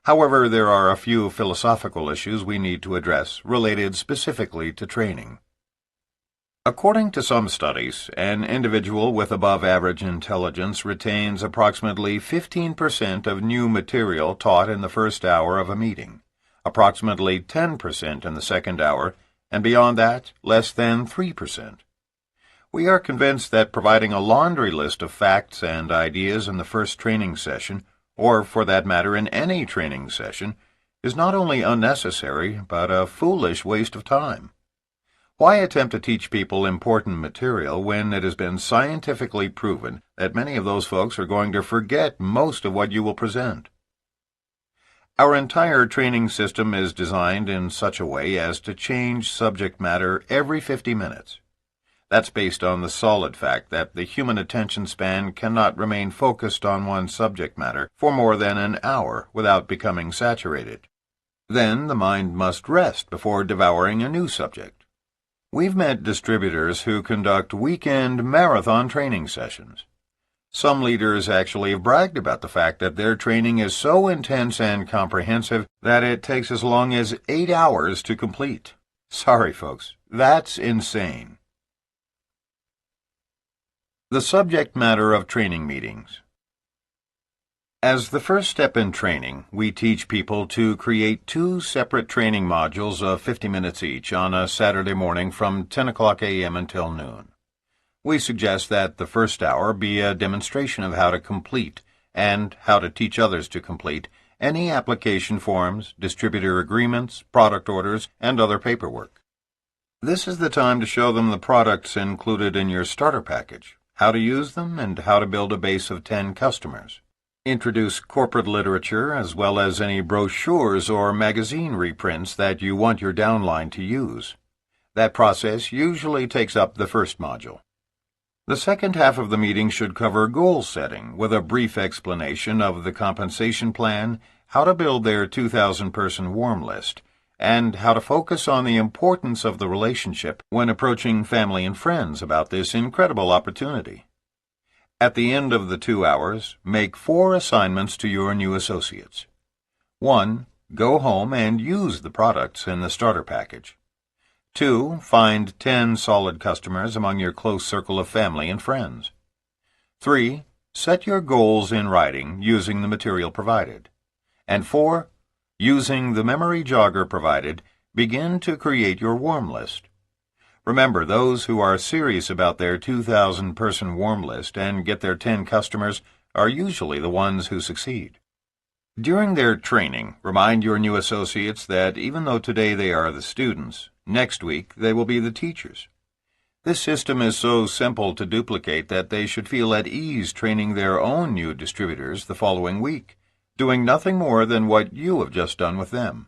However, there are a few philosophical issues we need to address related specifically to training. According to some studies, an individual with above-average intelligence retains approximately 15% of new material taught in the first hour of a meeting, approximately 10% in the second hour, and beyond that, less than 3%. We are convinced that providing a laundry list of facts and ideas in the first training session, or for that matter in any training session, is not only unnecessary, but a foolish waste of time. Why attempt to teach people important material when it has been scientifically proven that many of those folks are going to forget most of what you will present? Our entire training system is designed in such a way as to change subject matter every 50 minutes. That's based on the solid fact that the human attention span cannot remain focused on one subject matter for more than an hour without becoming saturated. Then the mind must rest before devouring a new subject. We've met distributors who conduct weekend marathon training sessions. Some leaders actually have bragged about the fact that their training is so intense and comprehensive that it takes as long as 8 hours to complete. Sorry, folks, that's insane. The subject matter of training meetings. As the first step in training, we teach people to create 2 separate training modules of 50 minutes each on a Saturday morning from 10 o'clock a.m. until noon. We suggest that the first hour be a demonstration of how to complete, and how to teach others to complete, any application forms, distributor agreements, product orders, and other paperwork. This is the time to show them the products included in your starter package, how to use them, and how to build a base of 10 customers. Introduce corporate literature as well as any brochures or magazine reprints that you want your downline to use. That process usually takes up the first module. The second half of the meeting should cover goal setting with a brief explanation of the compensation plan, how to build their 2,000-person warm list, and how to focus on the importance of the relationship when approaching family and friends about this incredible opportunity. At the end of the 2 hours, make 4 assignments to your new associates. 1. Go home and use the products in the starter package. 2. Find 10 solid customers among your close circle of family and friends. 3. Set your goals in writing using the material provided. And 4. Using the memory jogger provided, begin to create your warm list. Remember, those who are serious about their 2,000-person warm list and get their 10 customers are usually the ones who succeed. During their training, remind your new associates that even though today they are the students, next week they will be the teachers. This system is so simple to duplicate that they should feel at ease training their own new distributors the following week, doing nothing more than what you have just done with them.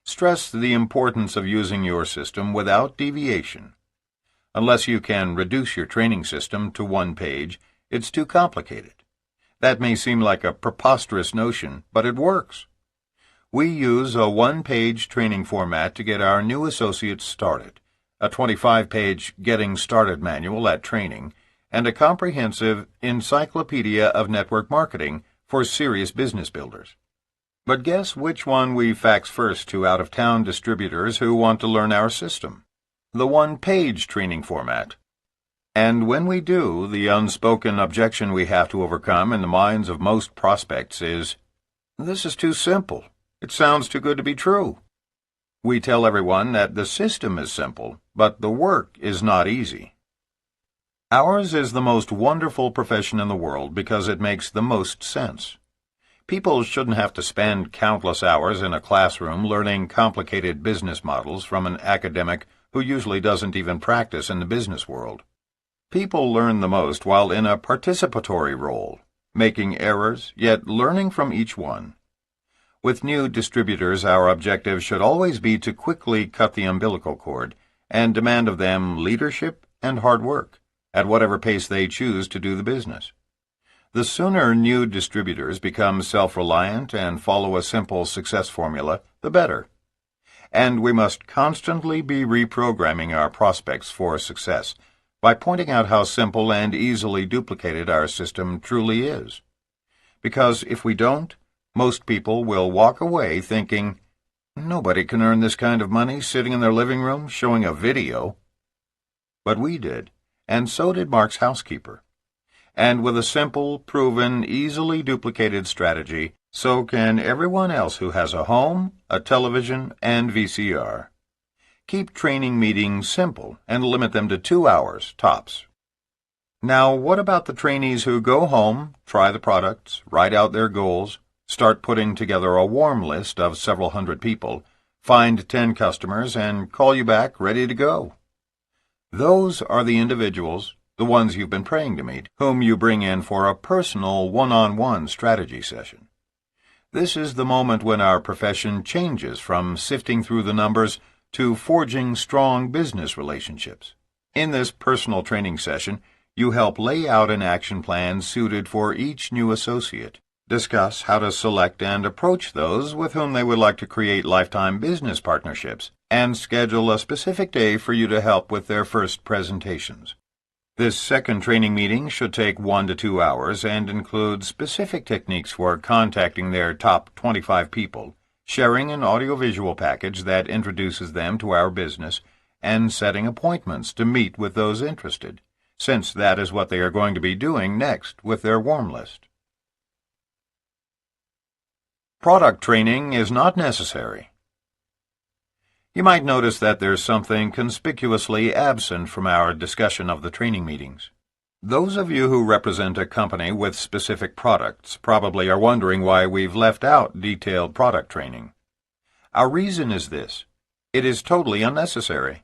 Stress the importance of using your system without deviation. Unless you can reduce your training system to 1 page, it's too complicated. That may seem like a preposterous notion, but it works. We use a 1-page training format to get our new associates started, a 25-page Getting Started manual at training, and a comprehensive encyclopedia of network marketing for serious business builders. But guess which one we fax first to out-of-town distributors who want to learn our system? The 1-page training format. And when we do, the unspoken objection we have to overcome in the minds of most prospects is, "This is too simple. It sounds too good to be true." We tell everyone that the system is simple, but the work is not easy. Ours is the most wonderful profession in the world because it makes the most sense. People shouldn't have to spend countless hours in a classroom learning complicated business models from an academic who usually doesn't even practice in the business world. People learn the most while in a participatory role, making errors, yet learning from each one. With new distributors, our objective should always be to quickly cut the umbilical cord and demand of them leadership and hard work, at whatever pace they choose to do the business. The sooner new distributors become self-reliant and follow a simple success formula, the better. And we must constantly be reprogramming our prospects for success by pointing out how simple and easily duplicated our system truly is. Because if we don't, most people will walk away thinking, "Nobody can earn this kind of money sitting in their living room showing a video." But we did, and so did Mark's housekeeper. And with a simple, proven, easily duplicated strategy, so can everyone else who has a home, a television, and VCR. Keep training meetings simple and limit them to 2 hours, tops. Now, what about the trainees who go home, try the products, write out their goals, start putting together a warm list of several hundred people, find 10 customers, and call you back ready to go? Those are the individuals, the ones you've been praying to meet, whom you bring in for a personal one-on-one strategy session. This is the moment when our profession changes from sifting through the numbers to forging strong business relationships. In this personal training session, you help lay out an action plan suited for each new associate, discuss how to select and approach those with whom they would like to create lifetime business partnerships, and schedule a specific day for you to help with their first presentations. This second training meeting should take 1 to 2 hours and include specific techniques for contacting their top 25 people, sharing an audiovisual package that introduces them to our business, and setting appointments to meet with those interested, since that is what they are going to be doing next with their warm list. Product training is not necessary. You might notice that there's something conspicuously absent from our discussion of the training meetings. Those of you who represent a company with specific products probably are wondering why we've left out detailed product training. Our reason is this: it is totally unnecessary.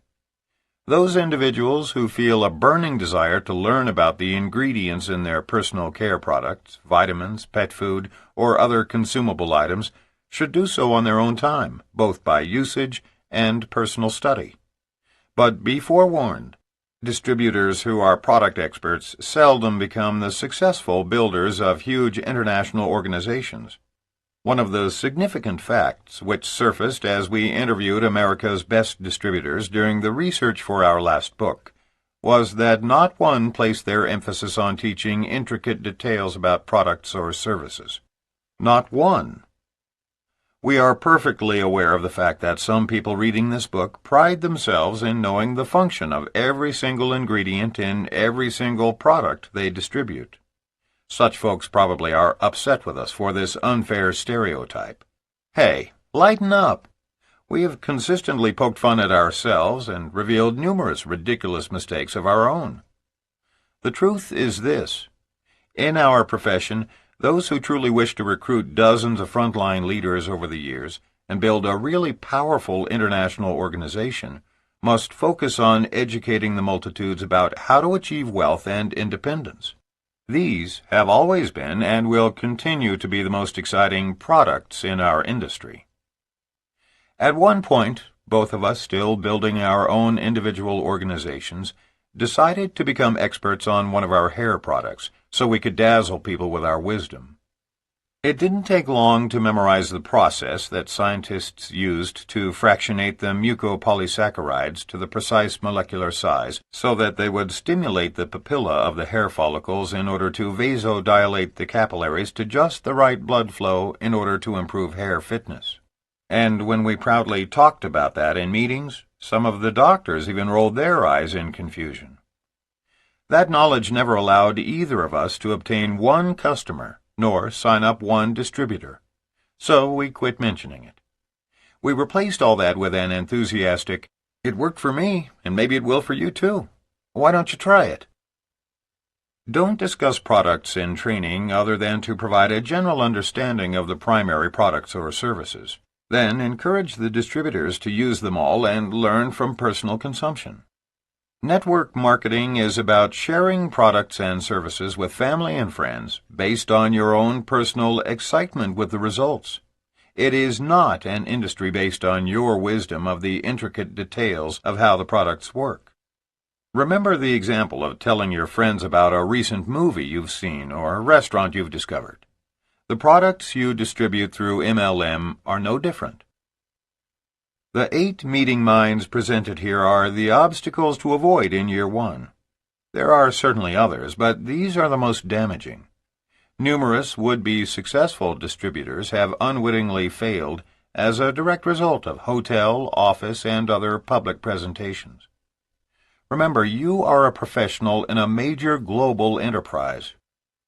Those individuals who feel a burning desire to learn about the ingredients in their personal care products, vitamins, pet food, or other consumable items should do so on their own time, both by usage and personal study. But be forewarned, distributors who are product experts seldom become the successful builders of huge international organizations. One of the significant facts which surfaced as we interviewed America's best distributors during the research for our last book was that not one placed their emphasis on teaching intricate details about products or services. Not one. We are perfectly aware of the fact that some people reading this book pride themselves in knowing the function of every single ingredient in every single product they distribute. Such folks probably are upset with us for this unfair stereotype. Hey, lighten up! We have consistently poked fun at ourselves and revealed numerous ridiculous mistakes of our own. The truth is this: in our profession, those who truly wish to recruit dozens of frontline leaders over the years and build a really powerful international organization must focus on educating the multitudes about how to achieve wealth and independence. These have always been and will continue to be the most exciting products in our industry. At one point, both of us, still building our own individual organizations, decided to become experts on one of our hair products so we could dazzle people with our wisdom. It didn't take long to memorize the process that scientists used to fractionate the mucopolysaccharides to the precise molecular size so that they would stimulate the papilla of the hair follicles in order to vasodilate the capillaries to just the right blood flow in order to improve hair fitness. And when we proudly talked about that in meetings, some of the doctors even rolled their eyes in confusion. That knowledge never allowed either of us to obtain one customer, nor sign up one distributor. So we quit mentioning it. We replaced all that with an enthusiastic, "It worked for me, and maybe it will for you too. Why don't you try it?" Don't discuss products in training other than to provide a general understanding of the primary products or services. Then encourage the distributors to use them all and learn from personal consumption. Network marketing is about sharing products and services with family and friends based on your own personal excitement with the results. It is not an industry based on your wisdom of the intricate details of how the products work. Remember the example of telling your friends about a recent movie you've seen or a restaurant you've discovered. The products you distribute through MLM are no different. The 8 meeting minds presented here are the obstacles to avoid in year 1. There are certainly others, but these are the most damaging. Numerous would-be successful distributors have unwittingly failed as a direct result of hotel, office, and other public presentations. Remember, you are a professional in a major global enterprise.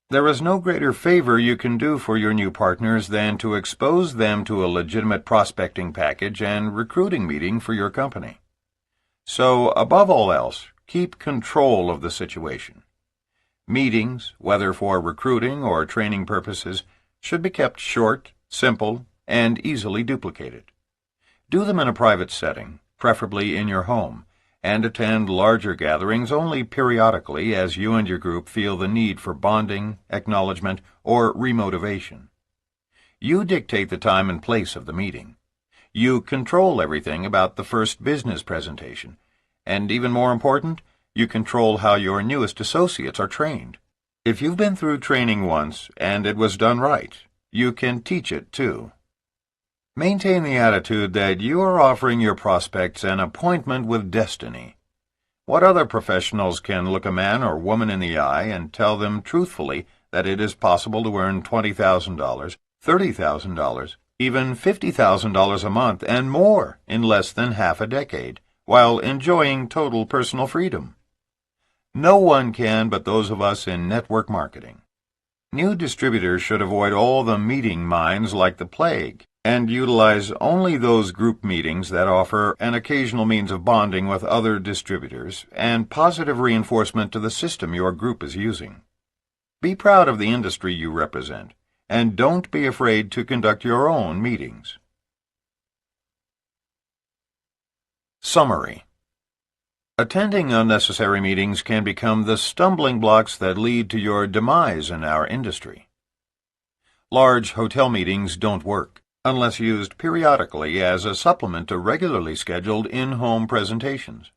There is no greater favor you can do for your new partners than to expose them to a legitimate prospecting package and recruiting meeting for your company. So, above all else, keep control of the situation. Meetings, whether for recruiting or training purposes, should be kept short, simple, and easily duplicated. Do them in a private setting, preferably in your home, and attend larger gatherings only periodically as you and your group feel the need for bonding, acknowledgement, or remotivation. You dictate the time and place of the meeting. You control everything about the first business presentation, and even more important, you control how your newest associates are trained. If you've been through training once and it was done right, you can teach it too. Maintain the attitude that you are offering your prospects an appointment with destiny. What other professionals can look a man or woman in the eye and tell them truthfully that it is possible to earn $20,000, $30,000, even $50,000 a month and more in less than half a decade, while enjoying total personal freedom? No one can but those of us in network marketing. New distributors should avoid all the meeting minds like the plague, and utilize only those group meetings that offer an occasional means of bonding with other distributors and positive reinforcement to the system your group is using. Be proud of the industry you represent, and don't be afraid to conduct your own meetings. Summary. Attending unnecessary meetings can become the stumbling blocks that lead to your demise in our industry. Large hotel meetings don't work unless used periodically as a supplement to regularly scheduled in-home presentations.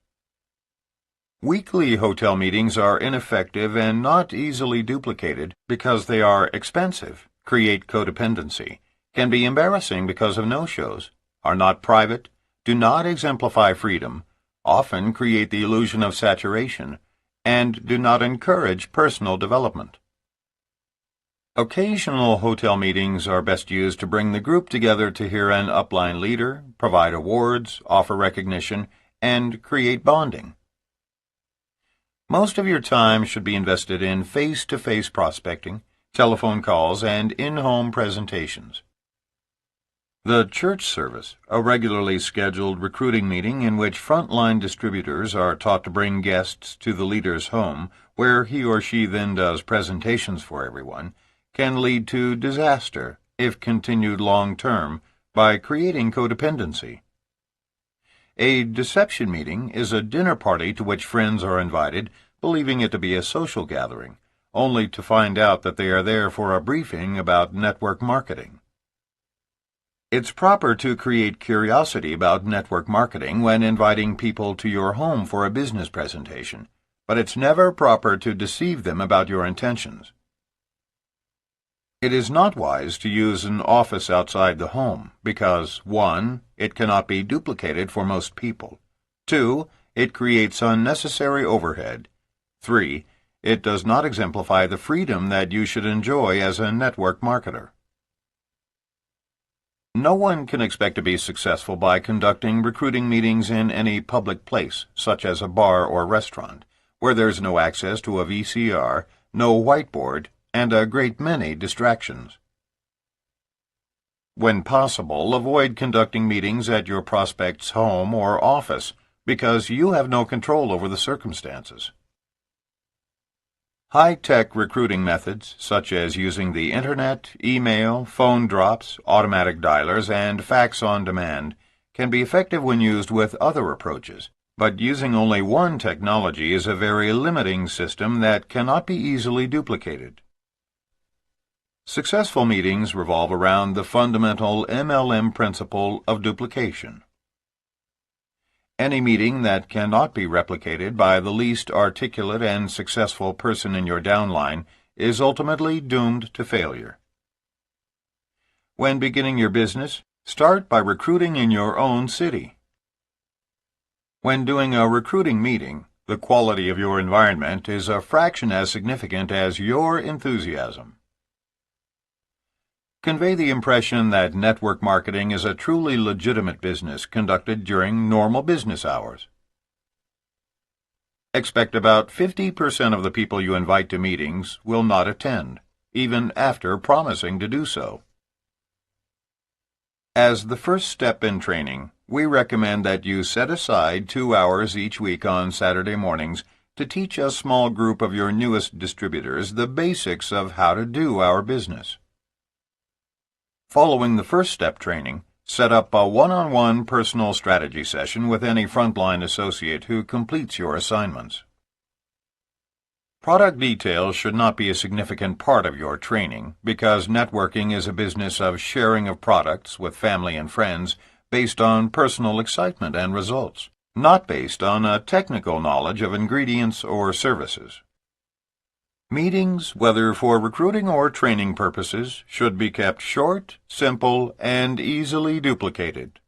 Weekly hotel meetings are ineffective and not easily duplicated because they are expensive, create codependency, can be embarrassing because of no-shows, are not private, do not exemplify freedom, often create the illusion of saturation, and do not encourage personal development. Occasional hotel meetings are best used to bring the group together to hear an upline leader, provide awards, offer recognition, and create bonding. Most of your time should be invested in face-to-face prospecting, telephone calls, and in-home presentations. The church service, a regularly scheduled recruiting meeting in which frontline distributors are taught to bring guests to the leader's home, where he or she then does presentations for everyone, can lead to disaster if continued long-term by creating codependency. A deception meeting is a dinner party to which friends are invited, believing it to be a social gathering, only to find out that they are there for a briefing about network marketing. It's proper to create curiosity about network marketing when inviting people to your home for a business presentation, but it's never proper to deceive them about your intentions. It is not wise to use an office outside the home because 1. It cannot be duplicated for most people. 2. It creates unnecessary overhead. 3. It does not exemplify the freedom that you should enjoy as a network marketer. No one can expect to be successful by conducting recruiting meetings in any public place, such as a bar or restaurant, where there's no access to a VCR, no whiteboard, and a great many distractions. When possible, avoid conducting meetings at your prospect's home or office because you have no control over the circumstances. High-tech recruiting methods, such as using the Internet, email, phone drops, automatic dialers, and fax on demand, can be effective when used with other approaches, but using only one technology is a very limiting system that cannot be easily duplicated. Successful meetings revolve around the fundamental MLM principle of duplication. Any meeting that cannot be replicated by the least articulate and successful person in your downline is ultimately doomed to failure. When beginning your business, start by recruiting in your own city. When doing a recruiting meeting, the quality of your environment is a fraction as significant as your enthusiasm. Convey the impression that network marketing is a truly legitimate business conducted during normal business hours. Expect about 50% of the people you invite to meetings will not attend, even after promising to do so. As the first step in training, we recommend that you set aside 2 hours each week on Saturday mornings to teach a small group of your newest distributors the basics of how to do our business. Following the first step training, set up a one-on-one personal strategy session with any frontline associate who completes your assignments. Product details should not be a significant part of your training because networking is a business of sharing of products with family and friends based on personal excitement and results, not based on a technical knowledge of ingredients or services. Meetings, whether for recruiting or training purposes, should be kept short, simple, and easily duplicated.